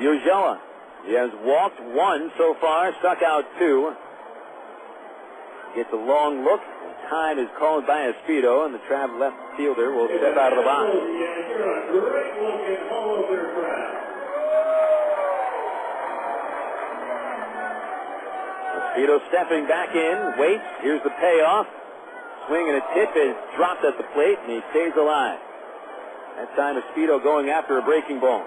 Ulloa. He has walked 1 so far, struck out 2. Gets a long look. Time is called by Espedo, and the Trav left fielder will step out of the box. Espedo stepping back in, waits. Here's the payoff. Swing and a tip is dropped at the plate, and he stays alive. That time Espedo going after a breaking ball.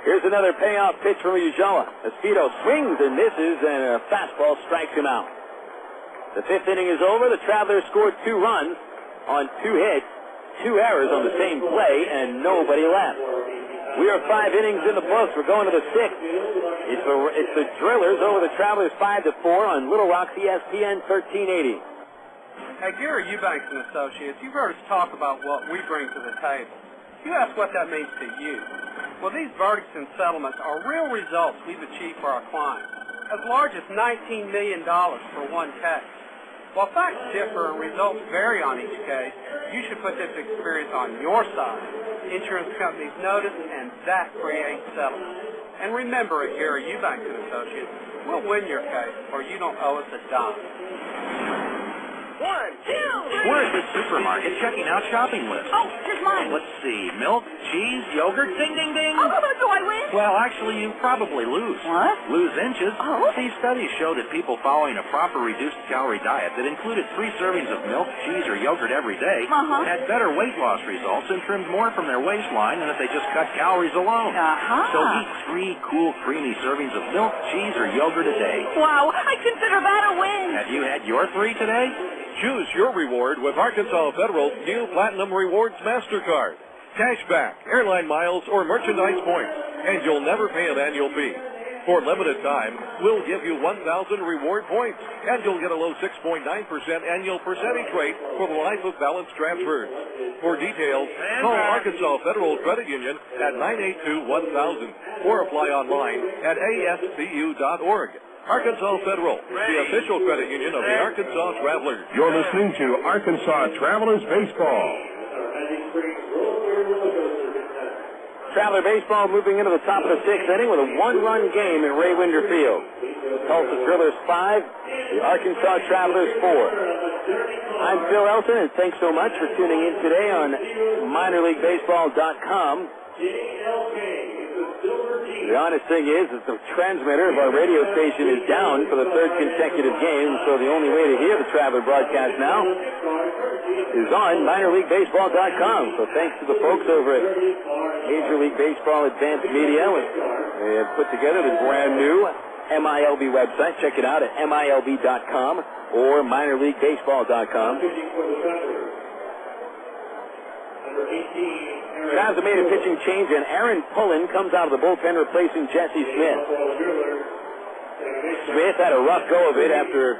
Here's another payoff pitch from Ulloa. Espedo swings and misses, and a fastball strikes him out. The 5th inning is over. The Travelers scored 2 runs on 2 hits, 2 errors on the same play, and nobody left. We are 5 innings in the books. We're going to the 6th. It's the Drillers over the Travelers 5-4 on Little Rock's ESPN 1380. Hey, Gary Eubanks and Associates, you've heard us talk about what we bring to the table. You ask what that means to you. Well, these verdicts and settlements are real results we've achieved for our clients, as large as $19 million for one case. While facts differ and results vary on each case, you should put this experience on your side. Insurance companies notice, and that creates settlements. And remember at Gary Eubanks and Associates, we'll win your case, or you don't owe us a dime. 1, 2, 3. We're at the supermarket checking out shopping lists. Oh, here's mine. Let's see. Milk, cheese, yogurt, ding, ding, ding. Oh, do I win? Well, actually, you probably lose. What? Lose inches. Oh. See, studies show that people following a proper reduced-calorie diet that included 3 servings of milk, cheese, or yogurt every day had better weight loss results and trimmed more from their waistline than if they just cut calories alone. So eat 3 cool, creamy servings of milk, cheese, or yogurt a day. Wow, I consider that a win. Have you had your 3 today? Choose your reward with Arkansas Federal's new Platinum Rewards MasterCard. Cashback, airline miles, or merchandise points, and you'll never pay an annual fee. For limited time, we'll give you 1,000 reward points, and you'll get a low 6.9% annual percentage rate for the life of balance transfers. For details, call Arkansas Federal Credit Union at 982-1000 or apply online at ascu.org. Arkansas Federal, the official credit union of the Arkansas Travelers. You're listening to Arkansas Travelers Baseball. Traveler Baseball moving into the top of the 6th inning with a 1-run game in Ray Winder Field. The Tulsa Drillers 5, the Arkansas Travelers 4. I'm Phil Elton, and thanks so much for tuning in today on minorleaguebaseball.com. The honest thing is that the transmitter of our radio station is down for the 3rd consecutive game, so the only way to hear the Traveler broadcast now is on minorleaguebaseball.com. So thanks to the folks over at Major League Baseball Advanced Media. They have put together the brand new MILB website. Check it out at MILB.com or minorleaguebaseball.com. Cavs have made a pitching change, and Aaron Pullen comes out of the bullpen replacing Jesse Smith. Smith had a rough go of it after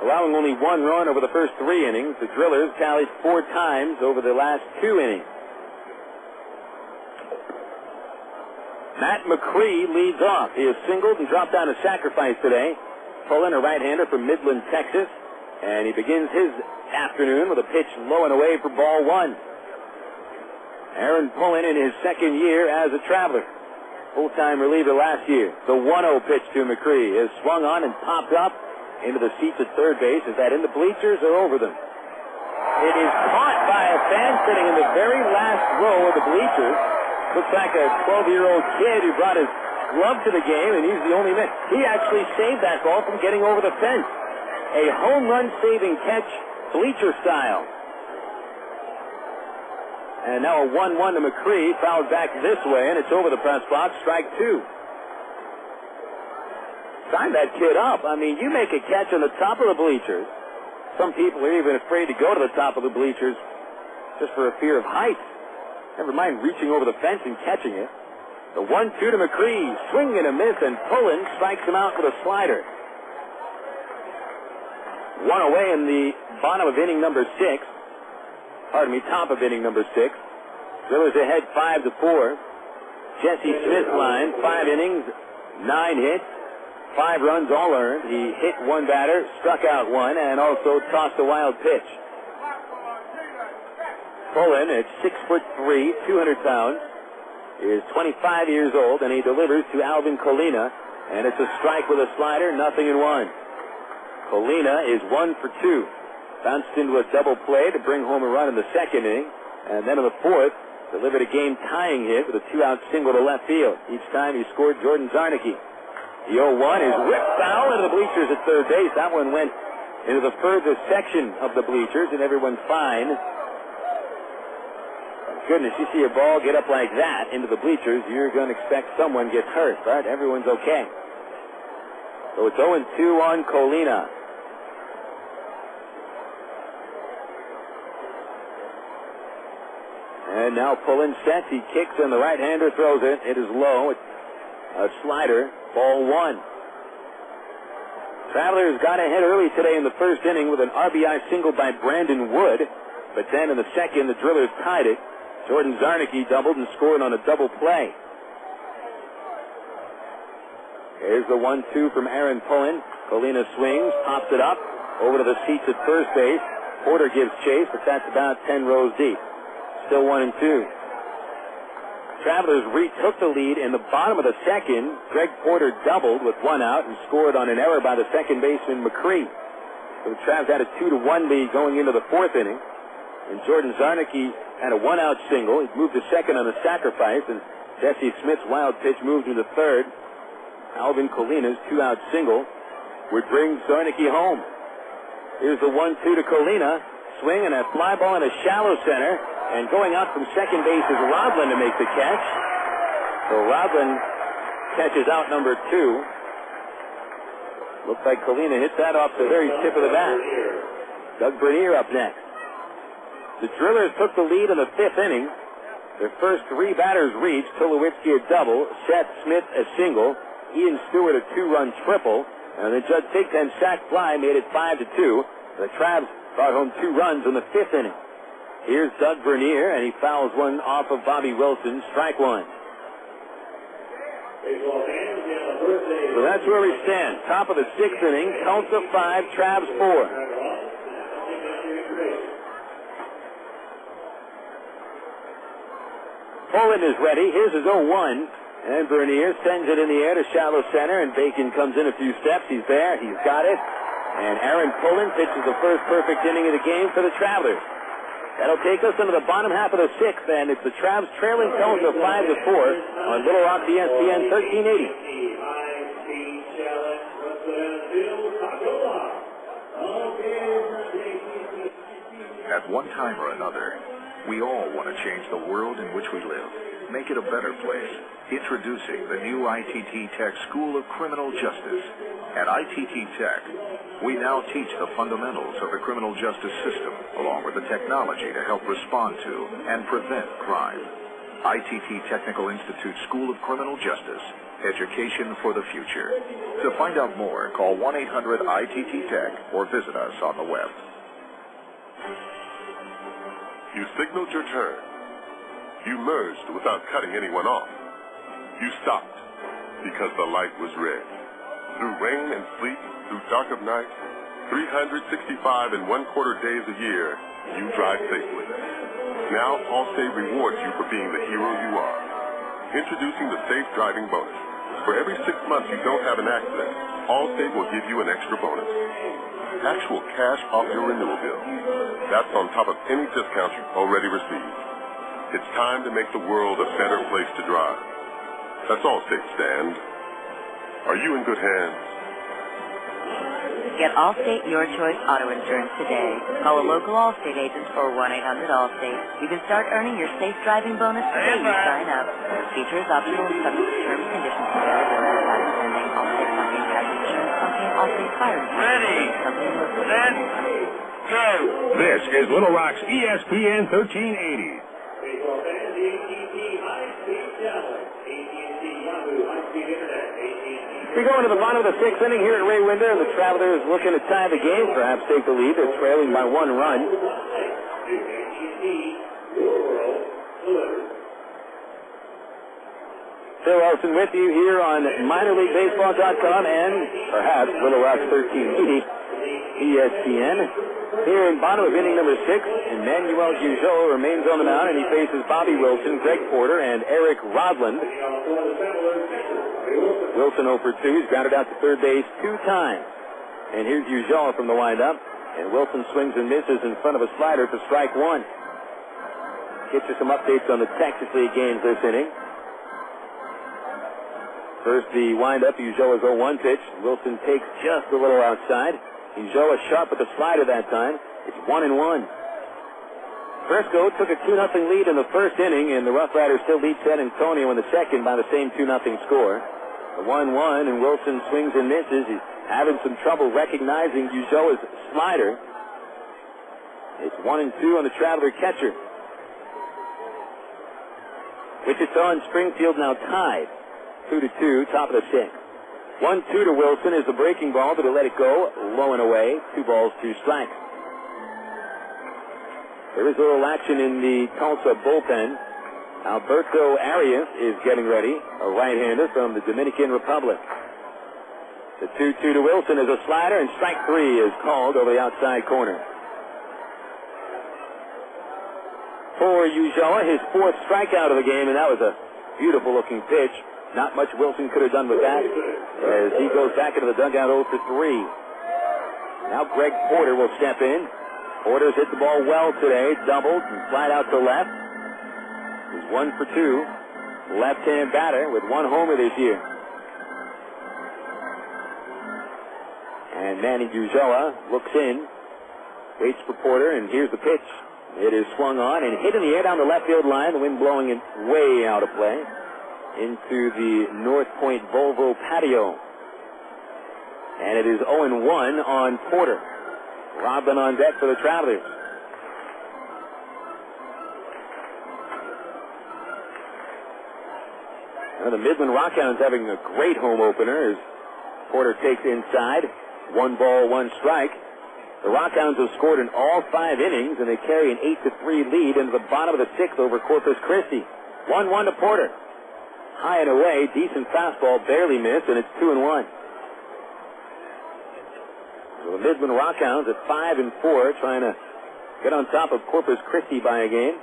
allowing only 1 run over the first 3 innings. The Drillers tallied 4 times over the last 2 innings. Matt Macri leads off. He has singled and dropped down a sacrifice today. Pullen, a right-hander from Midland, Texas, and he begins his afternoon with a pitch low and away for ball 1. Aaron Pullen in his 2nd year as a Traveler. Full-time reliever last year. The 1-0 pitch to Macri is swung on and popped up into the seats at third base. Is that in the bleachers or over them? It is caught by a fan sitting in the very last row of the bleachers. Looks like a 12-year-old kid who brought his glove to the game, and he's the only man. He actually saved that ball from getting over the fence. A home run saving catch, bleacher style. And now a 1-1 to Macri, fouled back this way, and it's over the press box, strike 2. Sign that kid up. I mean, you make a catch on the top of the bleachers. Some people are even afraid to go to the top of the bleachers just for a fear of height. Never mind reaching over the fence and catching it. The 1-2 to Macri, swing and a miss, and Pullen strikes him out with a slider. One away in the bottom of inning number 6. Pardon me, top of inning number 6. Drillers ahead 5-4. Jesse Smith line, 5 innings, 9 hits, 5 runs all earned. He hit 1 batter, struck out 1, and also tossed a wild pitch. Pullen at 6'3", 200 pounds, is 25 years old, and he delivers to Alvin Colina, and it's a strike with a slider, 0-1. Colina is 1 for 2. Bounced into a double play to bring home a run in the 2nd inning, and then in the 4th, delivered a game-tying hit with a 2-out single to left field. Each time he scored Jordan Zarnicki. The 0-1 is ripped foul into the bleachers at third base. That one went into the furthest section of the bleachers, and everyone's fine. Goodness, you see a ball get up like that into the bleachers, you're going to expect someone gets hurt, but everyone's okay. So it's 0-2 on Colina. And now Pullen sets. He kicks, and the right-hander throws it. It is low. It's a slider. Ball 1. Travelers got ahead early today in the 1st inning with an RBI single by Brandon Wood. But then in the 2nd, the Drillers tied it. Jordan Zarnicki doubled and scored on a double play. Here's the 1-2 from Aaron Pullen. Colina swings, pops it up, over to the seats at first base. Porter gives chase, but that's about 10 rows deep. Still 1-2. Travelers retook the lead in the bottom of the 2nd. Greg Porter doubled with 1 out and scored on an error by the 2nd baseman Macri. So the Travs had a 2-1 lead going into the 4th inning. And Jordan Zarnicki had a 1-out single. He moved to 2nd on a sacrifice, and Jesse Smith's wild pitch moved into 3rd. Alvin Colina's 2-out single would bring Zarnicki home. Here's the 1-2 to Colina. Swing and a fly ball in a shallow center. And going out from 2nd base is Rodlin to make the catch. So Rodlin catches out number 2. Looks like Colina hit that off the very tip of the bat. Doug Bernier up next. The Drillers took the lead in the 5th inning. Their first 3 batters reached. Tulowitzki a double, Seth Smith a single, Ian Stewart a 2-run triple, and the Judd Thigpen sac fly made it 5-2. The Travs brought home 2 runs in the 5th inning. Here's Doug Bernier, and he fouls one off of Bobby Wilson, strike 1. So that's where we stand. Top of the 6th inning, Tulsa 5, Travs 4. Pullen is ready. Here's his 0-1. And Bernier sends it in the air to shallow center, and Bacon comes in a few steps. He's there. He's got it. And Aaron Pullen pitches the first perfect inning of the game for the Travelers. That'll take us into the bottom half of the 6th, and it's the Travs trailing Tulsa 5-4 on Little Rock ESPN 1380. At one time or another, we all want to change the world in which we live, make it a better place. Introducing the new ITT Tech School of Criminal Justice. At ITT Tech, we now teach the fundamentals of the criminal justice system, along with the technology to help respond to and prevent crime. ITT Technical Institute School of Criminal Justice. Education for the future. To find out more, call 1-800-ITT-TECH or visit us on the web. You signaled your turn. You merged without cutting anyone off. You stopped because the light was red. Through rain and sleet, through dark of night, 365 1/4 days a year, you drive safely. Now Allstate rewards you for being the hero you are. Introducing the Safe Driving Bonus. For every 6 months you don't have an accident, Allstate will give you an extra bonus. Actual cash off your renewal bill. That's on top of any discounts you've already received. It's time to make the world a better place to drive. That's Allstate stand. Are you in good hands? Get Allstate Your Choice Auto Insurance today. Call a local Allstate agent or 1-800-ALLSTATE. You can start earning your safe driving bonus the day you sign up. Feature is optional and subject to terms, conditions, and availability. Patent pending. Allstate Company has insurance company and Allstate Fire Insurance. Ready, set, go. This is Little Rock's ESPN 1380. We go into the bottom of the sixth inning here at Raywinder, and the Travelers looking to tie the game, perhaps take the lead. They're trailing by 1 run. Phil Elson with you here on MinorLeagueBaseball.com and perhaps Little Rock 1380 ESPN. Here in bottom of inning number 6, Emmanuel Ujoa remains on the mound, and he faces Bobby Wilson, Greg Porter, and Eric Rodland. Wilson 0 for 2. He's grounded out to third base 2 times. And here's Ujoa from the windup, and Wilson swings and misses in front of a slider for strike 1. Get you some updates on the Texas League games this inning. First, the windup, Ujoa's 0-1 pitch. Wilson takes just a little outside. Ujoa sharp with the slider that time. It's 1-1. Frisco took a 2-0 lead in the first inning, and the Rough Riders still lead San Antonio in the second by the same 2-0 score. The 1-1, and Wilson swings and misses. He's having some trouble recognizing Ujoa's slider. It's 1-2 on the Traveler catcher. Wichita and Springfield now tied. 2-2, top of the 6th. 1-2 to Wilson is the breaking ball, but he'll let it go low and away. 2 balls, 2 strikes. There is a little action in the Tulsa bullpen. Alberto Árias is getting ready, a right-hander from the Dominican Republic. The 2-2 to Wilson is a slider, and strike 3 is called over the outside corner. For Ujoa, his 4th strikeout of the game, and that was a beautiful-looking pitch. Not much Wilson could have done with that as he goes back into the dugout 0 for 3. Now Greg Porter will step in. Porter's hit the ball well today, doubled and flat out to left. He's 1 for 2. Left-hand batter with 1 homer this year. And Manny Ujoa looks in, waits for Porter, and here's the pitch. It is swung on and hit in the air down the left field line, the wind blowing it way out of play into the North Point Volvo patio. And it is 0-1 on Porter. Robin on deck for the Travelers. Now the Midland Rockhounds having a great home opener as Porter takes inside. 1 ball, 1 strike. The Rockhounds have scored in all 5 innings, and they carry an 8-3 lead into the bottom of the 6th over Corpus Christi. 1-1 to Porter. High and away, decent fastball, barely missed, and it's 2-1. So the Midland Rockhounds at 5-4, trying to get on top of Corpus Christi by a game.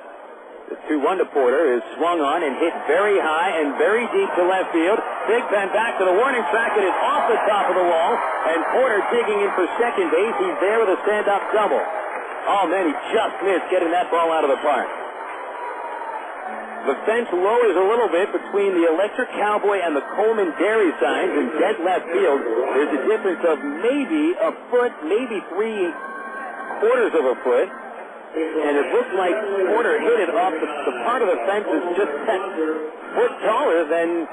The 2-1 to Porter is swung on and hit very high and very deep to left field. Big Pen back to the warning track. It is off the top of the wall, and Porter digging in for second base. He's there with a stand-up double. Oh, man, he just missed getting that ball out of the park. The fence lowers a little bit between the Electric Cowboy and the Coleman Dairy signs in dead left field. There's a difference of maybe a foot, maybe 3/4 of a foot. And it looks like Porter hit it off the part of the fence is just a foot taller than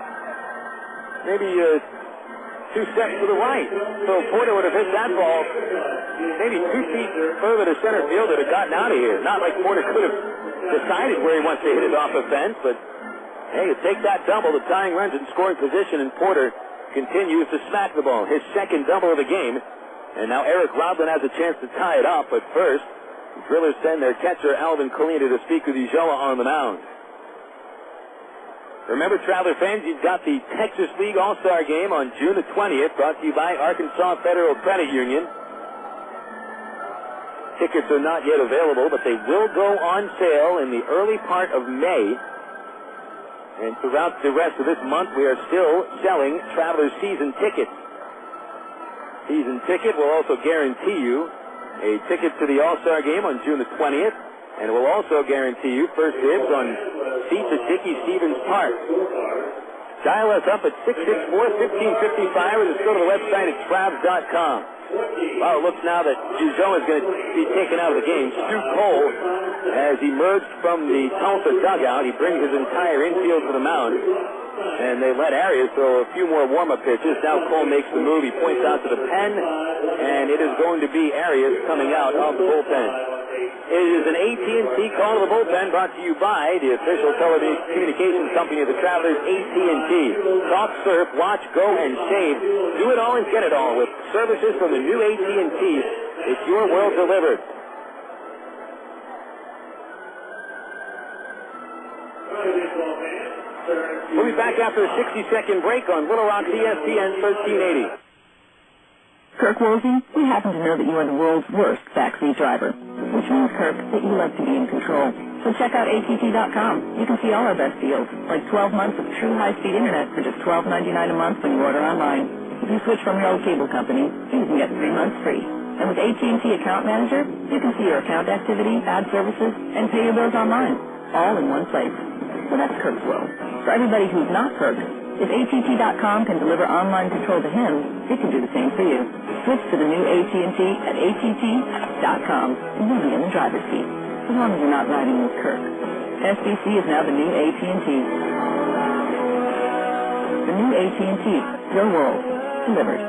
maybe 2 steps to the right. So Porter would have hit that ball maybe 2 feet further to center field and have gotten out of here. Not like Porter could have decided where he wants to hit it off the fence, but hey, you take that double, the tying runs in scoring position, and Porter continues to smack the ball. His 2nd double of the game, and now Eric Rodland has a chance to tie it up, but first, the Drillers send their catcher Alvin Colina to speak with Ujoa on the mound. Remember, Traveler fans, you've got the Texas League All-Star Game on June the 20th, brought to you by Arkansas Federal Credit Union. Tickets are not yet available, but they will go on sale in the early part of May. And throughout the rest of this month, we are still selling Travelers season tickets. Season ticket will also guarantee you a ticket to the All-Star Game on June the 20th, and it will also guarantee you first dibs on seats at Dickie Stevens Park. Dial us up at 664-1555 or just go to the website at Travs.com. Well, it looks now that Ujoa is going to be taken out of the game. Stu Cole has emerged from the Tulsa dugout. He brings his entire infield to the mound, and they let Árias throw a few more warm-up pitches. Now Cole makes the move. He points out to the pen, and it is going to be Árias coming out of the bullpen. It is an AT&T call to the bullpen brought to you by the official telecommunications company of the Travelers, AT&T. Talk, surf, watch, go, and save. Do it all and get it all with services from the new AT&T. It's your world delivered. We'll be back after a 60-second break on Little Rock ESPN 1380. Kirk Woolsey, we happen to know that you are the world's worst backseat driver, which means, Kirk, that you love to be in control. So check out ATT.com. You can see all our best deals, like 12 months of true high-speed internet for just $12.99 a month when you order online. If you switch from your old cable company, you can get 3 months free. And with AT&T Account Manager, you can see your account activity, add services, and pay your bills online, all in one place. So that's Kirk's world. For everybody who's not Kirk, if ATT.com can deliver online control to him, it can do the same for you. Switch to the new AT&T at ATT.com and you'll be in the driver's seat, as long as you're not riding with Kirk. SBC is now the new AT&T. The new AT&T, your world, delivered.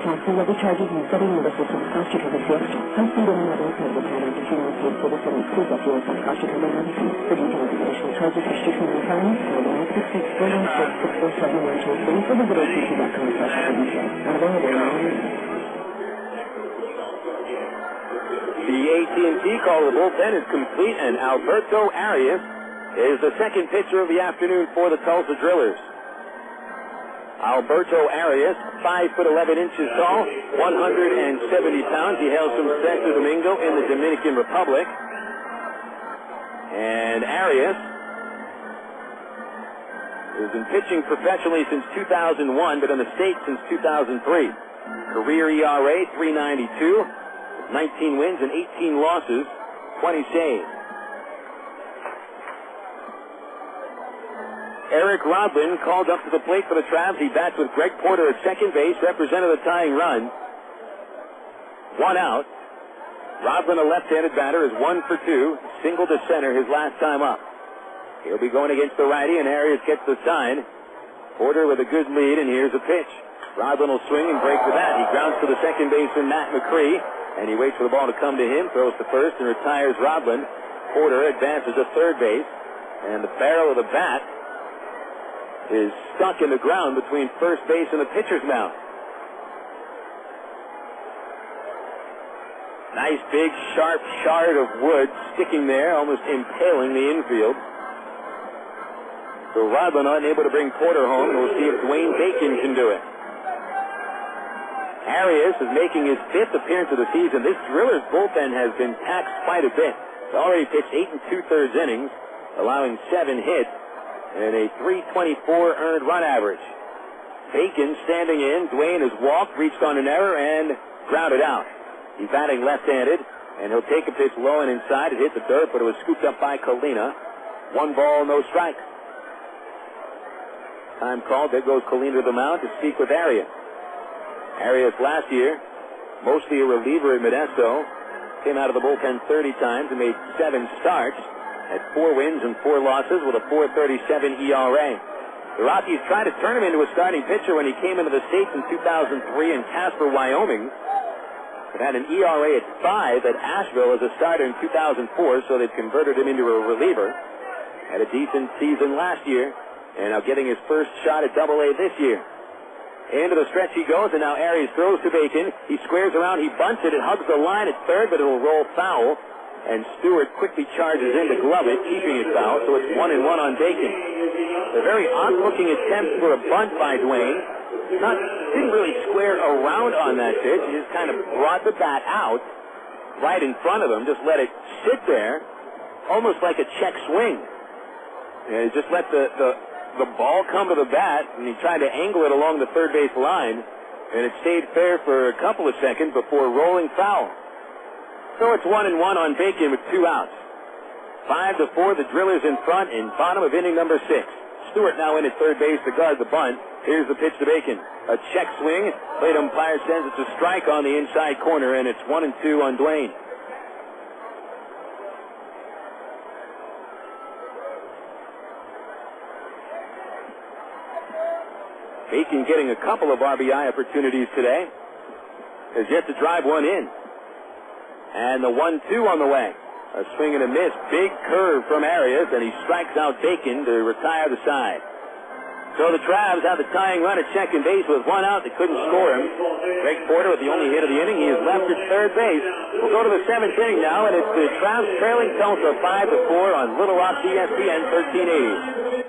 Taxi levy charges and study notices from Costa Rica Fiesta. High-speed internet income pattern to treat paid service and excludes that fuel from Costa Rica levy fees. For details of additional charges, restrictions, and requirements, call 966-416-6471 or visit AT&T.com for details. Not available in The AT&T call to the bullpen is complete, and Alberto Árias is the second pitcher of the afternoon for the Tulsa Drillers. Alberto Árias, 5'11" tall, 170 pounds. He hails from Santo Domingo in the Dominican Republic. And Árias has been pitching professionally since 2001, but in the States since 2003. Career ERA, 3.92, 19 wins and 18 losses, 20 saves. Eric Rodlin called up to the plate for the Travs. He bats with Greg Porter at second base, represented the tying run. 1 out. Rodlin, a left-handed batter, is 1 for 2. Single to center his last time up. He'll be going against the righty, and Árias gets the sign. Porter with a good lead, and here's a pitch. Rodlin will swing and break the bat. He grounds to the second baseman, Matt McCree, and he waits for the ball to come to him, throws to first, and retires Rodlin. Porter advances to third base, and the barrel of the bat is stuck in the ground between first base and the pitcher's mound. Nice big sharp shard of wood sticking there, almost impaling the infield. So Rodlin unable to bring Porter home, and we'll see if Dwayne Bacon can do it. Árias is making his 5th appearance of the season. This Drillers bullpen has been taxed quite a bit. He's already pitched 8 2/3 innings, allowing 7 hits, and a 324 earned run average. Bacon standing in. Dwayne has walked, reached on an error, and grounded out. He's batting left-handed, and he'll take a pitch low and inside. It hit the dirt, but it was scooped up by Colina. 1 ball, no strikes. Time called. There goes Colina to the mound to speak with Árias. Árias last year, mostly a reliever at Modesto, came out of the bullpen 30 times and made 7 starts. At 4 wins and 4 losses with a 4.37 ERA. The Rockies tried to turn him into a starting pitcher when he came into the States in 2003 in Casper, Wyoming. It had an ERA at 5 at Asheville as a starter in 2004, so they've converted him into a reliever. Had a decent season last year, and now getting his first shot at Double-A this year. Into the stretch he goes, and now Árias throws to Bacon. He squares around, he bunts it, it hugs the line at third, but it'll roll foul. And Stewart quickly charges in to glove it, keeping it foul, so it's 1-1 on Bacon. A very odd-looking attempt for a bunt by Dwayne. Didn't really square around on that pitch. He just kind of brought the bat out right in front of him, just let it sit there, almost like a check swing. And he just let the ball come to the bat, and he tried to angle it along the third base line, and it stayed fair for a couple of seconds before rolling foul. So it's 1-1 on Bacon with 2 outs. 5-4, the Drillers in front in bottom of inning number 6. Stewart now in at third base to guard the bunt. Here's the pitch to Bacon. A check swing. Plate umpire says it's a strike on the inside corner, and it's 1-2 on Dwayne. Bacon getting a couple of RBI opportunities today. Has yet to drive one in. And the 1-2 on the way. A swing and a miss. Big curve from Árias, and he strikes out Bacon to retire the side. So the Travs have the tying run at second base with one out. They couldn't score him. Greg Porter with the only hit of the inning. He is left at third base. We'll go to the seventh inning now, and it's the Travs trailing Tulsa 5-4 on Little Rock ESPN 1380.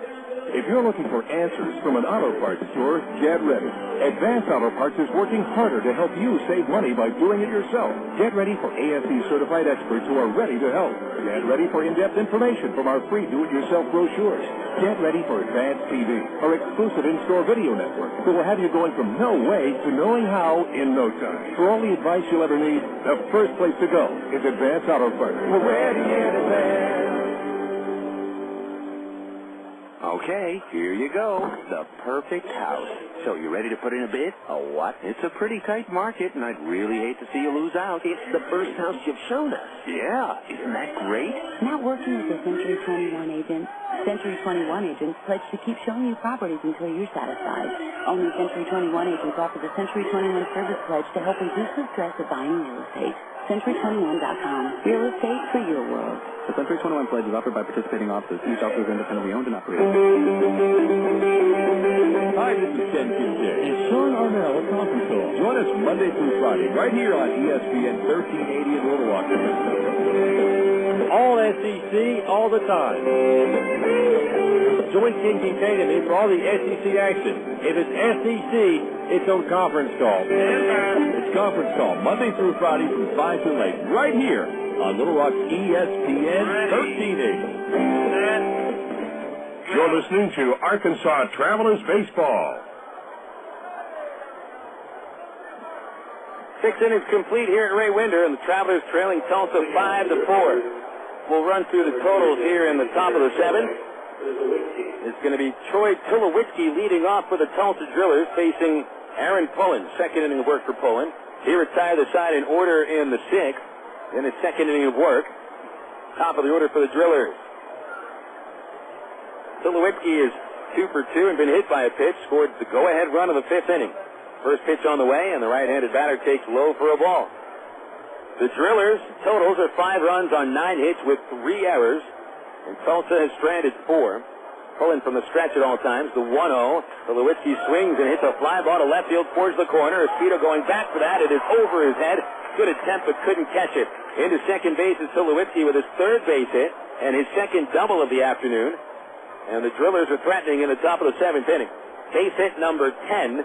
If you're looking for answers from an auto parts store, get ready. Advance Auto Parts is working harder to help you save money by doing it yourself. Get ready for ASE-certified experts who are ready to help. Get ready for in-depth information from our free do-it-yourself brochures. Get ready for Advanced TV, our exclusive in-store video network that will have you going from no way to knowing how in no time. For all the advice you'll ever need, the first place to go is Advanced Auto Parts. We're ready in advance. Okay, here you go. The perfect house. So you ready to put in a bid? A what? It's a pretty tight market, and I'd really hate to see you lose out. It's the first house you've shown us. Yeah, isn't that great? Not working with a Century 21 agent. Century 21 agents pledge to keep showing you properties until you're satisfied. Only Century 21 agents offer the Century 21 service pledge to help reduce the stress of buying real estate. Century21.com. Real estate for your world. The Century 21 pledge is offered by participating offices. Each office is independently owned and operated. Hi, this is Ken Kincaid. And Sean Arnell at Conference Call. Join us Monday through Friday right here on ESPN 1380 in Little Rock. All SEC, all the time. Join Ken Kincaid and me for all the SEC action. If it's SEC, it's on Conference Call. It's Conference Call Monday through Friday from 5 to 8 right here on Little Rock ESPN 1380. You're listening to Arkansas Travelers Baseball. 6 innings complete here at Ray Winder, and the Travelers trailing Tulsa 5-4. We'll run through the totals here in the top of the seventh. It's going to be Troy Tulowitzki leading off for the Tulsa Drillers, facing Aaron Pullen. Second inning of work for Pullen. He retired the side in order in the sixth. In his second inning of work. Top of the order for the Drillers. Tulowitzki is 2 for 2 and been hit by a pitch. Scored the go-ahead run of the fifth inning. First pitch on the way, and the right-handed batter takes low for a ball. The Drillers' totals are 5 runs on 9 hits with 3 errors, and Tulsa has stranded 4. Pulling from the stretch at all times, the 1-0. Tulowitzki swings and hits a fly ball to left field towards the corner. Espedo going back for that. It is over his head. Good attempt, but couldn't catch it. Into second base is Tulowitzki with his third base hit and his second double of the afternoon. And the Drillers are threatening in the top of the seventh inning. Base hit number 10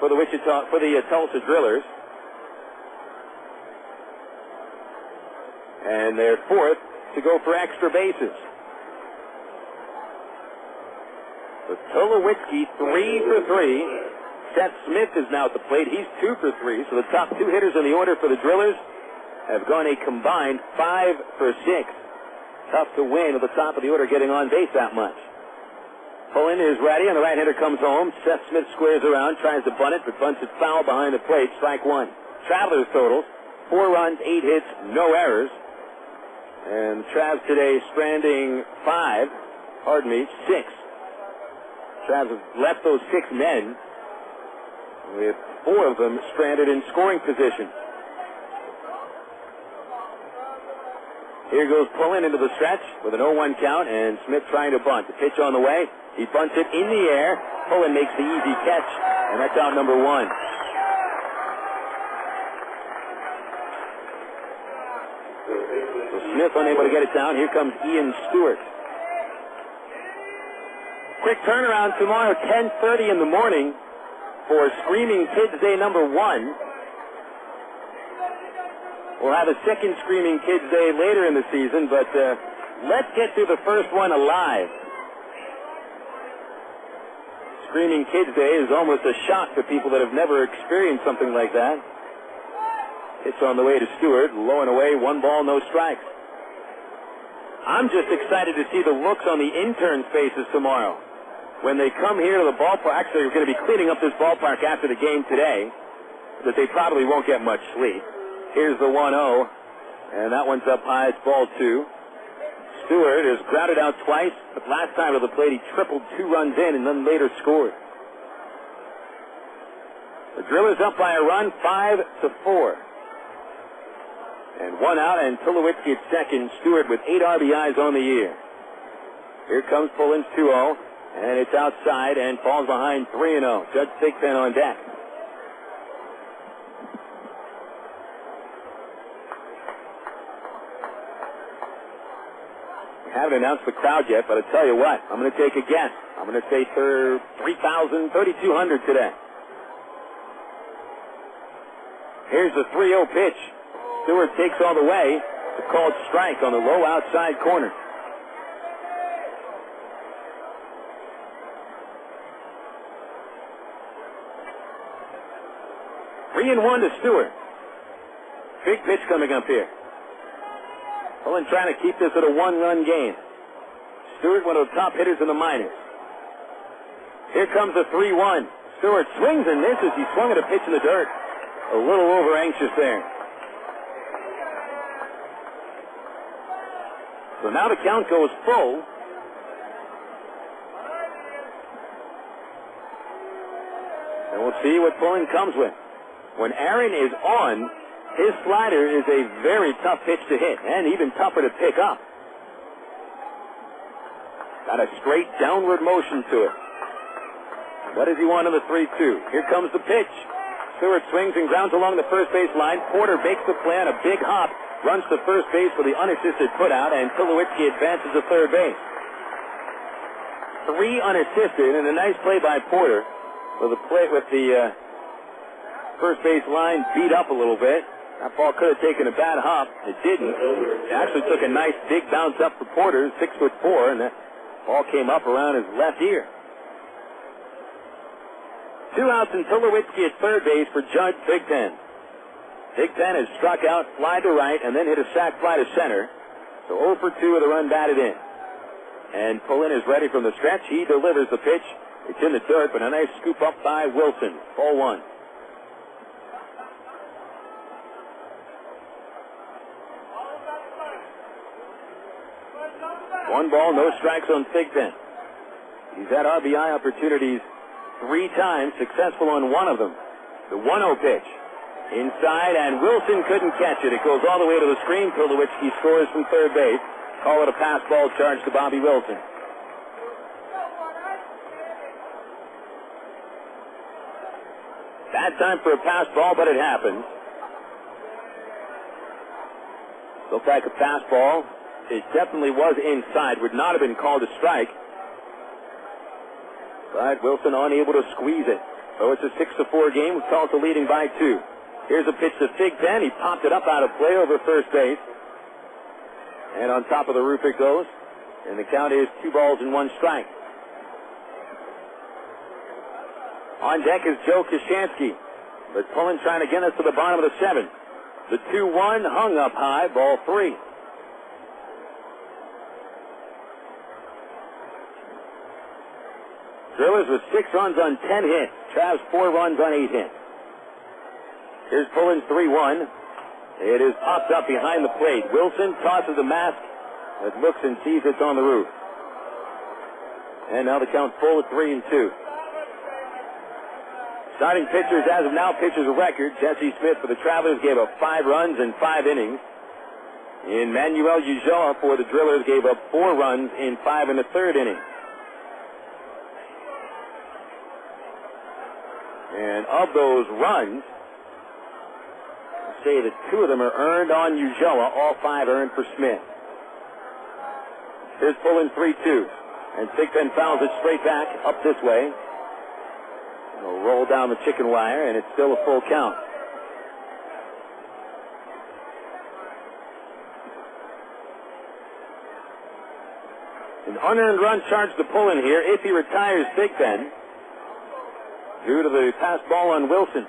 for the Tulsa Drillers. And they're fourth to go for extra bases. So Tulowitzki 3 for 3. Seth Smith is now at the plate. He's 2 for 3. So the top 2 hitters in the order for the Drillers have gone a combined 5 for 6. Tough to win at the top of the order getting on base that much. Pullen is ready, and the right-hander comes home. Seth Smith squares around, tries to bunt it, but bunts it foul behind the plate. Strike one. Travelers totals, 4 runs, 8 hits, no errors. And Travs today stranding 6. Travs have left those 6 men with 4 of them stranded in scoring position. Here goes Pullen into the stretch with an 0-1 count, and Smith trying to bunt. The pitch on the way. He bunts it in the air. Pullen makes the easy catch, and that's out number 1. So Smith unable to get it down. Here comes Ian Stewart. Quick turnaround tomorrow, 10:30 in the morning for Screaming Kids Day number 1. We'll have a second Screaming Kids Day later in the season, but let's get through the first one alive. Screaming Kids Day is almost a shock to people that have never experienced something like that. It's on the way to Stewart, low and away, 1 ball, no strikes. I'm just excited to see the looks on the interns' faces tomorrow. When they come here to the ballpark, actually we're going to be cleaning up this ballpark after the game today, but they probably won't get much sleep. Here's the 1-0, and that one's up high. It's ball 2. Stewart has grounded out twice, but last time at the plate he tripled 2 runs in and then later scored. The Drillers up by a run, 5-4. And one out, and Tulowitzki at second. Stewart with 8 RBIs on the year. Here comes Pullins 2-0, and it's outside and falls behind 3-0. Judge Thigpen on deck. Haven't announced the crowd yet, but I'll tell you what, I'm going to take a guess. I'm going to say 3,200 today. Here's the 3-0 pitch. Stewart takes all the way. It's a called strike on the low outside corner. Three and 1 to Stewart. Big pitch coming up here. Pullen trying to keep this at a 1-run game. Stewart, one of the top hitters in the minors. Here comes the 3-1. Stewart swings and misses. He swung at a pitch in the dirt. A little over anxious there. So now the count goes full. And we'll see what Pullen comes with. When Aaron is on, his slider is a very tough pitch to hit, and even tougher to pick up. Got a straight downward motion to it. What does he want on the 3-2? Here comes the pitch. Stewart swings and grounds along the first base line. Porter makes the play on a big hop, runs to first base for the unassisted putout, and Tulowitzki advances to third base. 3 unassisted, and a nice play by Porter with the first base line beat up a little bit. That ball could have taken a bad hop. It didn't. It actually took a nice big bounce up for Porter, 6'4", and that ball came up around his left ear. 2 outs and Tulowitzki at third base for Judge Thigpen. Thigpen has struck out, fly to right, and then hit a sac fly to center. So 0 for 2 with a run batted in. And Pullen is ready from the stretch. He delivers the pitch. It's in the dirt, but a nice scoop up by Wilson. Ball 1. 1 ball, no strikes on Thigpen. He's had RBI opportunities 3 times, successful on 1 of them. The 1-0 pitch. Inside, and Wilson couldn't catch it. It goes all the way to the screen. Tulowitzki scores from third base. Call it a pass ball charge to Bobby Wilson. Bad time for a pass ball, but it happens. Looked like a pass ball. It definitely was inside. Would not have been called a strike. But Wilson unable to squeeze it. So it's a 6-4 game with Tulsa leading by 2. Here's a pitch to Thigpen. He popped it up out of play over first base. And on top of the roof it goes. And the count is 2 balls and 1 strike. On deck is Joe Koshansky. But Pullen trying to get us to the bottom of the 7th. The 2-1 hung up high, ball 3. Drillers with 6 runs on 10 hits. Trav's 4 runs on 8 hits. Here's Pullen's 3-1. It is popped up behind the plate. Wilson tosses a mask, but looks and sees it's on the roof. And now the count full at 3-2. Starting pitchers as of now, pitchers a record. Jesse Smith for the Travelers gave up 5 runs in 5 innings. And Manuel Ulloa for the Drillers gave up 4 runs in 5 1/3 innings. And of those runs, say that 2 of them are earned on Ulloa, all 5 earned for Smith. Here's Pullen 3-2. And Thigpen fouls it straight back up this way. It'll roll down the chicken wire, and it's still a full count. An unearned run charged to Pullen here if he retires Thigpen due to the pass ball on Wilson.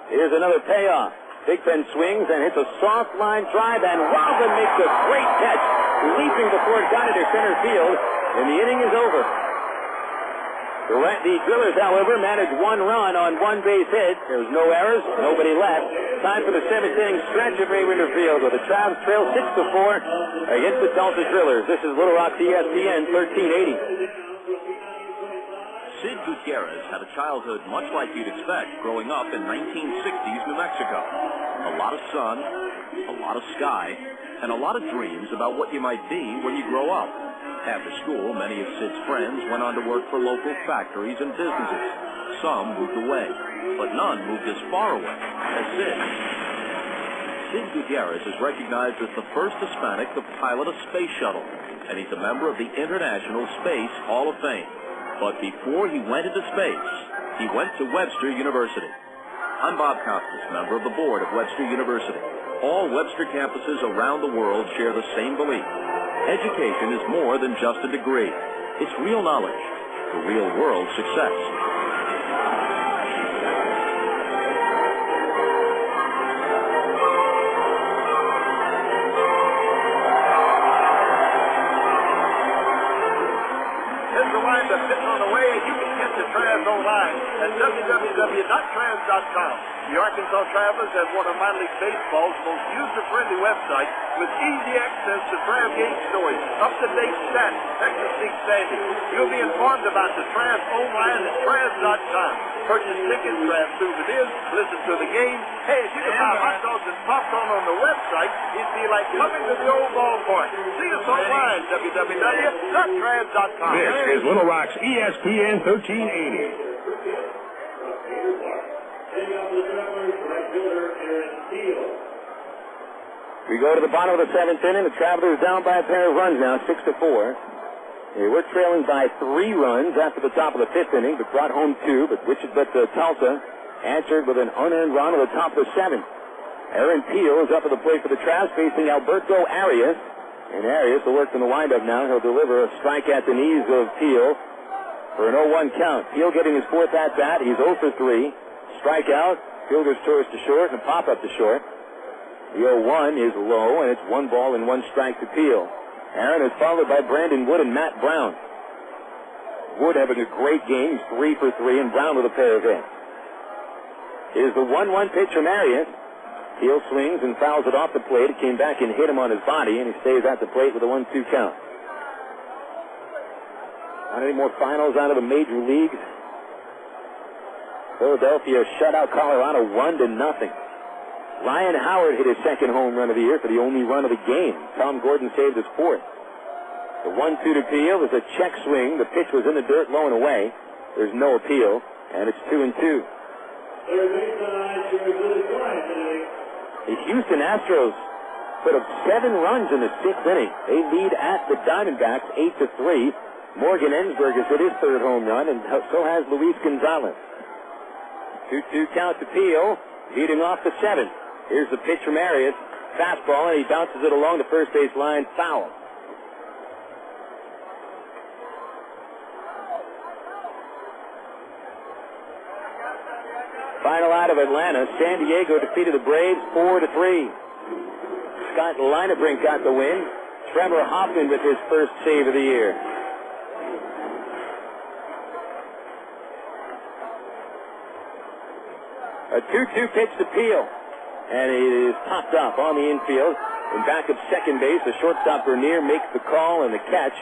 Here's another payoff. Thigpen swings and hits a soft line drive, and Robin makes a great catch, leaping before it got into center field, and the inning is over. The Drillers, however, managed 1 run on 1 base hit. There was no errors, nobody left. Time for the 7th inning stretch at Raymond Field, where the Travs trail 6-4 against the Tulsa Drillers. This is Little Rock's ESPN 1380. Sid Gutierrez had a childhood much like you'd expect growing up in 1960s New Mexico. A lot of sun, a lot of sky, and a lot of dreams about what you might be when you grow up. After school, many of Sid's friends went on to work for local factories and businesses. Some moved away, but none moved as far away as Sid. Sid Gutierrez is recognized as the first Hispanic to pilot a space shuttle, and he's a member of the International Space Hall of Fame. But before he went into space, he went to Webster University. I'm Bob Costas, member of the board of Webster University. All Webster campuses around the world share the same belief. Education is more than just a degree. It's real knowledge for real-world success. Online at www.trans.com. The Arkansas Travelers have one of minor league baseball's most user-friendly websites with easy access to Trav game stories, up-to-date stats, Texas League standings. You'll be informed about the Trav online at trans.com. Purchase tickets, Trav souvenirs, listen to the game. Hey, if you can buy hot dogs and popcorn on the website, it'd be like coming to the old ballpark. See us online, www.trans.com. This is Little Rock's ESPN 1380. We go to the bottom of the seventh inning. The Travelers down by a pair of runs now, 6-4. We're trailing by 3 runs after the top of the fifth inning, but brought home 2. But Tulsa answered with an unearned run at the top of the seventh. Aaron Peel is up at the plate for the Travs, facing Alberto Árias. And Árias will work in the windup now. He'll deliver a strike at the knees of Peel for an 0-1 count. Peel getting his 4th at-bat. He's 0 for 3. Strikeout. Fielder's towards to short and a pop-up to short. The 0-1 is low, and it's 1 ball and 1 strike to Peel. Aaron is followed by Brandon Wood and Matt Brown. Wood having a great game. He's 3 for 3, and Brown with a pair of hits. Here's the 1-1 pitch from Árias. Peel swings and fouls it off the plate. It came back and hit him on his body, and he stays at the plate with a 1-2 count. Not any more finals out of the major leagues. Philadelphia shut out Colorado 1-0. Ryan Howard hit his 2nd home run of the year for the only run of the game. Tom Gordon saved his 4th. The 1-2 to Peel is a check swing. The pitch was in the dirt, low and away. There's no appeal, and it's 2-2. The Houston Astros put up 7 runs in the 6th inning. They lead at the Diamondbacks 8-3. Morgan Ensberg has hit his 3rd home run, and so has Luis Gonzalez. 2-2 count to Peel, leading off the 7th. Here's the pitch from Árias. Fastball, and he bounces it along the first base line. Foul. Final out of Atlanta. San Diego defeated the Braves 4-3. Scott Linebrink got the win. Trevor Hoffman with his first save of the year. A 2-2 pitch to Peel. And it is popped up on the infield. In back of second base, the shortstop Bernier makes the call and the catch.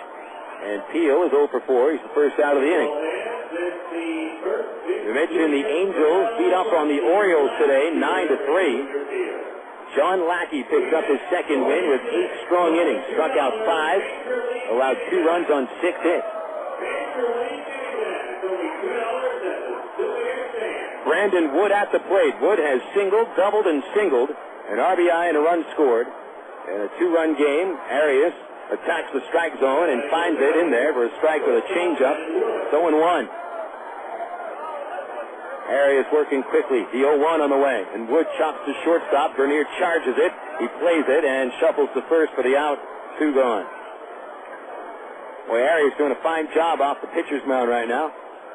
And Peel is 0 for 4. He's the first out of the inning. We mentioned the Angels beat up on the Orioles today, 9-3. John Lackey picked up his 2nd win with 8 strong innings. Struck out 5, allowed 2 runs on 6 hits. Brandon Wood at the plate. Wood has singled, doubled, and singled. An RBI and a run scored. In a 2-run game, Árias attacks the strike zone and finds it in there for a strike with a changeup. 0-1. Árias working quickly. The 0-1 on the way. And Wood chops to shortstop. Bernier charges it. He plays it and shuffles to first for the out. 2 gone. Boy, Árias doing a fine job off the pitcher's mound right now.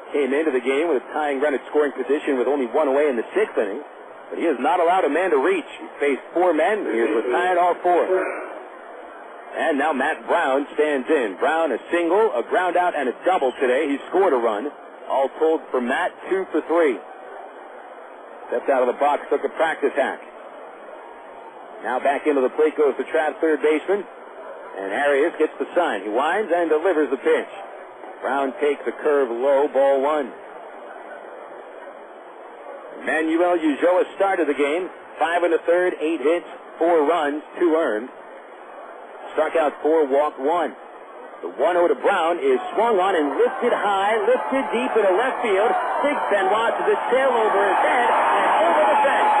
Came into the game with a tying run at scoring position with only 1 away in the 6th inning. But he has not allowed a man to reach. He faced 4 men. He has retired all 4. And now Matt Brown stands in. Brown a single, a ground out, and a double today. He scored a run. All told for Matt, 2 for 3. Stepped out of the box, took a practice hack. Now back into the plate goes the Travs 3rd baseman. And Árias gets the sign. He winds and delivers the pitch. Brown takes a curve low, ball 1. Manuel Ulloa started the game. 5 in the third, 8 hits, 4 runs, 2 earned. Struck out 4, walked 1. The 1-0 to Brown is swung on and lifted high, lifted deep into left field. Sig Benoit to the tail over his head and over the fence.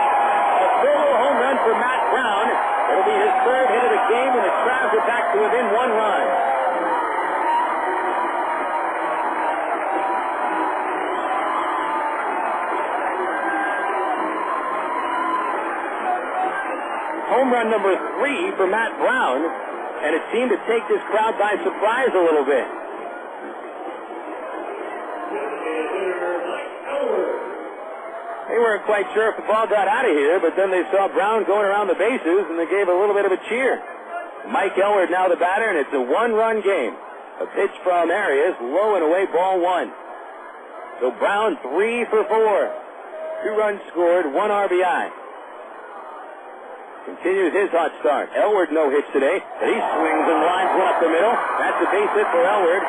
A solo home run for Matt Brown. It'll be his third hit of the game, and the Travs are back to within 1 run. Home run number 3 for Matt Brown, and it seemed to take this crowd by surprise a little bit. They weren't quite sure if the ball got out of here, but then they saw Brown going around the bases, and they gave a little bit of a cheer. Mike Elward now the batter, and it's a 1-run game. A pitch from Árias, low and away, ball 1. So Brown 3 for 4. 2 runs scored, 1 RBI. Continues his hot start. Elward no hits today, but he swings and lines one up the middle. That's a base hit for Elward.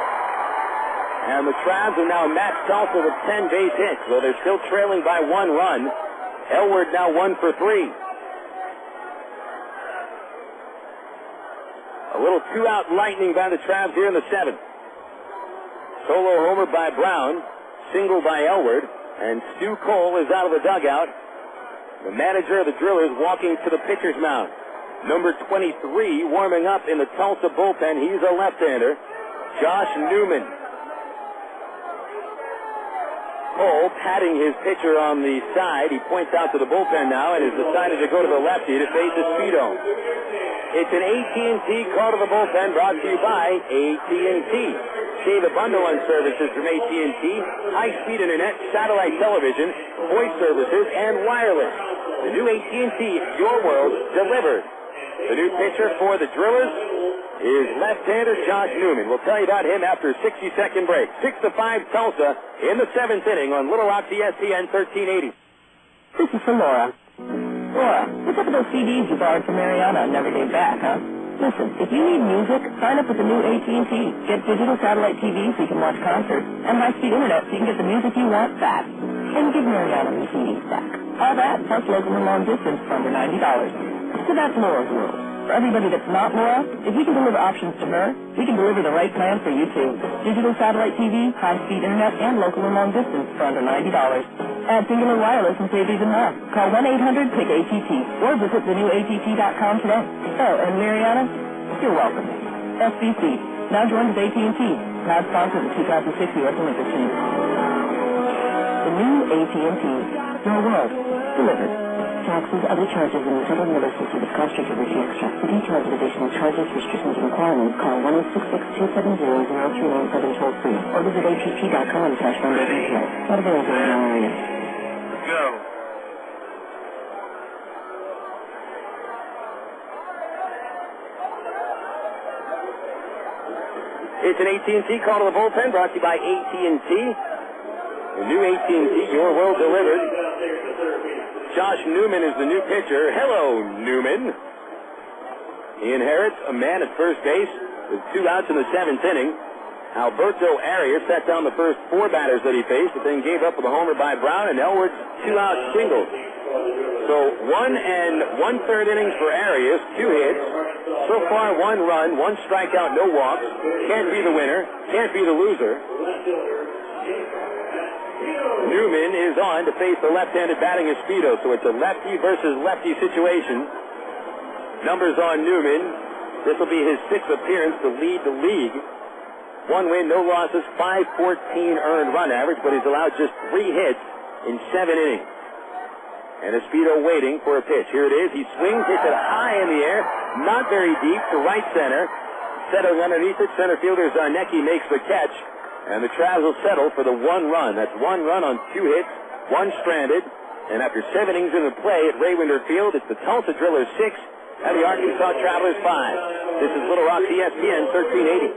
And the Travs have now matched Tulsa with 10 base hits, though they're still trailing by 1 run. Elward now 1 for 3. A little 2-out lightning by the Travs here in the 7th. Solo homer by Brown, single by Elward, and Stu Cole is out of the dugout. The manager of the Drillers walking to the pitcher's mound. Number 23 warming up in the Tulsa bullpen. He's a left-hander, Josh Newman. Cole patting his pitcher on the side. He points out to the bullpen now and has decided to go to the lefty to face Espedo. It's an AT&T call to the bullpen brought to you by AT&T. Save a bundle on services from AT&T, high-speed internet, satellite television, voice services, and wireless. The new AT&T, your world, delivered. The new pitcher for the Drillers is left-hander Josh Newman. We'll tell you about him after a 60-second break. 6-5 Tulsa in the 7th inning on Little Rock ESPN 1380. This is for Laura. Laura, what's up with those CDs you borrowed from Mariana and never gave back, huh? Listen, if you need music, sign up with the new AT&T. Get digital satellite TV so you can watch concerts, and high-speed internet so you can get the music you want fast. And give Mariana your CDs back. All that, plus local and long distance for under $90. So that's Laura's world. For everybody that's not Laura, if we can deliver options to her, we can deliver the right plan for you too. Digital satellite TV, high-speed internet, and local and long distance for under $90. Add Singular Wireless and save even more. Call 1-800-PICK-ATT or visit thenewATT.com today. Oh, and Mariana, you're welcome. SBC, now joined with AT&T, proud sponsor of the 2006 U.S. Olympic team. The new AT&T, your world, delivered. Taxes, other charges, and the federal notice system is cost controversy extra. For details of additional charges, restrictions, and requirements, call 1-866-270-0397 toll-free or visit att.com/vendor-details. Not available in all areas. Go. It's an AT&T call to the bullpen brought to you by AT&T. The new AT&T, your world delivered. Josh Newman is the new pitcher. Hello, Newman. He inherits a man at first base with 2 outs in the 7th inning. Alberto Árias sat down the first 4 batters that he faced, but then gave up with a homer by Brown and Elward's 2-out single. So 1 1/3 innings for Árias, 2 hits. So far, 1 run, 1 strikeout, no walks. Can't be the winner, can't be the loser. Newman is on to face the left-handed batting Espedo, so it's a lefty versus lefty situation. Numbers on Newman. This will be his 6th appearance to lead the league. 1 win, no losses, 514 earned run average, but he's allowed just 3 hits in 7 innings. And Espedo waiting for a pitch. Here it is. He swings, hits it high in the air, not very deep, to right center. Settling underneath it, center fielder Zarnecki makes the catch. And the Travs will settle for the 1 run. That's 1 run on 2 hits, 1 stranded. And after 7 innings in the play at Raywinder Field, it's the Tulsa Drillers 6 and the Arkansas Travelers 5. This is Little Rock ESPN 1380.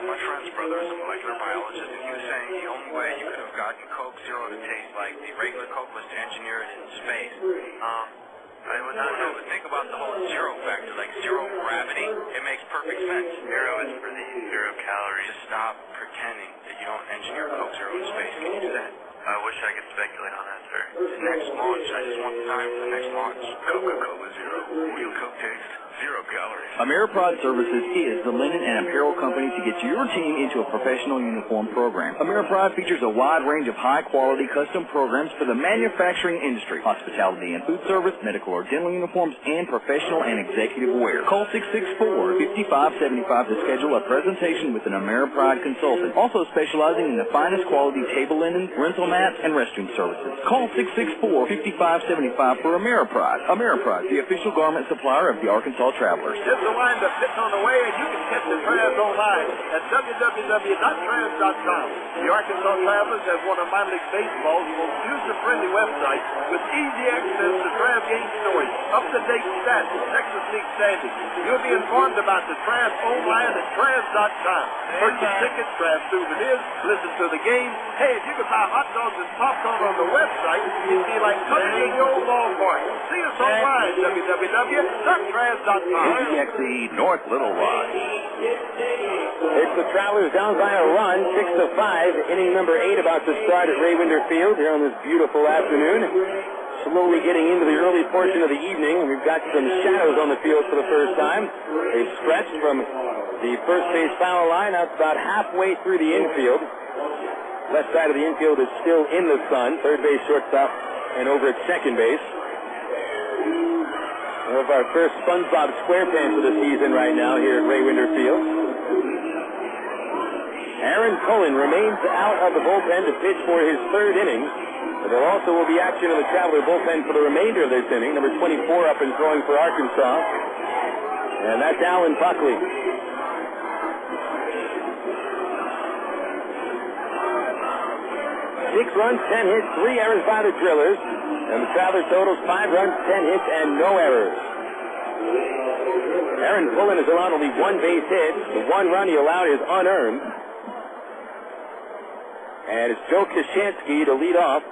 My friend's brother is a molecular biologist, and he was saying the only way you could have gotten Coke Zero to taste like the regular Coke was to engineer it in space. I would not know, but think about the whole zero factor, like zero gravity. It makes perfect sense. Zero is for the 0 calories. Just stop pretending that you don't engineer Coke Zero in space. Can you do that? I wish I could speculate on that, sir. It's next launch. I just want the time for the next launch. Coca-Cola Zero. Real Coke taste. 0 calories. Ameripride Services is the linen and apparel company to get your team into a professional uniform program. Ameripride features a wide range of high-quality custom programs for the manufacturing industry, hospitality and food service, medical or dental uniforms, and professional and executive wear. Call 664-5575 to schedule a presentation with an Ameripride consultant, also specializing in the finest quality table linen, rental mats, and restroom services. Call 664-5575 for Ameripride. Ameripride, the official garment supplier of the Arkansas Travelers. Just a wind up pitch on the way, and you can catch the Travs online at www.travs.com. The Arkansas Travelers has one of minor league baseball's most user-friendly websites with easy access to Travs game stories, up-to-date stats, and Texas League standings. You'll be informed about the Travs online at travs.com. Purchase tickets, Travs souvenirs, listen to the game. Hey, if you can buy hot dogs and popcorn on the website, you'll be like coming in your old ballpark. See us online, www.travs.com. KXE North Little Rock. It's the Travelers down by a run, 6-5. Inning number 8 about to start at Ray Winder Field here on this beautiful afternoon. Slowly getting into the early portion of the evening. We've got some shadows on the field for the first time. They've stretched from the first base foul line out about halfway through the infield. Left side of the infield is still in the sun. Third base, shortstop, and over at second base. One of our first SpongeBob SquarePants of the season right now here at Ray Winder Field. Aaron Cullen remains out of the bullpen to pitch for his third inning. But there also will be action in the Traveler bullpen for the remainder of this inning. Number 24 up and throwing for Arkansas. And that's Alan Buckley. 6 runs, 10 hits, 3 errors by the Drillers. And the Traveler totals 5 runs, 10 hits, and no errors. Aaron Cullen has allowed only 1 base hit. The 1 run he allowed is unearned. And it's Joe Koshansky to lead off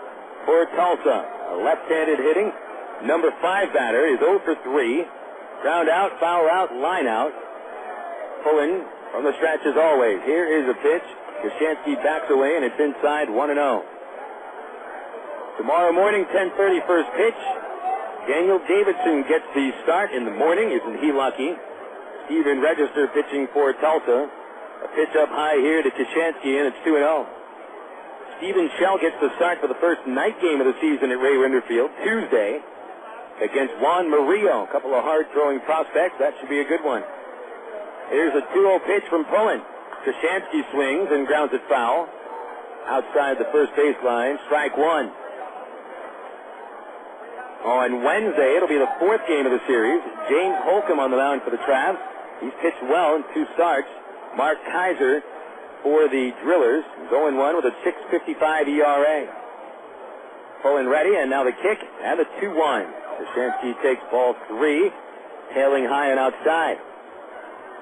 for Tulsa. A left-handed hitting. Number 5 batter is 0 for 3. Ground out, foul out, line out. Cullen from the stretch as always. Here is a pitch. Koshansky backs away, and it's inside 1-0. Tomorrow morning, 10:30 first pitch. Daniel Davidson gets the start in the morning. Isn't he lucky? Steven Register pitching for Tulsa. A pitch up high here to Koshansky, and it's 2-0. Stephen Shell gets the start for the first night game of the season at Ray Winder Field, Tuesday, against Juan Murillo. A couple of hard-throwing prospects. That should be a good one. Here's a 2-0 pitch from Pullen. Koshansky swings and grounds it foul. Outside the first baseline, strike 1. On Wednesday, it'll be the 4th game of the series. James Holcomb on the mound for the Travs. He's pitched well in 2 starts. Mark Kaiser for the Drillers, 0-1 with a 6.55 ERA. Pulling ready, and now the kick and the 2-1. Koshansky takes ball 3, tailing high and outside.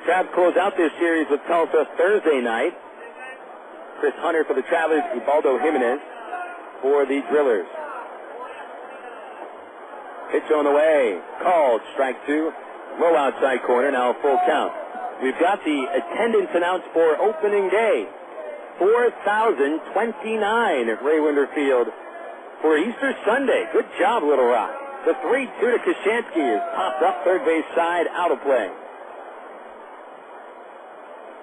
Travs close out this series with Tulsa Thursday night. Chris Hunter for the Travelers, Ubaldo Jimenez for the Drillers. Pitch on the way. Called. Strike 2. Low outside corner. Now a full count. We've got the attendance announced for opening day. 4,029 at Ray Winder Field for Easter Sunday. Good job, Little Rock. The 3-2 to Koshansky is popped up third base side, out of play.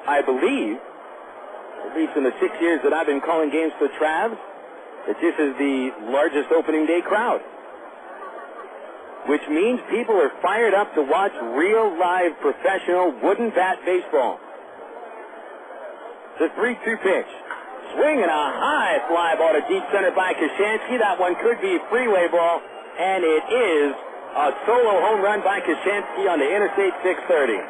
I believe, at least in the 6 years that I've been calling games for Travs, that this is the largest opening day crowd. Which means people are fired up to watch real, live, professional wooden bat baseball. The 3-2 pitch. Swing and a high fly ball to deep center by Koshansky. That one could be freeway ball, and it is a solo home run by Koshansky on the Interstate 630.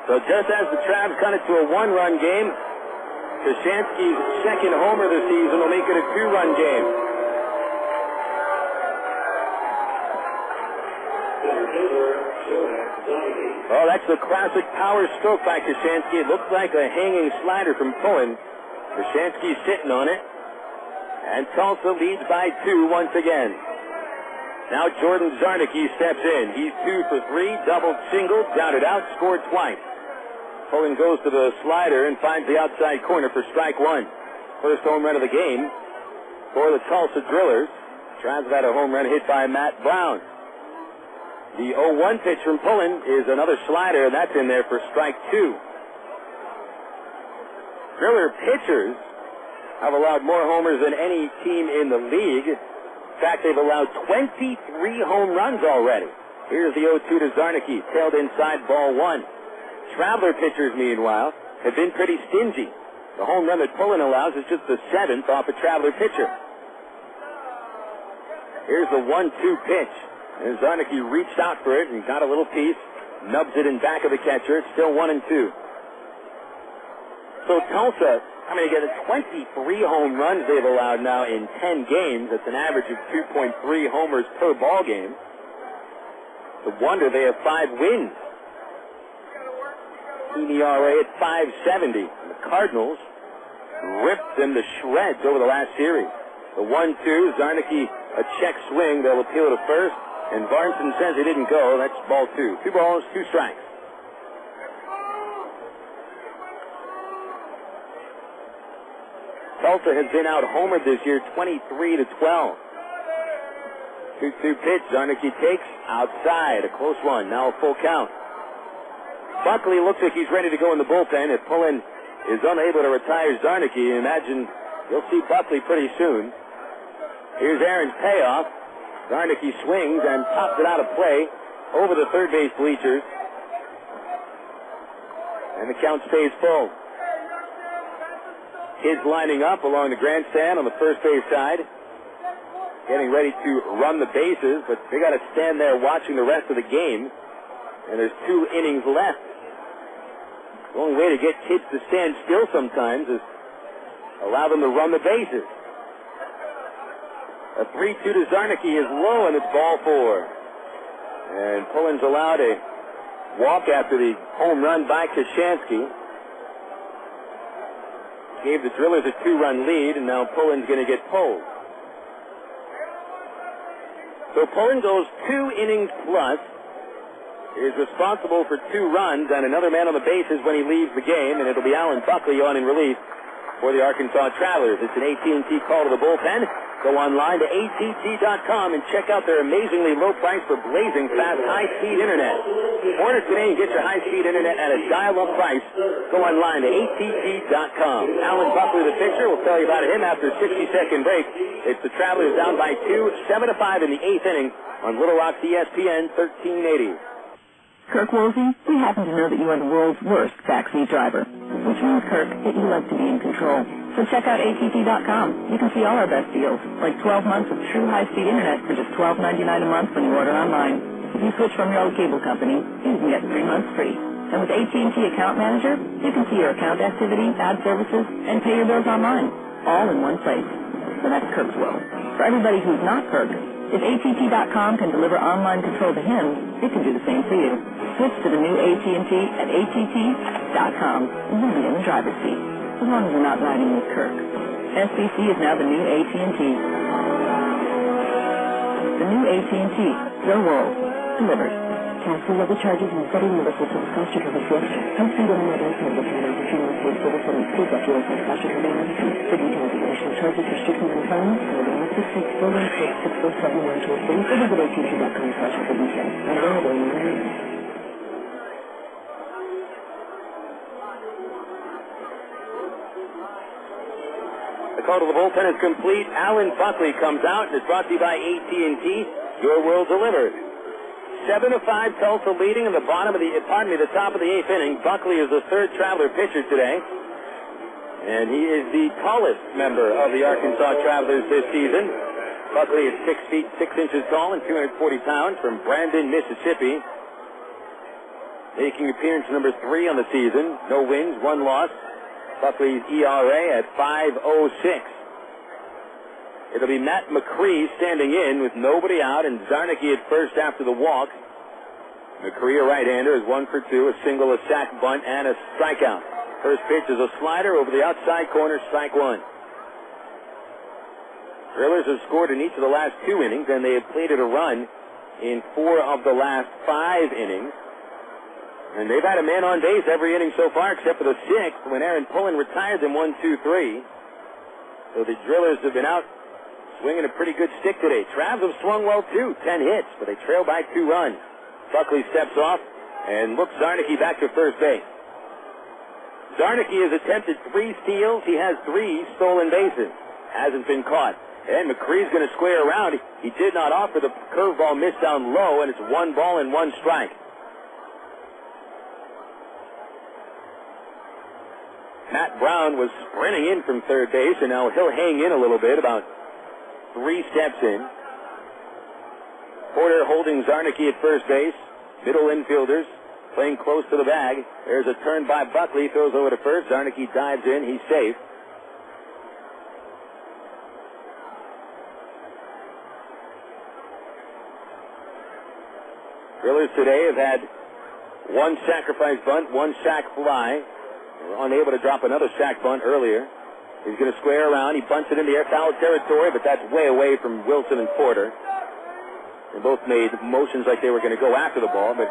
So just as the Travs cut it to a 1-run game, Koshansky's second homer this season will make it a 2-run game. Oh, that's the classic power stroke by Koshansky. It looks like a hanging slider from Pullen. Koshansky's sitting on it. And Tulsa leads by 2 once again. Now Jordan Zarnicki steps in. He's 2 for 3, doubled, singled, grounded out, scored twice. Pullen goes to the slider and finds the outside corner for strike one. First home run of the game for the Tulsa Drillers. Tries had a home run hit by Matt Brown. The 0-1 pitch from Pullen is another slider, and that's in there for strike two. Driller pitchers have allowed more homers than any team in the league. In fact, they've allowed 23 home runs already. Here's the 0-2 to Zarnicki, tailed inside, ball one. Traveler pitchers, meanwhile, have been pretty stingy. The home run that Pullen allows is just the 7th off a Traveler pitcher. Here's the 1-2 pitch. And Zarnicki reached out for it and got a little piece, nubs it in back of the catcher. It's still 1-2. So Tulsa, again, 23 home runs they've allowed now in 10 games. That's an average of 2.3 homers per ball game. No wonder they have 5 wins. Team ERA at 5.70. And the Cardinals ripped them to shreds over the last series. The 1-2, Zarnicki, a check swing. They'll appeal to first. And Varnson says he didn't go. That's ball 2. 2 balls, 2 strikes. Tulsa has been out homered this year 23-12. 2-2 pitch. Zarnicki takes outside. A close one. Now a full count. Buckley looks like he's ready to go in the bullpen. If Pullen is unable to retire Zarnicki, imagine you'll see Buckley pretty soon. Here's Aaron's payoff. Zarnicki swings and pops it out of play over the third base bleachers. And the count stays full. Kids lining up along the grandstand on the first base side, getting ready to run the bases, but they got to stand there watching the rest of the game. And there's 2 innings left. The only way to get kids to stand still sometimes is allow them to run the bases. A 3-2 to Zarnicki is low, and it's ball 4. And Pullen's allowed a walk after the home run by Koshansky. Gave the Drillers a 2-run lead, and now Pullen's going to get pulled. So Pullen goes 2 innings plus, is responsible for 2 runs and another man on the bases when he leaves the game, and it'll be Alan Buckley on in relief for the Arkansas Travelers. It's an AT&T call to the bullpen. Go online to att.com and check out their amazingly low price for blazing fast high-speed internet. Order today and get your high-speed internet at a dial-up price. Go online to att.com. Alan Buckley, the pitcher, will tell you about him after a 60-second break. It's the Travelers down by 2, 7-5 in the 8th inning on Little Rock's ESPN 1380. Kirk Woolsey, we happen to know that you are the world's worst backseat driver, which means, Kirk, that you love to be in control. So check out att.com. You can see all our best deals, like 12 months of true high-speed internet for just $12.99 a month when you order online. If you switch from your old cable company, you can get 3 months free. And with AT&T Account Manager, you can see your account activity, add services, and pay your bills online, all in one place. So that's Kirk's world. For everybody who's not Kirk, if att.com can deliver online control to him, it can do the same for you. Switch to the new AT&T at att.com, and you'll be in the driver's seat, as long as you're not riding with Kirk. SBC is now the new AT&T. The new AT&T, your world, delivered. Cancel other charges and setting universal service cost to cover Fiesta. High-speed internet and cable plans if you want to service and please up your license cost to cover everything. For details of additional charges, restrictions, and requirements, go to 166 building 66071 or visit att.com/for details. And available in the area. The call to the bullpen is complete. Alan Buckley comes out and is brought to you by AT&T. Your world delivered. 7-5 Tulsa leading in the top of the 8th inning. Buckley is the 3rd Traveler pitcher today. And he is the tallest member of the Arkansas Travelers this season. Buckley is 6 feet 6 inches tall and 240 pounds from Brandon, Mississippi. Making appearance number 3 on the season. No wins, 1 loss. Buckley's ERA at 5.06. It'll be Matt Macri standing in with nobody out and Zarnicki at first after the walk. Macri, a right-hander, is 1 for 2, a single, a sac bunt, and a strikeout. First pitch is a slider over the outside corner, strike 1. Drillers have scored in each of the last 2 innings, and they have plated a run in 4 of the last 5 innings. And they've had a man on base every inning so far, except for the 6th, when Aaron Pullen retired them 1-2-3. So the Drillers have been out swinging a pretty good stick today. Travs have swung well, too. 10 hits, but they trail by 2 runs. Buckley steps off and looks Zarnicki back to first base. Zarnicki has attempted 3 steals. He has 3 stolen bases. Hasn't been caught. And McCree's going to square around. He did not offer the curveball, missed down low, and it's 1 ball and 1 strike. Matt Brown was sprinting in from third base, and now he'll hang in a little bit, about 3 steps in. Porter holding Zarnicki at first base. Middle infielders playing close to the bag. There's a turn by Buckley, throws over to first. Zarnicki dives in. He's safe. Drillers today have had 1 sacrifice bunt, 1 sac fly. They were unable to drop another sac bunt earlier. He's going to square around. He bunts it in the air, foul territory, but that's way away from Wilson and Porter. They both made motions like they were going to go after the ball, but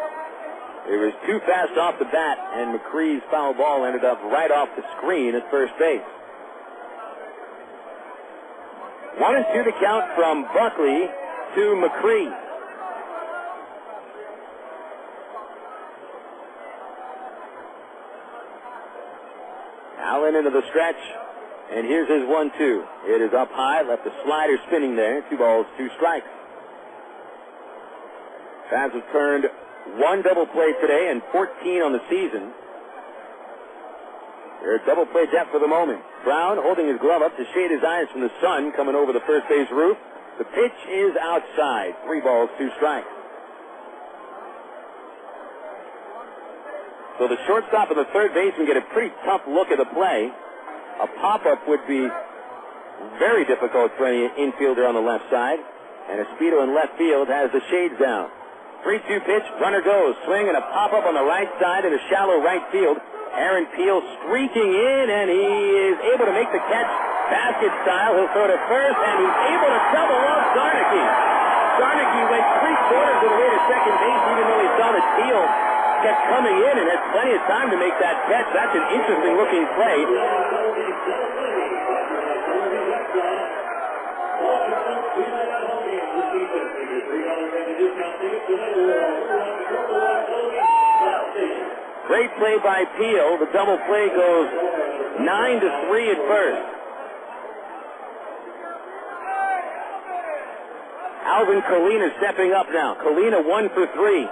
it was too fast off the bat, and McCree's foul ball ended up right off the screen at first base. 1-2 to count from Buckley to McCree. Allen into the stretch, and here's his 1-2. It is up high, left the slider spinning there. 2 balls, 2 strikes. Fans have turned 1 double play today and 14 on the season. They're at double play depth for the moment. Brown holding his glove up to shade his eyes from the sun coming over the first base roof. The pitch is outside. 3 balls, 2 strikes. So the shortstop and the third baseman get a pretty tough look at the play. A pop-up would be very difficult for any infielder on the left side. And Espedo in left field has the shades down. 3-2 pitch, runner goes. Swing and a pop-up on the right side in a shallow right field. Aaron Peel streaking in, and he is able to make the catch basket style. He'll throw to first, and he's able to double up Zarnicki. Zarnicki went 3/4 of the way to second base, even though he saw that Peel kept coming in and had plenty of time to make that catch. That's an interesting-looking play. Great play by Peel. The double play goes 9-3 at first. Alvin Colina stepping up now. Colina 1 for 3.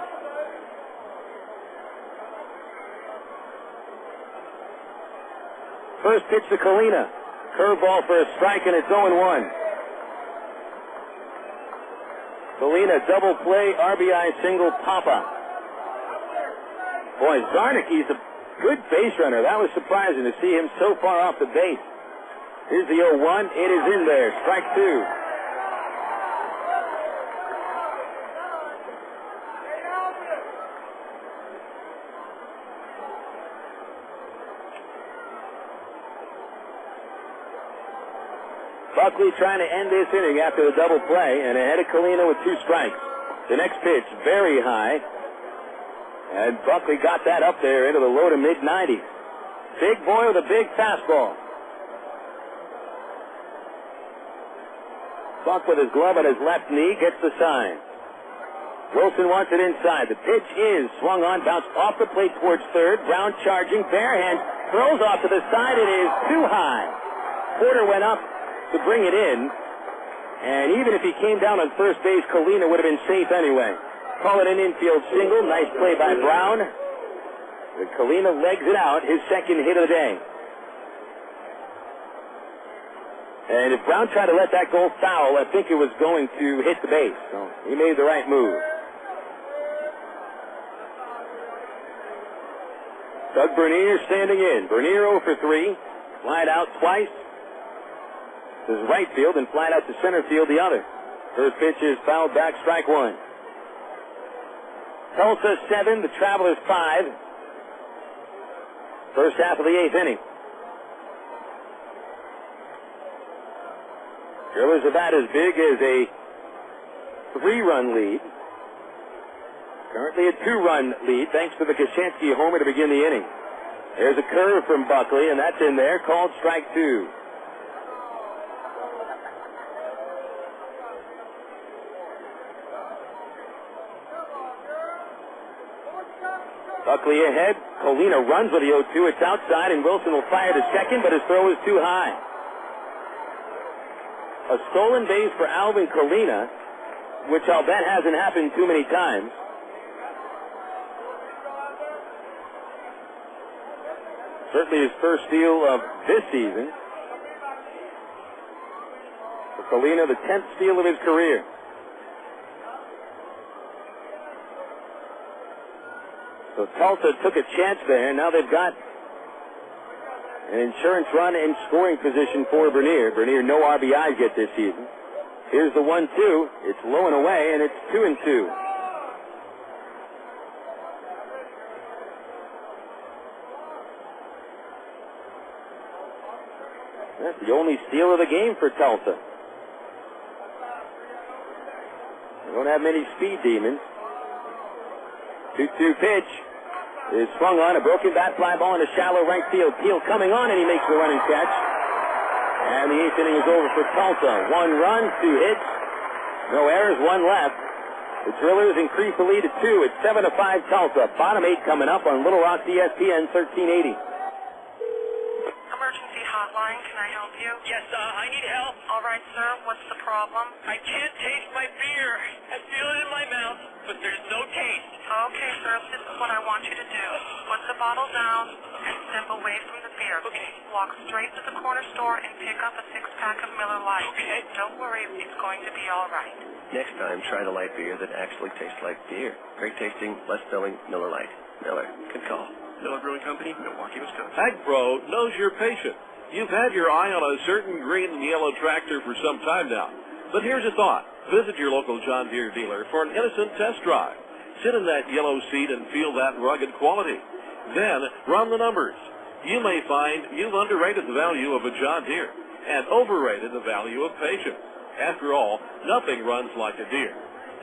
First pitch to Colina. Curveball for a strike, and it's 0-1. Colina double play, RBI single, pop-up. Boy, Zarnicki's a good base runner. That was surprising to see him so far off the base. Here's the 0-1. It is in there. Strike 2. Buckley trying to end this inning after the double play, and ahead of Colina with 2 strikes. The next pitch, very high. And Buckley got that up there into the low to mid-90s. Big boy with a big fastball. Buck with his glove on his left knee gets the sign. Wilson wants it inside. The pitch is swung on, bounced off the plate towards third. Brown charging, bare hand, throws off to the side. It is too high. Porter went up to bring it in, and even if he came down on first base, Colina would have been safe anyway. Call it an infield single. Nice play by Brown. And Colina legs it out, his second hit of the day. And if Brown tried to let that go foul, I think it was going to hit the base. So he made the right move. Doug Bernier standing in. Bernier 0 for 3. Flied out twice. This is right field, and flied out to center field the other. First pitch is fouled back, strike 1. Tulsa 7, the Travelers 5. First half of the 8th inning. 2-2 pitch, swung on, bounced off the plate towards third. Brown charging, bare hand, throws off to the side. It is too high. Porter went up to bring it in, and even if he came down on first base, Colina would have been safe anyway. Call it an infield single. Nice play by Brown. The Colina legs it out, his second hit of the day. Drillers have had as big as a 3-run lead. Currently a 2-run lead thanks to the Koshansky homer to begin the inning. There's a curve from Buckley, and that's in there, called strike 2. Buckley ahead. Colina runs with the 0-2. It's outside, and Wilson will fire to second, but his throw is too high. A stolen base for Alvin Colina, which I'll bet hasn't happened too many times. Certainly his first steal of this season. For Colina, the 10th steal of his career. So Tulsa took a chance there. Now they've got an insurance run in scoring position for Bernier. Bernier no RBIs yet this season. Here's the 1-2. It's low and away, and it's 2-2. That's the only steal of the game for Tulsa. They don't have many speed demons. 2-2 pitch is swung on. A broken bat fly ball in a shallow right field. Peel coming on, and he makes the running catch. And the 8th inning is over for Tulsa. 1 run, 2 hits, no errors, 1 left. The Drillers increase the lead to 2. It's 7-5 Tulsa. Bottom 8 coming up on Little Rock ESPN 1380. Emergency hotline, can I help you? Yes, I need help. All right, sir, what's the problem? I can't taste my beer. I feel it in my mouth, but there's no taste. Okay, sir, this is what I want you to do. Put the bottle down and step away from the beer. Okay. Walk straight to the corner store and pick up a 6-pack of Miller Lite. Okay. Don't worry, it's going to be all right. Next time, try the light beer that actually tastes like beer. Great tasting, less filling Miller Lite. Miller, good call. Miller Brewing Company, Milwaukee, Wisconsin. AgPro knows you're patient. You've had your eye on a certain green and yellow tractor for some time now. But here's a thought. Visit your local John Deere dealer for an innocent test drive. Sit in that yellow seat and feel that rugged quality. Then run the numbers. You may find you've underrated the value of a John Deere and overrated the value of patience. After all, nothing runs like a Deere.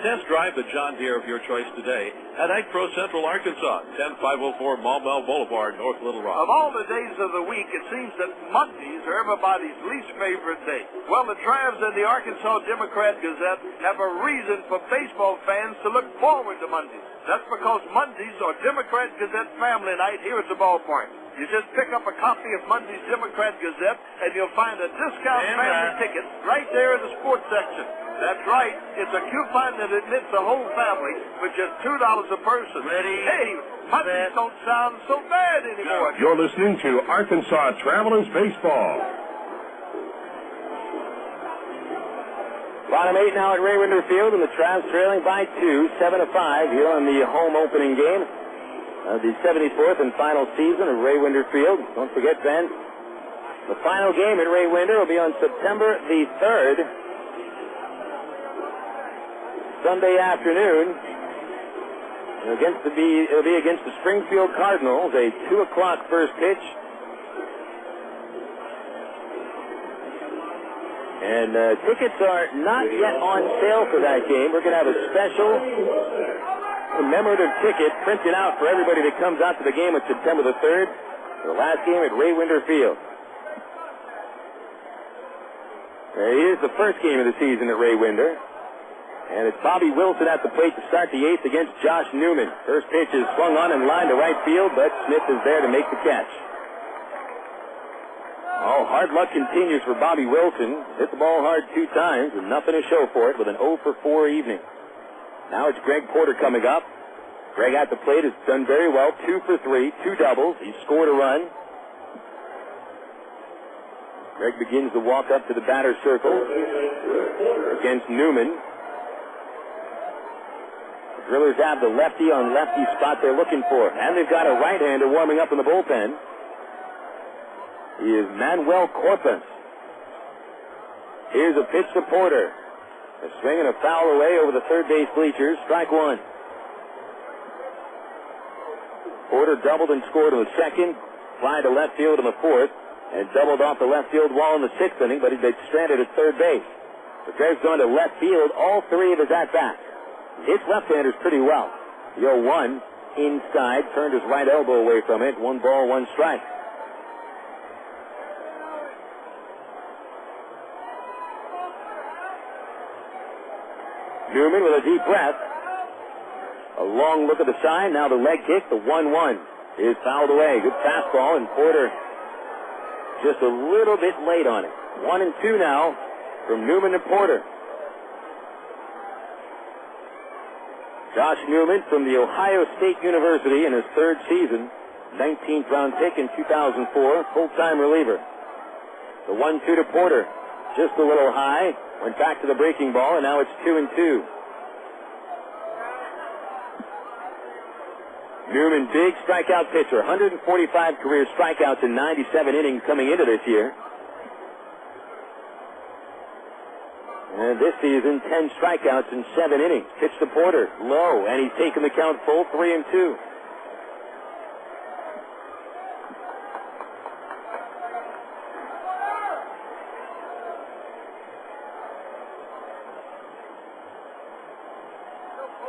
Test drive the John Deere of your choice today at AgPro Central Arkansas, 10504 Maumelle Boulevard, North Little Rock. Of all the days of the week, it seems that Mondays are everybody's least favorite day. Well, the Travs and the Arkansas Democrat-Gazette have a reason for baseball fans to look forward to Mondays. That's because Mondays are Democrat-Gazette family night here at the ballpark. You just pick up a copy of Monday's Democrat-Gazette, and you'll find a discount family ticket right there in the sports section. That's right. It's a coupon that admits the whole family for just $2 a person. Ready? Hey, Mondays don't sound so bad anymore. You're listening to Arkansas Travelers Baseball. Bottom 8 now at Ray Winder Field, and the Travs trailing by 2, 7-5 here on the home opening game of the 74th and final season of Ray Winder Field. Don't forget, Ben, the final game at Ray Winder will be on September the 3rd. Sunday afternoon. It'll be against the Springfield Cardinals, a 2 o'clock first pitch. And tickets are not yet on sale for that game. We're going to have a special commemorative ticket printed out for everybody that comes out to the game on September the 3rd, the last game at Ray Winder Field. Here's the first game of the season at Ray Winder. And it's Bobby Wilson at the plate to start the 8th against Josh Newman. First pitch is swung on and lined to right field, but Smith is there to make the catch. Oh, hard luck continues for Bobby Wilson. Hit the ball hard 2 times with nothing to show for it with an 0 for 4 evening. Now it's Greg Porter coming up. Greg at the plate has done very well. 2 for 3, 2 doubles. He scored a run. Greg begins to walk up to the batter's circle against Newman. Drillers have the lefty-on-lefty spot they're looking for. And they've got a right-hander warming up in the bullpen. He is Manny Corpas. Here's a pitch to Porter. A swing and a foul away over the third base bleachers. Strike 1. Porter doubled and scored in the 2nd. Fly to left field in the 4th. And doubled off the left field wall in the 6th inning, but he'd been stranded at third base. The Greg's gone to left field all three of his at-bats. Hits left-handers pretty well. The 0-1 inside, turned his right elbow away from it. 1 ball, 1 strike. Newman with a deep breath. A long look at the sign. Now the leg kick. The 1-1 is fouled away. Good fastball, and Porter just a little bit late on it. 1-2 now from Newman to Porter. Josh Newman from the Ohio State University in his third season. 19th round pick in 2004. Full-time reliever. The 1-2 to Porter. Just a little high. Went back to the breaking ball, and now it's 2-2. Newman, big strikeout pitcher. 145 career strikeouts in 97 innings coming into this year. And this season, 10 strikeouts in 7 innings. Pitch to Porter, low, and he's taken the count full, 3-2.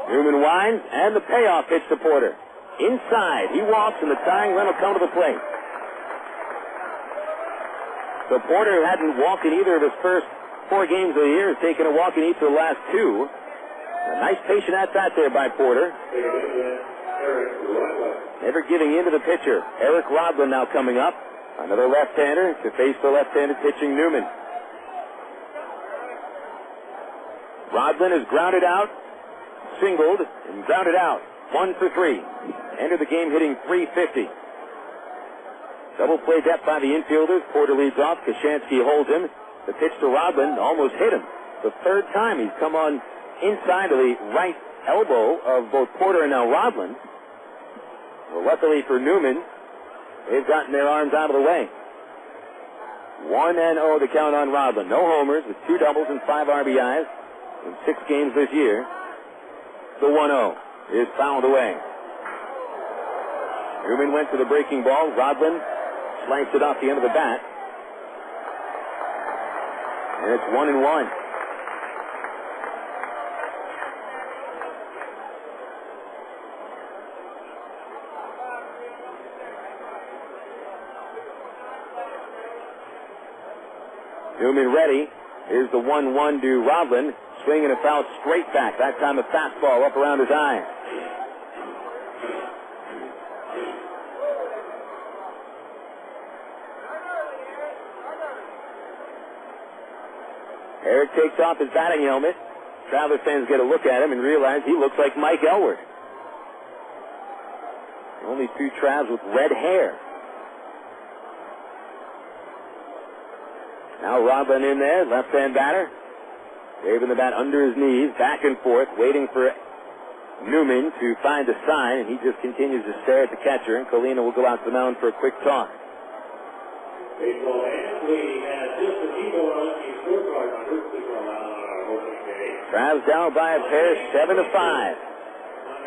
Newman winds, and the payoff pitch to Porter. Inside, he walks, and the tying run will come to the plate. So Porter, who hadn't walked in either of his first 4 games of the year, has taken a walk in each of the last 2. A nice patient at-bat there by Porter. Never giving in to the pitcher. Eric Rodlin now coming up. Another left-hander to face the left-handed pitching Newman. Rodlin is grounded out, singled, and grounded out. 1 for 3. Entered the game hitting .350. Double play depth by the infielders. Porter leads off. Koshansky holds him. The pitch to Rodlin almost hit him. The third time he's come on inside of the right elbow of both Porter and now Rodlin. Well, luckily for Newman, they've gotten their arms out of the way. 1-0 the count on Rodlin. No homers with 2 doubles and 5 RBIs in 6 games this year. The 1-0 is fouled away. Newman went to the breaking ball. Rodlin sliced it off the end of the bat. And it's 1-1. Newman ready. Here's the 1-1 to Rodlin. Swinging a foul straight back. That time a fastball up around his eye. Eric takes off his batting helmet. Travelers fans get a look at him and realize he looks like Mike Elward. The only 2 Travs with red hair. Now Rodlin in there, left-hand batter. Waving the bat under his knees, back and forth, waiting for Newman to find a sign, and he just continues to stare at the catcher, and Colina will go out to the mound for a quick talk. Travs down by a pair, 7-5.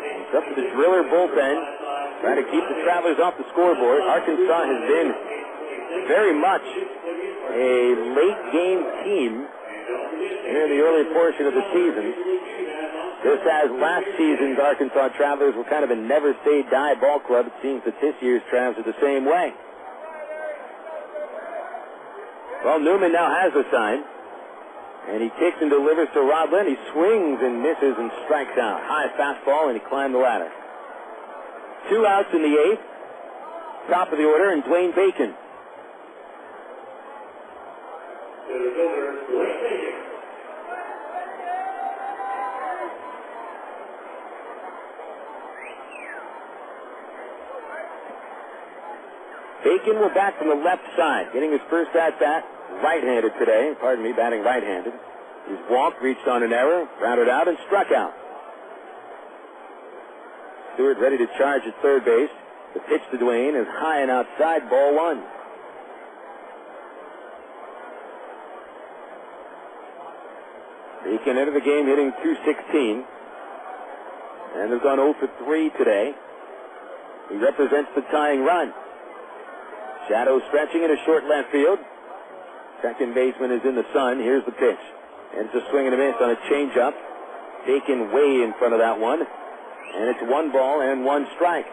It's up to the Driller bullpen, trying to keep the Travelers off the scoreboard. Arkansas has been very much a late-game team in the early portion of the season. Just as last season's Arkansas Travelers were kind of a never-say-die ball club, it seems that this year's Travs are the same way. Well, Newman now has a sign, and he kicks and delivers to Rodlin. He swings and misses and strikes out. High fastball, and he climbed the ladder. 2 outs in the 8th. Top of the order, and Dwayne Bacon. Bacon will bat from the left side, getting his first at-bat right-handed today. Pardon me, batting right-handed. He's walked, reached on an error, grounded out, and struck out. Stewart ready to charge at third base. The pitch to Dwayne is high and outside, ball 1. Bacon entered the game hitting .216. And has gone 0 for 3 today. He represents the tying run. Shadow stretching in a short left field. Second baseman is in the sun. Here's the pitch. And it's a swing and a miss on a changeup. Taken way in front of that one. And it's 1 ball and 1 strike.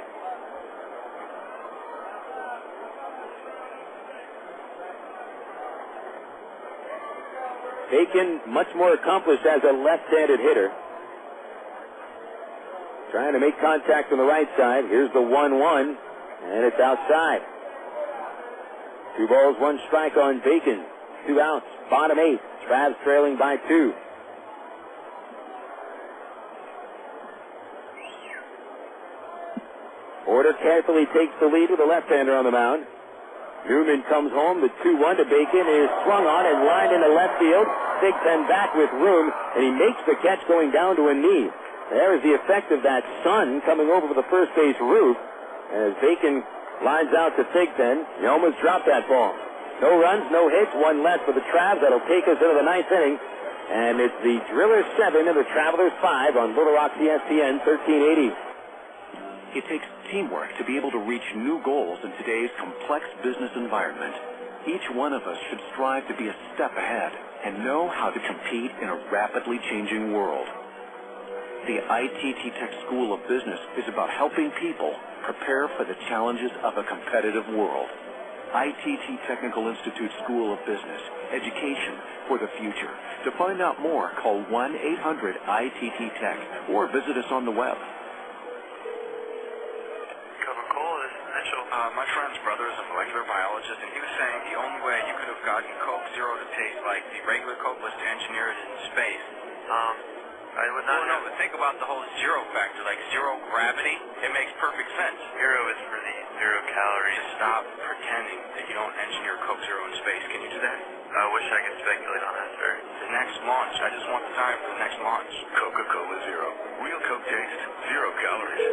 Bacon, much more accomplished as a left-handed hitter. Trying to make contact on the right side. Here's the 1-1, and it's outside. 2 balls, 1 strike on Bacon. 2 outs, bottom 8. Travs trailing by 2. Porter carefully takes the lead with a left-hander on the mound. Newman comes home. The 2-1 to Bacon is swung on and lined into left field. Thigpen back with room, and he makes the catch going down to a knee. There is the effect of that sun coming over the first base roof as Bacon lines out to Thigpen. He almost dropped that ball. No runs, no hits, 1 less for the Travs. That'll take us into the 9th inning. And it's the Drillers 7 and the Travelers 5 on Little Rock ESPN 1380. It takes teamwork to be able to reach new goals in today's complex business environment. Each one of us should strive to be a step ahead and know how to compete in a rapidly changing world. The ITT Tech School of Business is about helping people prepare for the challenges of a competitive world. ITT Technical Institute School of Business, education for the future. To find out more, call 1-800-ITT-TECH or visit us on the web. My friend's brother is a molecular biologist, and he was saying the only way you could have gotten Coke Zero to taste like the regular Coke was to engineer it in space. I would not know, but think about the whole zero factor, like zero gravity. It makes perfect sense. Zero is for the 0 calories. Just stop pretending that you don't engineer Coke Zero in space. Can you do that? I wish I could speculate on that, sir. The next launch. I just want the time for the next launch. Coca-Cola Zero. Real Coke taste, 0 calories.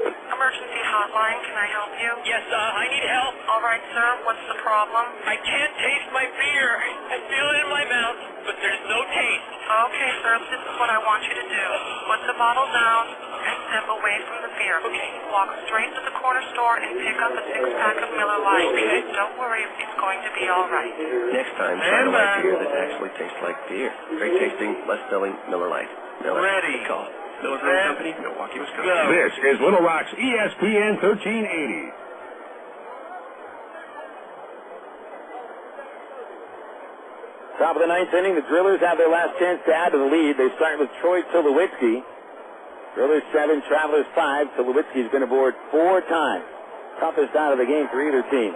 Emergency hotline, can I help you? Yes, I need help. All right, sir, what's the problem? I can't taste my beer. I feel it in my mouth, but there's no taste. Okay, sir, this is what I want you to do. Put the bottle down and step away from the beer. Okay. Walk straight to the corner store and pick up a 6-pack of Miller Lite. Okay. Don't worry, it's going to be all right. Next time, try to like beer that actually tastes like beer. Great tasting, less filling, Miller Lite. Miller. Ready. Good call. Miller Brewing Company, Milwaukee, Wisconsin. Go. This is Little Rock's ESPN 1380. Top of the 9th inning, the Drillers have their last chance to add to the lead. They start with Troy Tulowitzki. Drillers 7, Travelers 5. Tulowitzki's been aboard 4 times. Toughest out of the game for either team.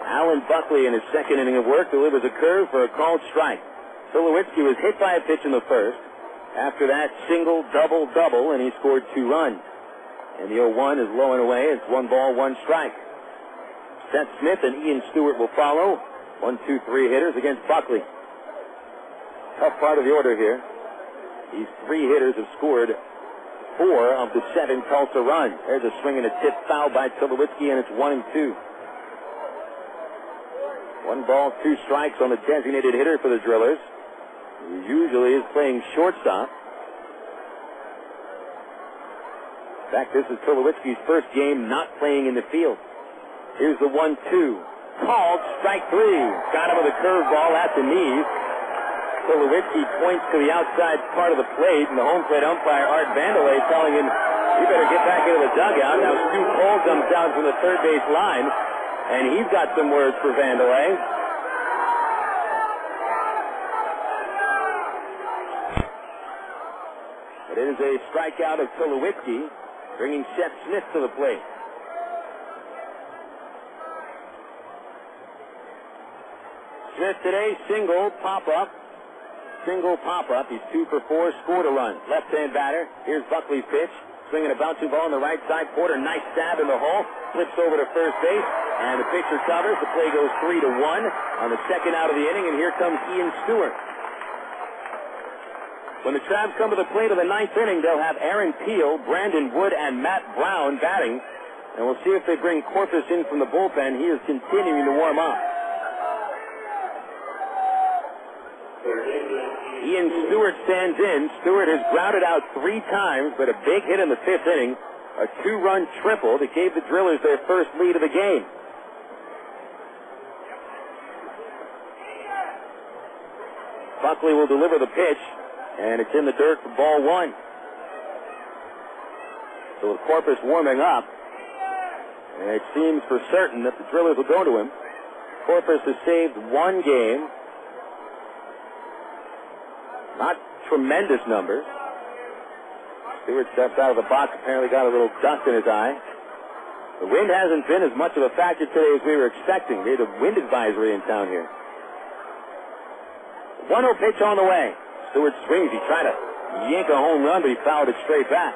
Alan Buckley in his 2nd inning of work delivers a curve for a called strike. Tulowitzki was hit by a pitch in the first. After that, single, double, and he scored 2 runs. And the 0-1 is low and away. It's 1 ball, 1 strike. Seth Smith and Ian Stewart will follow. 1, 2, 3 hitters against Buckley. Tough part of the order here. These 3 hitters have scored 4 of the 7 Tulsa runs. There's a swing and a tip foul by Tulowitzki, and it's 1-2. 1 ball, 2 strikes on the designated hitter for the Drillers. He usually is playing shortstop. In fact, this is Tulowitzki's first game not playing in the field. Here's the 1-2. Called, strike 3. Got him with a curveball at the knees. Tulowitzki points to the outside part of the plate, and the home plate umpire, Art Vandelay, telling him, you better get back into the dugout. Now Stu Cole comes down from the third base line, and he's got some words for Vandelay. But it is a strikeout of Tulowitzki, bringing Seth Smith to the plate. Smith today, single, pop-up. He's 2 for 4, scored a run. Left-hand batter. Here's Buckley's pitch. Swinging a bouncing ball on the right side. Porter, nice stab in the hole. Flips over to first base. And the pitcher covers. The play goes 3-1 on the 2nd out of the inning. And here comes Ian Stewart. When the Travs come to the plate of the 9th inning, they'll have Aaron Peel, Brandon Wood, and Matt Brown batting. And we'll see if they bring Corpas in from the bullpen. He is continuing to warm up. Ian Stewart stands in. Stewart has grounded out 3 times, but a big hit in the 5th inning. A 2-run triple that gave the Drillers their first lead of the game. Buckley will deliver the pitch, and it's in the dirt for ball one. So with Corpas warming up, and it seems for certain that the Drillers will go to him. Corpas has saved one game. Not tremendous numbers. Stewart steps out of the box, apparently got a little dust in his eye. The wind hasn't been as much of a factor today as we were expecting. They had a wind advisory in town here. 1-0 pitch on the way. Stewart swings. He tried to yank a home run, but he fouled it straight back.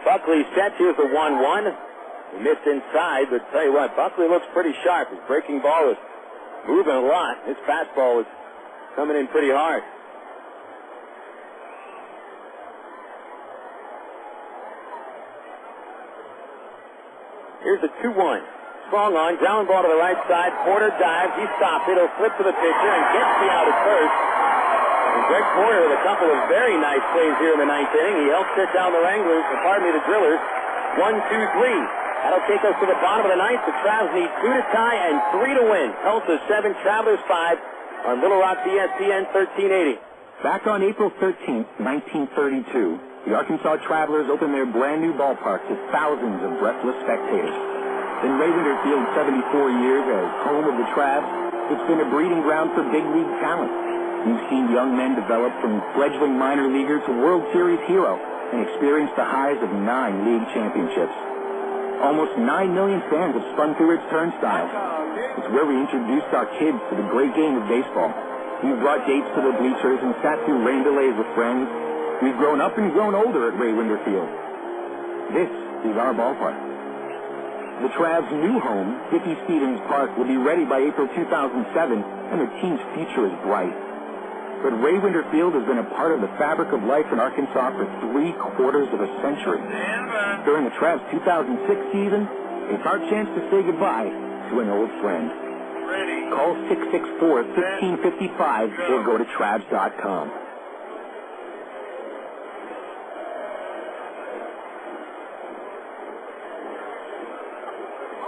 Buckley set. Here's the 1-1. He missed inside, but tell you what, Buckley looks pretty sharp. His breaking ball is moving a lot. His fastball is coming in pretty hard. Here's the 2-1. Strong on, ground ball to the right side. Porter dives. He stops it. He'll flip to the pitcher and gets the out at first. And Greg Porter with a couple of very nice plays here in the ninth inning. He helped set down the Wranglers, the Drillers. 1-2-3. That'll take us to the bottom of the ninth. The Travs need 2 to tie and 3 to win. Tulsa 7, Travelers 5 on Little Rock ESPN 1380. Back on April 13th, 1932, the Arkansas Travelers opened their brand new ballpark to thousands of breathless spectators. In Ravender Field 74 years as home of the Travs, it's been a breeding ground for big league talent. You've seen young men develop from fledgling minor leaguer to World Series hero and experience the highs of 9 league championships. Almost 9 million fans have spun through its turnstiles. It's where we introduced our kids to the great game of baseball. We've brought dates to the bleachers and sat through rain delays with friends. We've grown up and grown older at Ravender Field. This is our ballpark. The Travs' new home, Dickey Stevens Park, will be ready by April 2007, and the team's future is bright. But Ravender Field has been a part of the fabric of life in Arkansas for 3/4 of a century. During the Travs' 2006 season, it's our chance to say goodbye to an old friend. Call 664-1555 or go to Travs.com.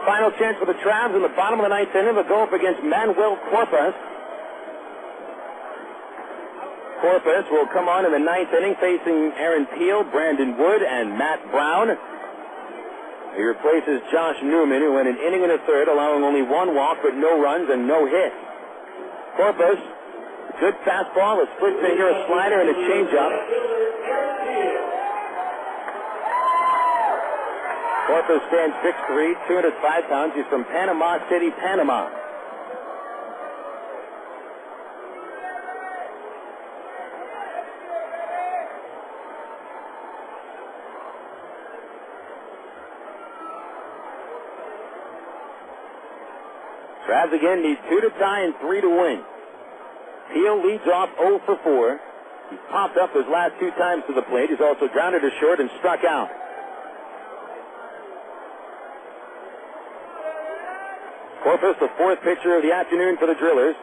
Final chance for the Travs in the bottom of the ninth inning. They'll go up against Manny Corpas. Corpas will come on in the ninth inning facing Aaron Peel, Brandon Wood, and Matt Brown. He replaces Josh Newman, who went an inning and a third, allowing only 1 walk but no runs and no hits. Corpas, good fastball, a split finger, a slider, and a changeup. Corpas stands 6'3", 205 pounds. He's from Panama City, Panama. Travs again need 2 to tie and 3 to win. Peel leads off 0 for 4. He's popped up his last 2 times to the plate. He's also grounded to short and struck out. Corpas, the 4th pitcher of the afternoon for the Drillers.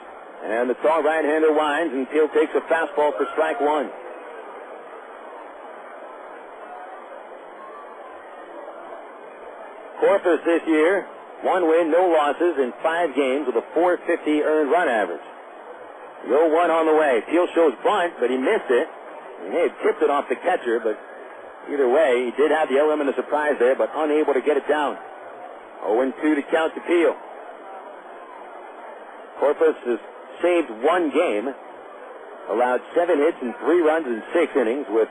And the tall right-hander winds, and Peel takes a fastball for strike 1. Corpas this year, 1 win, no losses in 5 games with a .450 earned run average. The 0-1 on the way. Peel shows bunt, but he missed it. He may have tipped it off the catcher, but either way, he did have the element of surprise there, but unable to get it down. 0-2 to count to Peel. Corpas has saved 1 game, allowed 7 hits and 3 runs in 6 innings with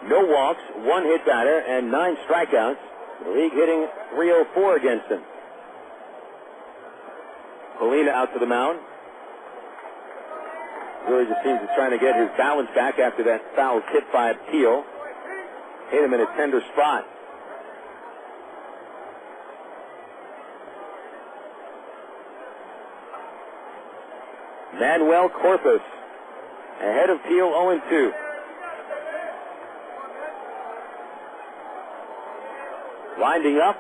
no walks, 1 hit batter, and 9 strikeouts. The league hitting .304 against him. Colina out to the mound. Really just seems to be trying to get his balance back after that foul hit by Peel. Hit him in a tender spot. Manny Corpas ahead of Peel 0-2. Winding up.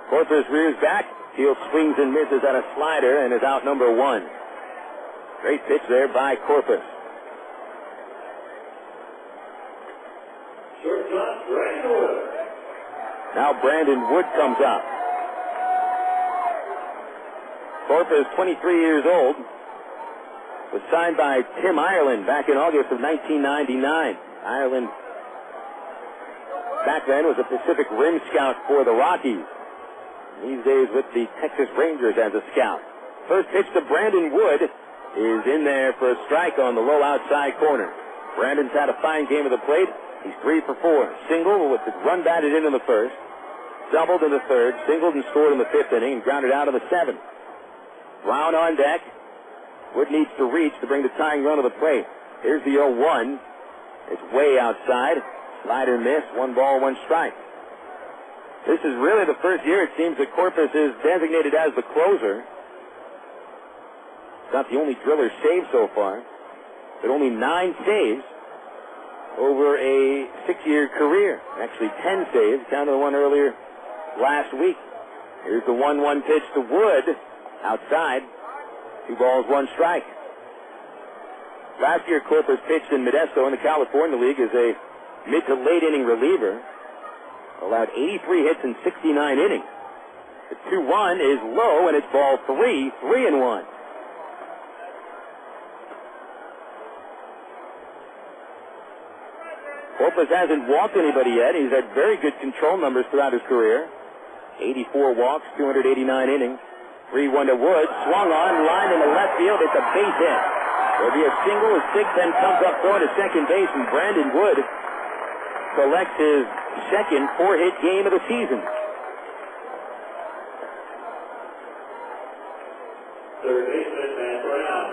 Corpas rears back. Teal swings and misses at a slider and is out number 1. Great pitch there by Corpas. Now Brandon Wood comes up. Corpas, 23 years old, was signed by Tim Ireland back in August of 1999. Ireland back then was a Pacific Rim scout for the Rockies. These days with the Texas Rangers as a scout. First pitch to Brandon Wood is in there for a strike on the low outside corner. Brandon's had a fine game of the plate. He's 3 for 4. Single with the run batted in the first. Doubled in the third. Singled and scored in the 5th inning and grounded out in the 7th. Brown on deck. Wood needs to reach to bring the tying run to the plate. Here's the 0-1. It's way outside. Slider miss. 1 ball, 1 strike. This is really the first year it seems that Corpas is designated as the closer. It's not the only driller save so far, but only 9 saves over a 6-year career. Actually 10 saves, down to the one earlier last week. Here's the 1-1 pitch to Wood. Outside. 2 balls, 1 strike. Last year, Corpas pitched in Modesto in the California League as a mid to late inning reliever. Allowed 83 hits in 69 innings. The 2-1 is low, and it's ball 3, 3-1. Corpas hasn't walked anybody yet. He's had very good control numbers throughout his career. 84 walks, 289 innings. 3-1 to Wood. Swung on, line in the left field. It's a base hit. There'll be a single as Sig then comes up throwing to second base, and Brandon Wood collects his second 4-hit game of the season. Third baseman, Matt Brown.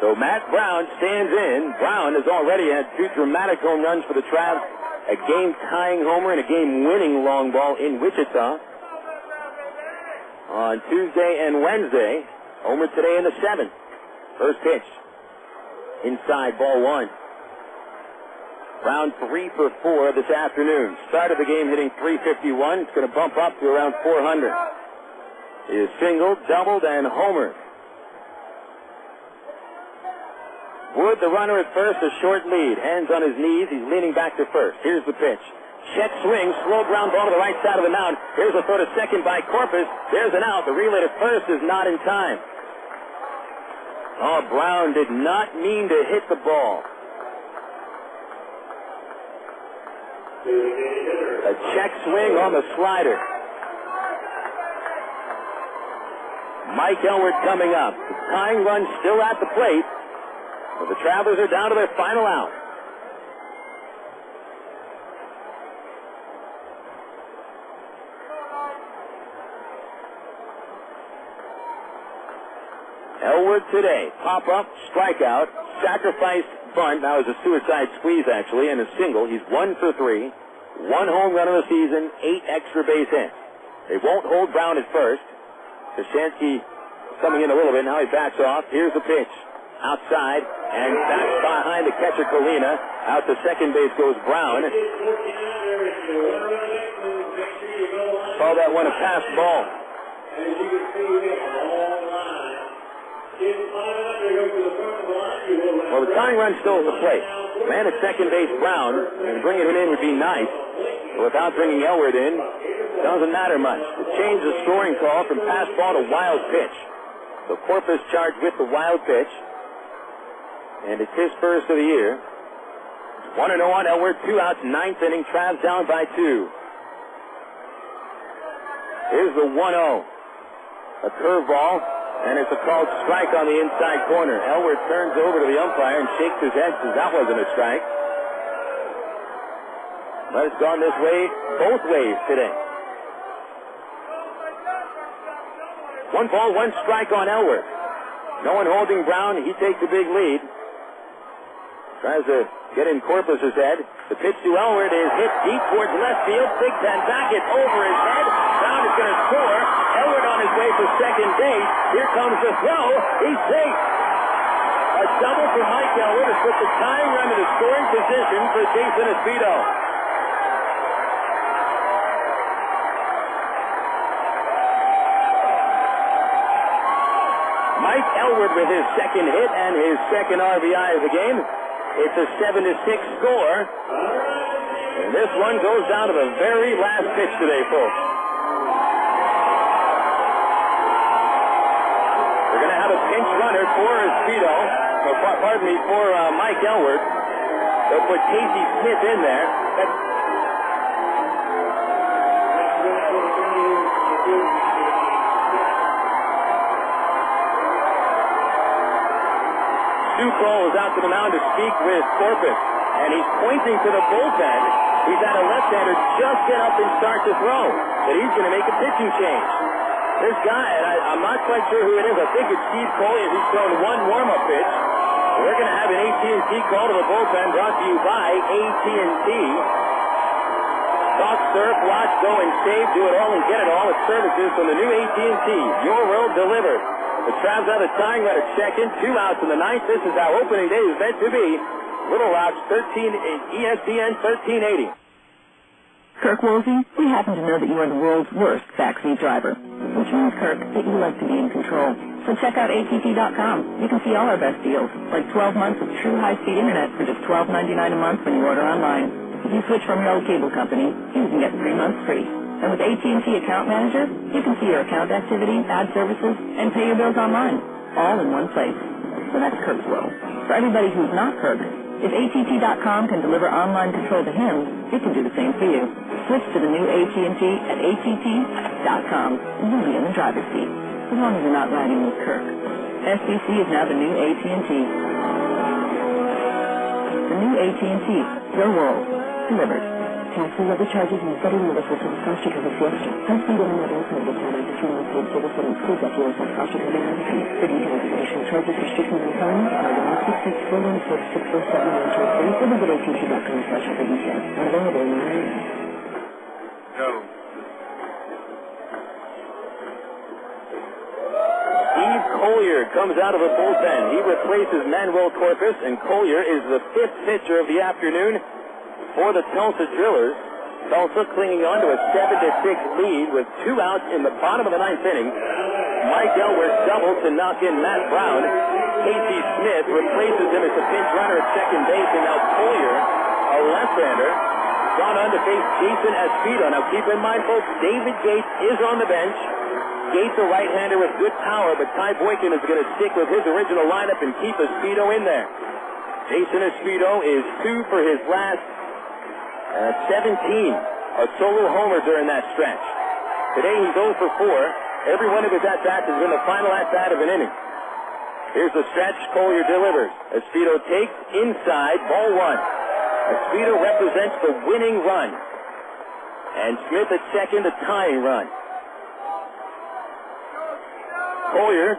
So Matt Brown stands in. Brown has already had 2 dramatic home runs for the Travs. A game-tying homer and a game-winning long ball in Wichita on Tuesday and Wednesday. Homer today in the 7th. First pitch. Inside, ball 1. Brown 3 for 4 this afternoon. Started the game hitting .351. It's going to bump up to around .400. He is singled, doubled, and homered. Wood, the runner at first, a short lead. Hands on his knees. He's leaning back to first. Here's the pitch. Check swing. Slow ground ball to the right side of the mound. Here's a throw to second by Corpas. There's an out. The relay to first is not in time. Oh, Brown did not mean to hit the ball. A check swing on the slider. Mike Elward coming up. The tying run still at the plate. But the Travelers are down to their final out. Elwood today, pop up, strikeout, sacrifice bunt. That was a suicide squeeze actually, and a single. He's 1 for 3, 1 home run of the season, 8 extra base hits. They won't hold Brown at first. Koshansky coming in a little bit. Now he backs off. Here's the pitch. Outside, and back behind the catcher, Colina. Out to second base goes Brown. Call that one a pass ball. Well, the tying run still at the plate. Man at second base, Brown, and bringing him in would be nice. But without bringing Elward in, doesn't matter much. To change the scoring call from pass ball to wild pitch. So Corpas charged with the wild pitch. And it's his first of the year. 1-0 on Elward, 2 outs, 9th inning. Travs down by 2. Here's the 1-0. A curveball, and it's a called strike on the inside corner. Elward turns over to the umpire and shakes his head, says that wasn't a strike. But it's gone this way both ways today. 1 ball, 1 strike on Elward. No one holding Brown. He takes a big lead. Tries to get in Corpus' head. The pitch to Elward is hit deep towards left field. Big Ten back. It's over his head. Brown is going to score. Elward on his his way for second base. Here comes the throw. He's safe. A double for Mike Elwood has put the tying run into scoring position for Jason Espino. Mike Elwood with his second hit and his second RBI of the game. It's a 7-6 score. And this one goes down to the very last pitch today, folks. We're going to have a pinch runner for Espino. For Mike Elwood. They'll put Casey Smith in there. Cole is out to the mound to speak with Corpas, and he's pointing to the bullpen. He's had a left-hander just get up and start to throw, but he's going to make a pitching change. This guy, and I'm not quite sure who it is. I think it's Steve Colyer, who's thrown one warm-up pitch. We're going to have an AT&T call to the bullpen brought to you by AT&T. Talk, surf, watch, go, and save. Do it all and get it all at services from the new AT&T. Your world delivered. The Travs have a tying run at second. 2 outs in the ninth. This is how opening day is meant to be. Little Rock's ESPN 1380. Kirk Woolsey, we happen to know that you are the world's worst backseat driver, which means, Kirk, that you like to be in control. So check out ATT.com. You can see all our best deals, like 12 months of true high-speed internet for just $12.99 a month when you order online. If you switch from your old cable company, you can get 3 months free. And with AT&T Account Manager, you can see your account activity, add services, and pay your bills online, all in one place. So that's Kirk's world. For everybody who's not Kirk, if ATT.com can deliver online control to him, it can do the same for you. Switch to the new AT&T at ATT.com, and you'll be in the driver's seat, as long as you're not riding with Kirk. SBC is now the new AT&T. The new AT&T, your world, delivered. Cancel other charges and federal notices for the cost because of Fiesta. Husband and mother included time to 3 months paid service and excludes that US cost of living benefits. For details, additional charges, restrictions, and requirements, call 1-866-416-6473 or visit AT&T.com/for details. Not available in our area. Go. Steve Colyer comes out of the bullpen. He replaces Manuel Corpas, and Colyer is the 5th pitcher of the afternoon for the Tulsa Drillers. Tulsa clinging on to a 7-6 lead with 2 outs in the bottom of the 9th inning. Mike Elwood doubled to knock in Matt Brown. Casey Smith replaces him as the pinch runner at second base, and now Colyer, a left-hander, gone on to face Jason Espino. Now keep in mind, folks, David Gates is on the bench. Gates a right-hander with good power, but Ty Boykin is going to stick with his original lineup and keep Espino in there. Jason Espino is 2 for his last 17, a solo homer during that stretch. Today he's 0 for 4. Every one of his at-bats has been the final at-bat of an inning. Here's the stretch. Colyer delivers. Espino takes inside, ball 1. Espino represents the winning run. And Smith at second, the tying run. Colyer,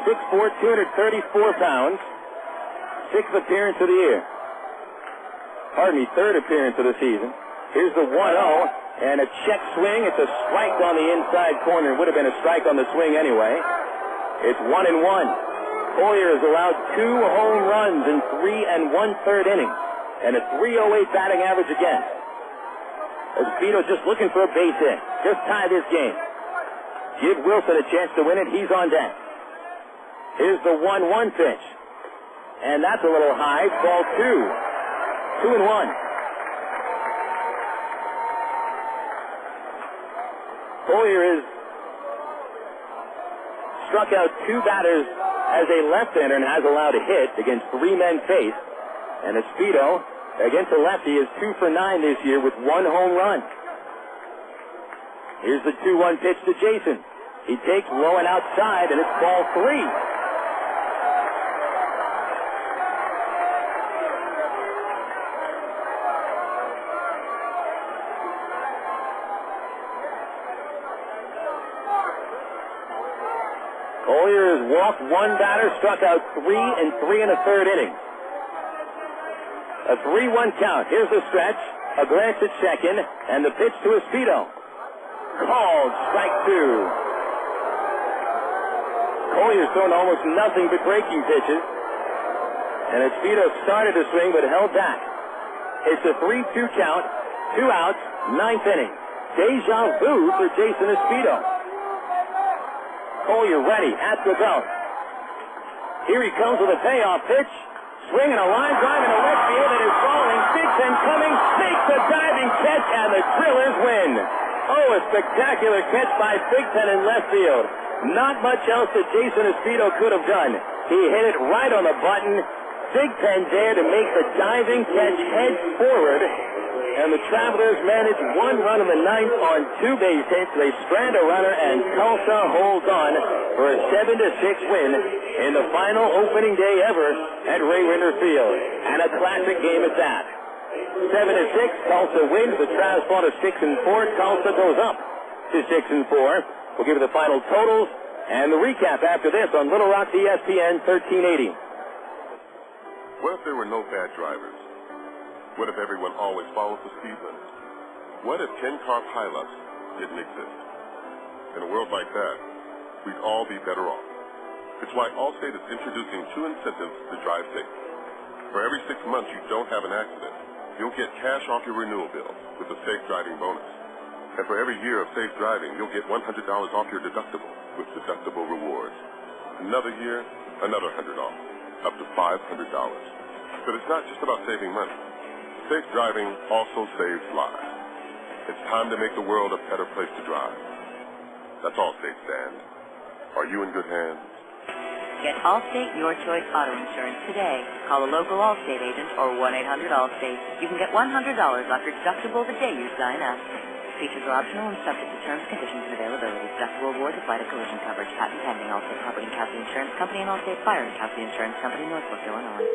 6'4", 234 pounds, 6th appearance of the year. Pardon me, 3rd appearance of the season. Here's the 1-0, and a check swing. It's a strike on the inside corner. It would have been a strike on the swing anyway. It's 1-1. Colyer has allowed 2 home runs in 3 1/3 innings, and a .308 batting average again. Espino just looking for a base hit. Just tie this game. Give Wilson a chance to win it. He's on deck. Here's the 1-1 pitch. And that's a little high. Ball 2. 2-1. Colyer has struck out 2 batters as a left-hander and has allowed a hit against 3 men faced. And Espino, against a lefty, is 2 for 9 this year with 1 home run. Here's the 2-1 pitch to Jason. He takes low and outside, and it's ball 3. Colyer has walked 1 batter, struck out 3 in 3 1/3 innings. A 3-1 count. Here's the stretch. A glance at second, and the pitch to Espino. Called strike 2. Colyer's thrown almost nothing but breaking pitches. And Espino started to swing but held back. It's a 3-2 count, 2 outs, 9th inning. Deja vu for Jason Espino. Colyer ready at the belt. Here he comes with a payoff pitch. Swinging a line drive into left field. It is falling. Big Ten coming. Makes a diving catch, and the Drillers win. Oh, a spectacular catch by Big Ten in left field. Not much else that Jason Espino could have done. He hit it right on the button. Big Ten there to make the diving catch head forward. And the Travelers manage 1 run in the 9th on 2 base hits. They strand a runner, and Tulsa holds on for a 7-6 win in the final opening day ever at Ray Winder Field. And a classic game at that. 7-6, Tulsa wins. The Travs fall to 6-4. Tulsa goes up to 6-4. We'll give you the final totals and the recap after this on Little Rock ESPN 1380. What if there were no bad drivers? What if everyone always followed the speed limit? What if 10-car pileups didn't exist? In a world like that, we'd all be better off. It's why Allstate is introducing 2 incentives to drive safe. For every 6 months you don't have an accident, you'll get cash off your renewal bill with a safe driving bonus. And for every year of safe driving, you'll get $100 off your deductible with deductible rewards. Another year, another $100 off, up to $500. But it's not just about saving money. Safe driving also saves lives. It's time to make the world a better place to drive. That's Allstate stand. Are you in good hands? Get Allstate Your Choice Auto Insurance today. Call a local Allstate agent or 1-800-ALLSTATE. You can get $100 off your deductible the day you sign up. Features are optional and subject to terms, conditions, and availability. Deductible awards apply to collision coverage. Patent pending. Allstate Property and Casualty Insurance Company and Allstate Fire and Casualty Insurance Company, Northbrook, Illinois.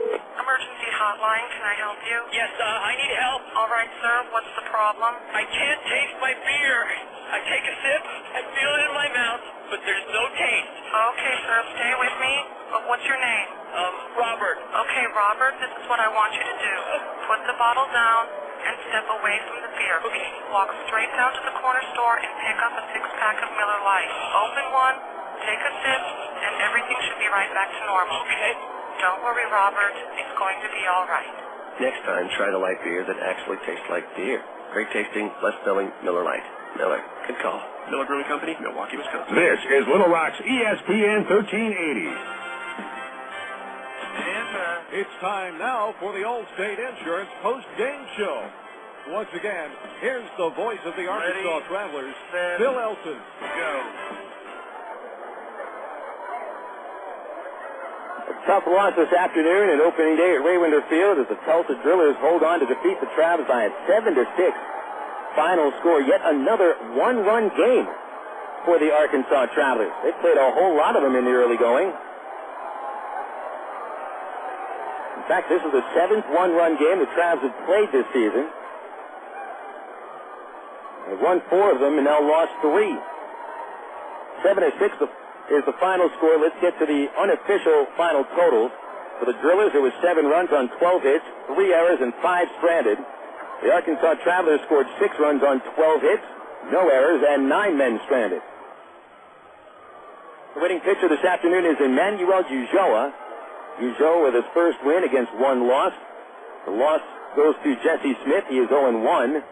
Emergency hotline, can I help you? Yes, I need help. All right, sir, what's the problem? I can't taste my beer. I take a sip, I feel it in my mouth, but there's no taste. Okay, sir, stay with me. What's your name? Robert. Okay, Robert, this is what I want you to do. Put the bottle down and step away from the beer. Okay. Walk straight down to the corner store and pick up a 6-pack of Miller Lite. Open one, take a sip, and everything should be right back to normal. Okay. Don't worry, Robert. It's going to be all right. Next time, try the light beer that actually tastes like beer. Great tasting, less filling Miller Lite. Miller, good call. Miller Brewing Company, Milwaukee, Wisconsin. This is Little Rock's ESPN 1380. It's time now for the Allstate Insurance post-game show. Once again, here's the voice of the Arkansas Travelers, Phil Elton. Go. A tough loss this afternoon and opening day at Ray Winder Field as the Tulsa Drillers hold on to defeat the Travs by a 7-6 final score. Yet another 1-run game for the Arkansas Travelers. They played a whole lot of them in the early going. In fact, this is the 7th 1-run game the Travs have played this season. They've won 4 of them and now lost 3. 7-6 is the final score. Let's get to the unofficial final totals. For the Drillers, it was 7 runs on 12 hits, 3 errors, and 5 stranded. The Arkansas Travelers scored 6 runs on 12 hits, no errors, and 9 men stranded. The winning pitcher this afternoon is Emmanuel Ujoa. Ujoa with his first win against 1 loss. The loss goes to Jesse Smith. He is 0-1.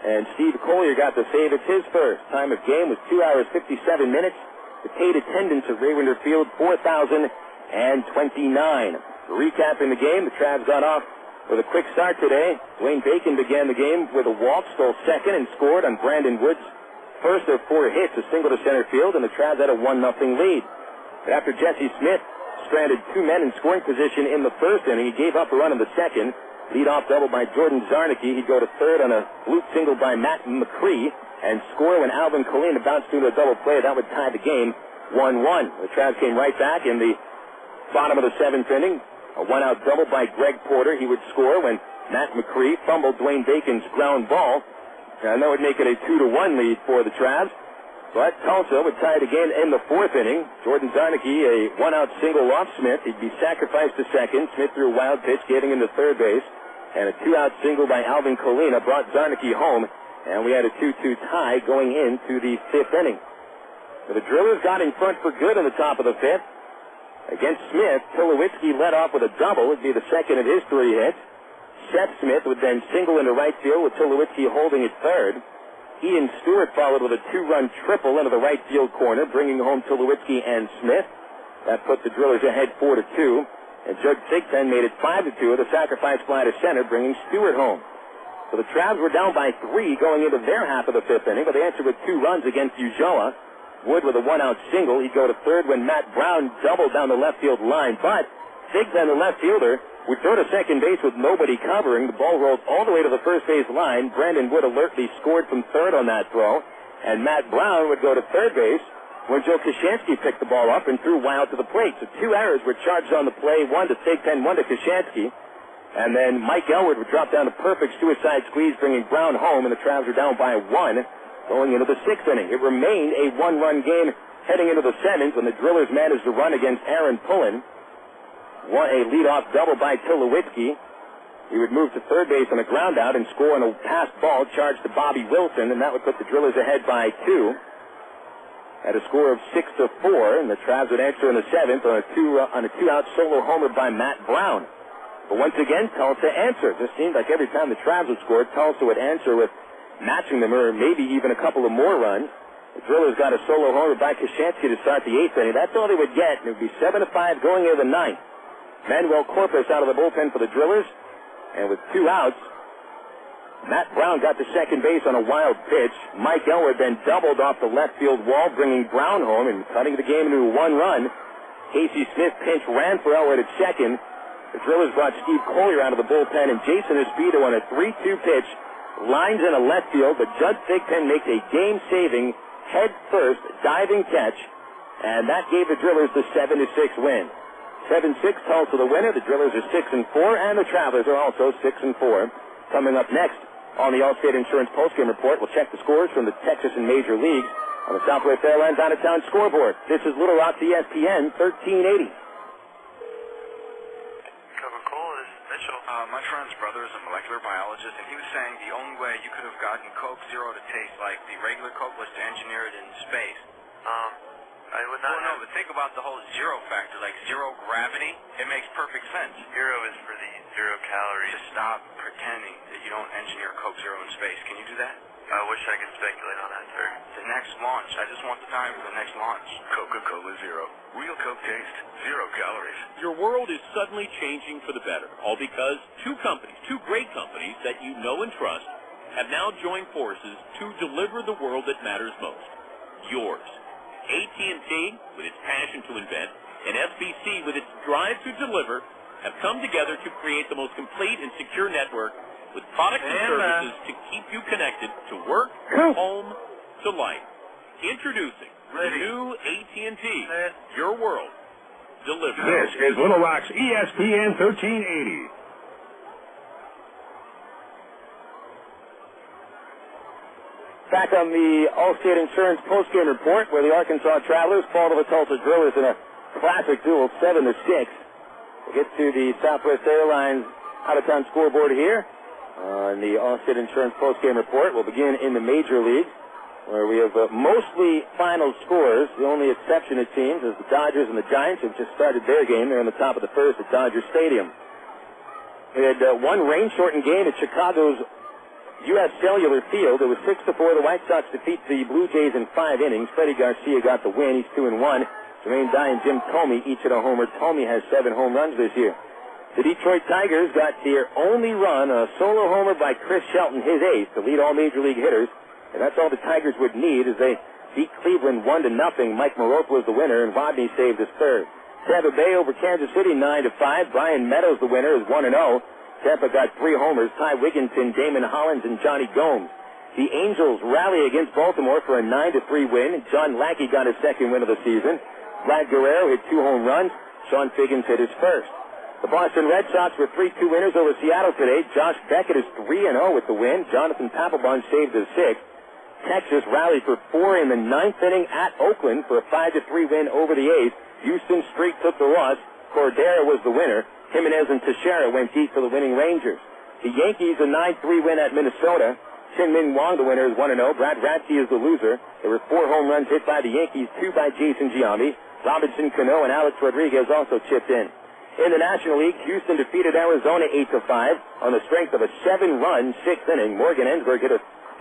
And Steve Colyer got the save. It's his first. Time of game was 2 hours, 57 minutes. The paid attendance at Ray Winder Field, 4,029. Recapping the game, the Travs got off with a quick start today. Dwayne Bacon began the game with a walk, stole second, and scored on Brandon Wood's first of 4 hits, a single to center field, and the Travs had a 1-0 lead. But after Jesse Smith stranded 2 men in scoring position in the first inning, he gave up a run in the second. Lead-off double by Jordan Zarnicki. He'd go to third on a loop single by Matt Macri and score when Alvin Colina bounced into a double play. That would tie the game 1-1. The Travs came right back in the bottom of the 7th inning. A 1-out double by Greg Porter. He would score when Matt Macri fumbled Dwayne Bacon's ground ball. And that would make it a 2-1 lead for the Travs. But Tulsa would tie the game in the 4th inning. Jordan Zarnicki, a 1-out single off Smith. He'd be sacrificed to second. Smith threw a wild pitch, getting into third base. And a 2-out single by Alvin Colina brought Zarnicki home. And we had a 2-2 tie going into the 5th inning. The Drillers got in front for good in the top of the fifth. Against Smith, Tulowitzki led off with a double. It'd be the second of his 3 hits. Seth Smith would then single into right field with Tulowitzki holding at third. Ian Stewart followed with a 2-run triple into the right field corner, bringing home Tulowitzki and Smith. That put the Drillers ahead 4-2. And Judge Thigpen made it 5-2 with a sacrifice fly to center, bringing Stewart home. So the Travs were down by 3 going into their half of the fifth inning, but they answered with 2 runs against Ulloa. Wood with a 1-out single. He'd go to third when Matt Brown doubled down the left field line. But Thigpen, the left fielder, would throw to second base with nobody covering. The ball rolled all the way to the first base line. Brandon Wood alertly scored from third on that throw. And Matt Brown would go to third base when Joe Koshansky picked the ball up and threw wild to the plate. So 2 errors were charged on the play, 1 to Thigpen, 1 to Koshansky. And then Mike Elwood would drop down a perfect suicide squeeze, bringing Brown home, and the Travs were down by 1 going into the 6th inning. It remained a 1-run game heading into the 7th when the Drillers managed to run against Aaron Pullen. A leadoff double by Tulowitzki. He would move to third base on a ground out and score on a passed ball charged to Bobby Wilson, and that would put the Drillers ahead by 2 at a score of 6-4, and the Travs would answer in the 7th on a 2-out solo homer by Matt Brown. But once again, Tulsa answered. This seemed like every time the Travs would score, Tulsa would answer with matching them or maybe even a couple of more runs. The Drillers got a solo homer by Koshansky to start the 8th inning. That's all they would get, and it would be 7-5 going into the 9th. Manny Corpas out of the bullpen for the Drillers, and with 2 outs, Matt Brown got to second base on a wild pitch. Mike Elwood then doubled off the left field wall, bringing Brown home and cutting the game into a 1-run. Casey Smith pinch ran for Elwood at second. The Drillers brought Steve Colyer out of the bullpen, and Jason Espedo on a 3-2 pitch lines in a left field, but Judge Thigpen makes a game-saving, head-first diving catch, and that gave the Drillers the 7-6 win. 7-6 Tulsa the winner. The Drillers are 6-4, and the Travelers are also 6-4. Coming up next on the Allstate Insurance postgame report, we'll check the scores from the Texas and Major Leagues on the Southwest Airlines out-of-town scoreboard. This is Little Rock's ESPN 1380. My friend's brother is a molecular biologist, and he was saying the only way you could have gotten Coke Zero to taste like the regular Coke was to engineer it in space. I would not know, but think about the whole zero factor, like zero gravity. It makes perfect sense. Zero is for the 0 calories. Just stop pretending that you don't engineer Coke Zero in space. Can you do that? I wish I could speculate on that, sir. The next launch. I just want the time for the next launch. Coca-Cola Zero. Real Coke taste, 0 calories. Your world is suddenly changing for the better, all because 2 great companies that you know and trust, have now joined forces to deliver the world that matters most. Yours. AT&T, with its passion to invent, and SBC, with its drive to deliver, have come together to create the most complete and secure network with products and services to keep you connected to work, home, to life. Introducing the new AT&T, your world delivered. This is Little Rock's ESPN 1380. Back on the Allstate Insurance postgame report, where the Arkansas Travelers fall to the Tulsa Drillers in a classic duel, 7-6. We'll get to the Southwest Airlines out-of-town scoreboard here on the Allstate Insurance postgame report. We'll begin in the Major Leagues, where we have mostly final scores. The only exception, it seems, is the Dodgers and the Giants have just started their game. They're on the top of the first at Dodger Stadium. We had one rain-shortened game at Chicago's U.S. Cellular Field. It was 6-4. The White Sox defeat the Blue Jays in 5 innings. Freddie Garcia got the win. He's 2-1. Jermaine Dye and Jim Thome each hit a homer. Thome has 7 home runs this year. The Detroit Tigers got their only run, a solo homer by Chris Shelton, his ace, to lead all Major League hitters. And that's all the Tigers would need as they beat Cleveland 1-0. Mike Maroth was the winner, and Rodney saved his third. Tampa Bay over Kansas City 9-5. Brian Meadows, the winner, is 1-0. Tampa got 3 homers, Ty Wigginton, Damon Hollins, and Johnny Gomes. The Angels rally against Baltimore for a 9-3 win. John Lackey got his second win of the season. Vlad Guerrero hit 2 home runs. Sean Figgins hit his first. The Boston Red Sox were 3-2 winners over Seattle today. Josh Beckett is 3-0 with the win. Jonathan Papelbon saved his 6th. Texas rallied for 4 in the 9th inning at Oakland for a 5-3 win over the A's. Houston Street took the loss. Cordero was the winner. Jimenez and Teixeira went deep for the winning Rangers. The Yankees a 9-3 win at Minnesota. Min Wong, the winner, is 1-0. Brad Ratsky is the loser. There were 4 home runs hit by the Yankees, 2 by Jason Giambi. Robinson Cano and Alex Rodriguez also chipped in. In the National League, Houston defeated Arizona 8-5 on the strength of a 7-run 6th inning. Morgan Ensberg hit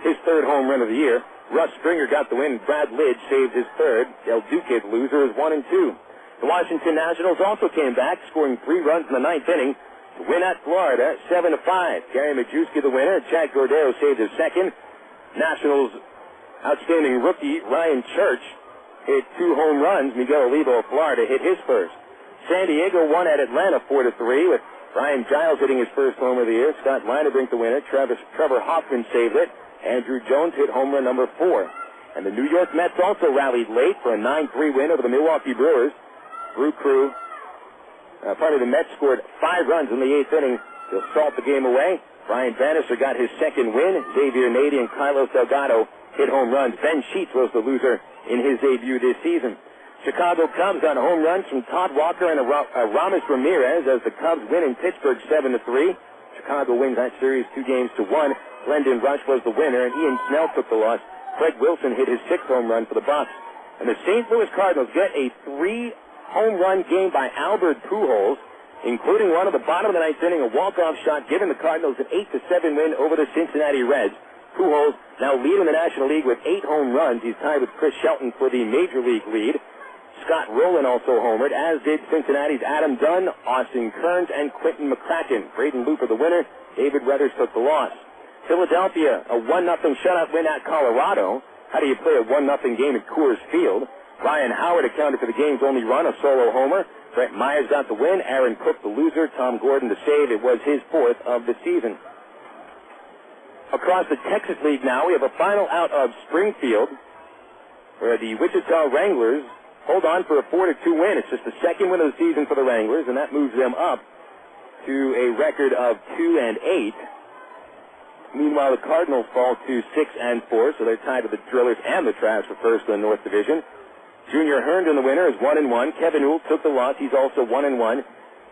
his 3rd home run of the year. Russ Springer got the win. Brad Lidge saved his 3rd. El Duque, the loser, is 1-2. The Washington Nationals also came back, scoring 3 runs in the 9th inning to win at Florida 7-5. Gary Majewski, the winner. Chad Cordero saved his 2nd. Nationals outstanding rookie Ryan Church hit 2 home runs. Miguel Olivo of Florida hit his 1st. San Diego won at Atlanta 4-3 with Ryan Giles hitting his 1st home of the year. Scott Leinebrink the winner. Trevor Hoffman saved it. Andrew Jones hit home run number 4. And the New York Mets also rallied late for a 9-3 win over the Milwaukee Brewers. The Mets scored 5 runs in the 8th inning to salt the game away. Brian Bannister got his 2nd win. Xavier Nady and Carlos Delgado hit home runs. Ben Sheets was the loser in his debut this season. Chicago Cubs got home runs from Todd Walker and Aramis Ramirez as the Cubs win in Pittsburgh 7-3. Chicago wins that series 2-1. Glendon Rush was the winner, and Ian Snell took the loss. Craig Wilson hit his 6th home run for the Bucs. And the St. Louis Cardinals get a 3-home run game by Albert Pujols, including one at the bottom of the 9th inning, a walk-off shot, giving the Cardinals an 8-7 win over the Cincinnati Reds. Pujols now leading the National League with 8 home runs. He's tied with Chris Shelton for the Major League lead. Scott Rowland also homered, as did Cincinnati's Adam Dunn, Austin Kearns, and Quentin McCracken. Braden Looper the winner. David Weathers took the loss. Philadelphia, a 1-0 shutout win at Colorado. How do you play a 1-0 game at Coors Field? Ryan Howard accounted for the game's only run, a solo homer. Brett Myers got the win. Aaron Cook the loser. Tom Gordon the save. It was his 4th of the season. Across the Texas League now, we have a final out of Springfield, where the Wichita Wranglers hold on for a 4-2 win. It's just the 2nd win of the season for the Wranglers, and that moves them up to a record of 2-8. Meanwhile, the Cardinals fall to 6-4, so they're tied with the Drillers and the Travs for first in the North Division. Junior Herndon, the winner, is 1-1. Kevin Oult took the loss. He's also 1-1.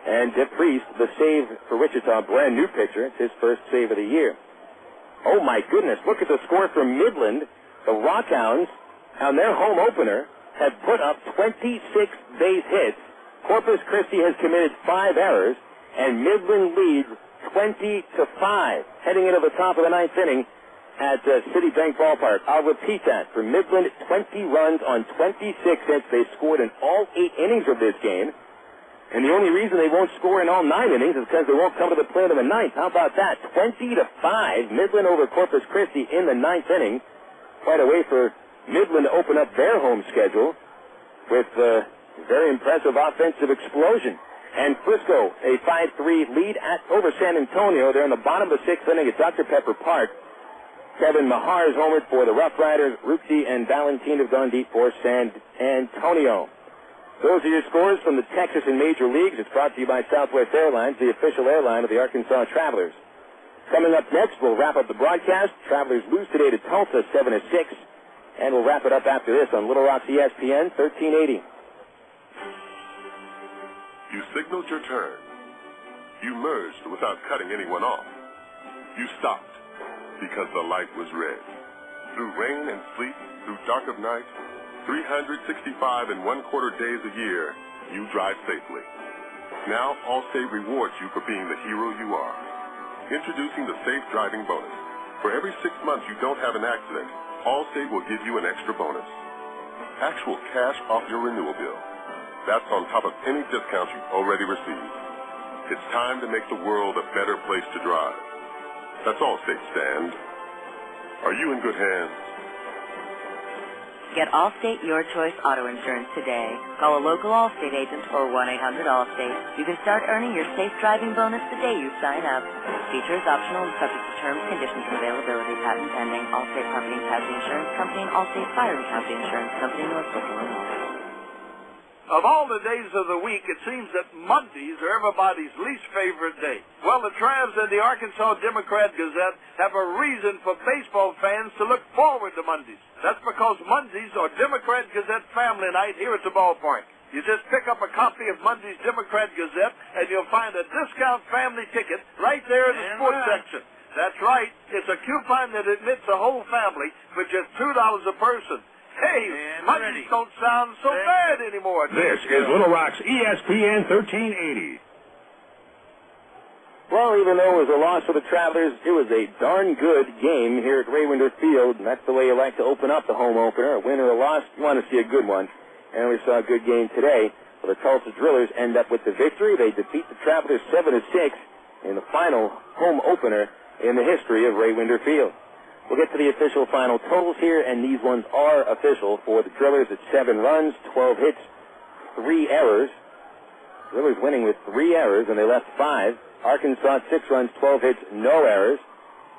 And DePriest, the save for Wichita, brand new pitcher. It's his 1st save of the year. Oh, my goodness. Look at the score from Midland. The Rockhounds, on their home opener, have put up 26 base hits. Corpus Christi has committed 5 errors, and Midland leads 20-5, heading into the top of the 9th inning at Citibank Ballpark. I'll repeat that. For Midland, 20 runs on 26 hits. They scored in all 8 innings of this game, and the only reason they won't score in all 9 innings is because they won't come to the plate in the 9th. How about that? 20-5, Midland over Corpus Christi in the 9th inning. Quite a way for Midland to open up their home schedule with a very impressive offensive explosion. And Frisco, a 5-3 lead over San Antonio. They're in the bottom of the 6th inning at Dr. Pepper Park. Kevin Mahar is homered for the Rough Riders. Rucci and Valentin have gone deep for San Antonio. Those are your scores from the Texas and Major Leagues. It's brought to you by Southwest Airlines, the official airline of the Arkansas Travelers. Coming up next, we'll wrap up the broadcast. Travelers lose today to Tulsa 7-6. And we'll wrap it up after this on Little Rock's ESPN 1380. You signaled your turn. You merged without cutting anyone off. You stopped because the light was red. Through rain and sleet, through dark of night, 365 and 1/4 days a year, you drive safely. Now Allstate rewards you for being the hero you are. Introducing the Safe Driving Bonus. For every 6 months you don't have an accident, Allstate will give you an extra bonus. Actual cash off your renewal bill. That's on top of any discounts you've already received. It's time to make the world a better place to drive. That's Allstate stand. Are you in good hands? Get Allstate Your Choice Auto Insurance today. Call a local Allstate agent or 1-800-ALLSTATE. You can start earning your safe driving bonus the day you sign up. Features optional and subject to terms, conditions, and availability. Patent pending. Allstate Property and Casualty Insurance Company and Allstate Fire and Casualty Insurance Company, Northbrook, Illinois. Of all the days of the week, it seems that Mondays are everybody's least favorite day. Well, the Travs and the Arkansas Democrat-Gazette have a reason for baseball fans to look forward to Mondays. That's because Mondays are Democrat-Gazette family night here at the ballpark. You just pick up a copy of Monday's Democrat-Gazette, and you'll find a discount family ticket right there in the sports section. That's right. It's a coupon that admits a whole family for just $2 a person. Hey, Mondays don't sound so bad anymore. This is Little Rock's ESPN 1380. Well, even though it was a loss for the Travelers, it was a darn good game here at Raywinder Field, and that's the way you like to open up the home opener. A win or a loss, you want to see a good one. And we saw a good game today. Well, the Tulsa Drillers end up with the victory. They defeat the Travelers 7-6 in the final home opener in the history of Raywinder Field. We'll get to the official final totals here, and these ones are official. For the Drillers, it's 7 runs, 12 hits, 3 errors. Drillers winning with 3 errors, and they left 5. Arkansas, 6 runs, 12 hits, no errors.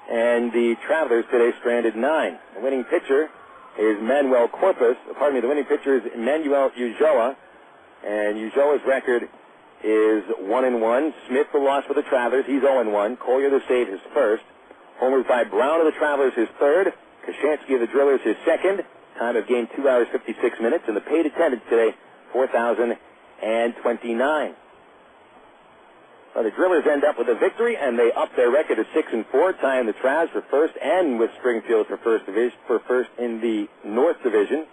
And the Travelers today stranded 9. The winning pitcher is Manny Corpas. The winning pitcher is Emmanuel Ulloa. And Ulloa's record is 1-1. Smith, the loss for the Travelers, he's 0-1. Colyer, the save, his first. Homers by Brown of the Travelers, his third. Koshansky of the Drillers, his second. Time of game, 2 hours, 56 minutes. And the paid attendance today, 4,029. Well, the Drillers end up with a victory, and they up their record to 6-4, tying the Travs for first, and with Springfield for first in the North Division,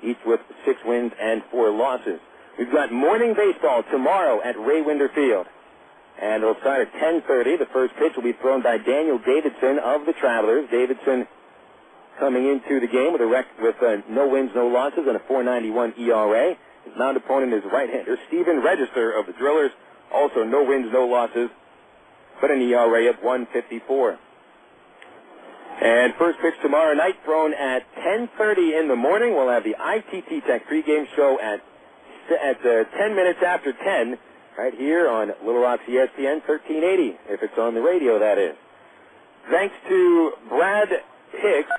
each with 6 wins and 4 losses. We've got morning baseball tomorrow at Raywinder Field, and it'll start at 10:30. The first pitch will be thrown by Daniel Davidson of the Travelers. Davidson coming into the game with no wins, no losses, and a 4.91 ERA. His mound opponent is right-hander Stephen Register of the Drillers. Also, no wins, no losses, but an ERA of 1.54. And first pitch tomorrow night thrown at 10:30 in the morning. We'll have the ITT Tech pregame show at 10 minutes after 10 right here on Little Rock's ESPN 1380, if it's on the radio, that is. Thanks to Brad Hicks.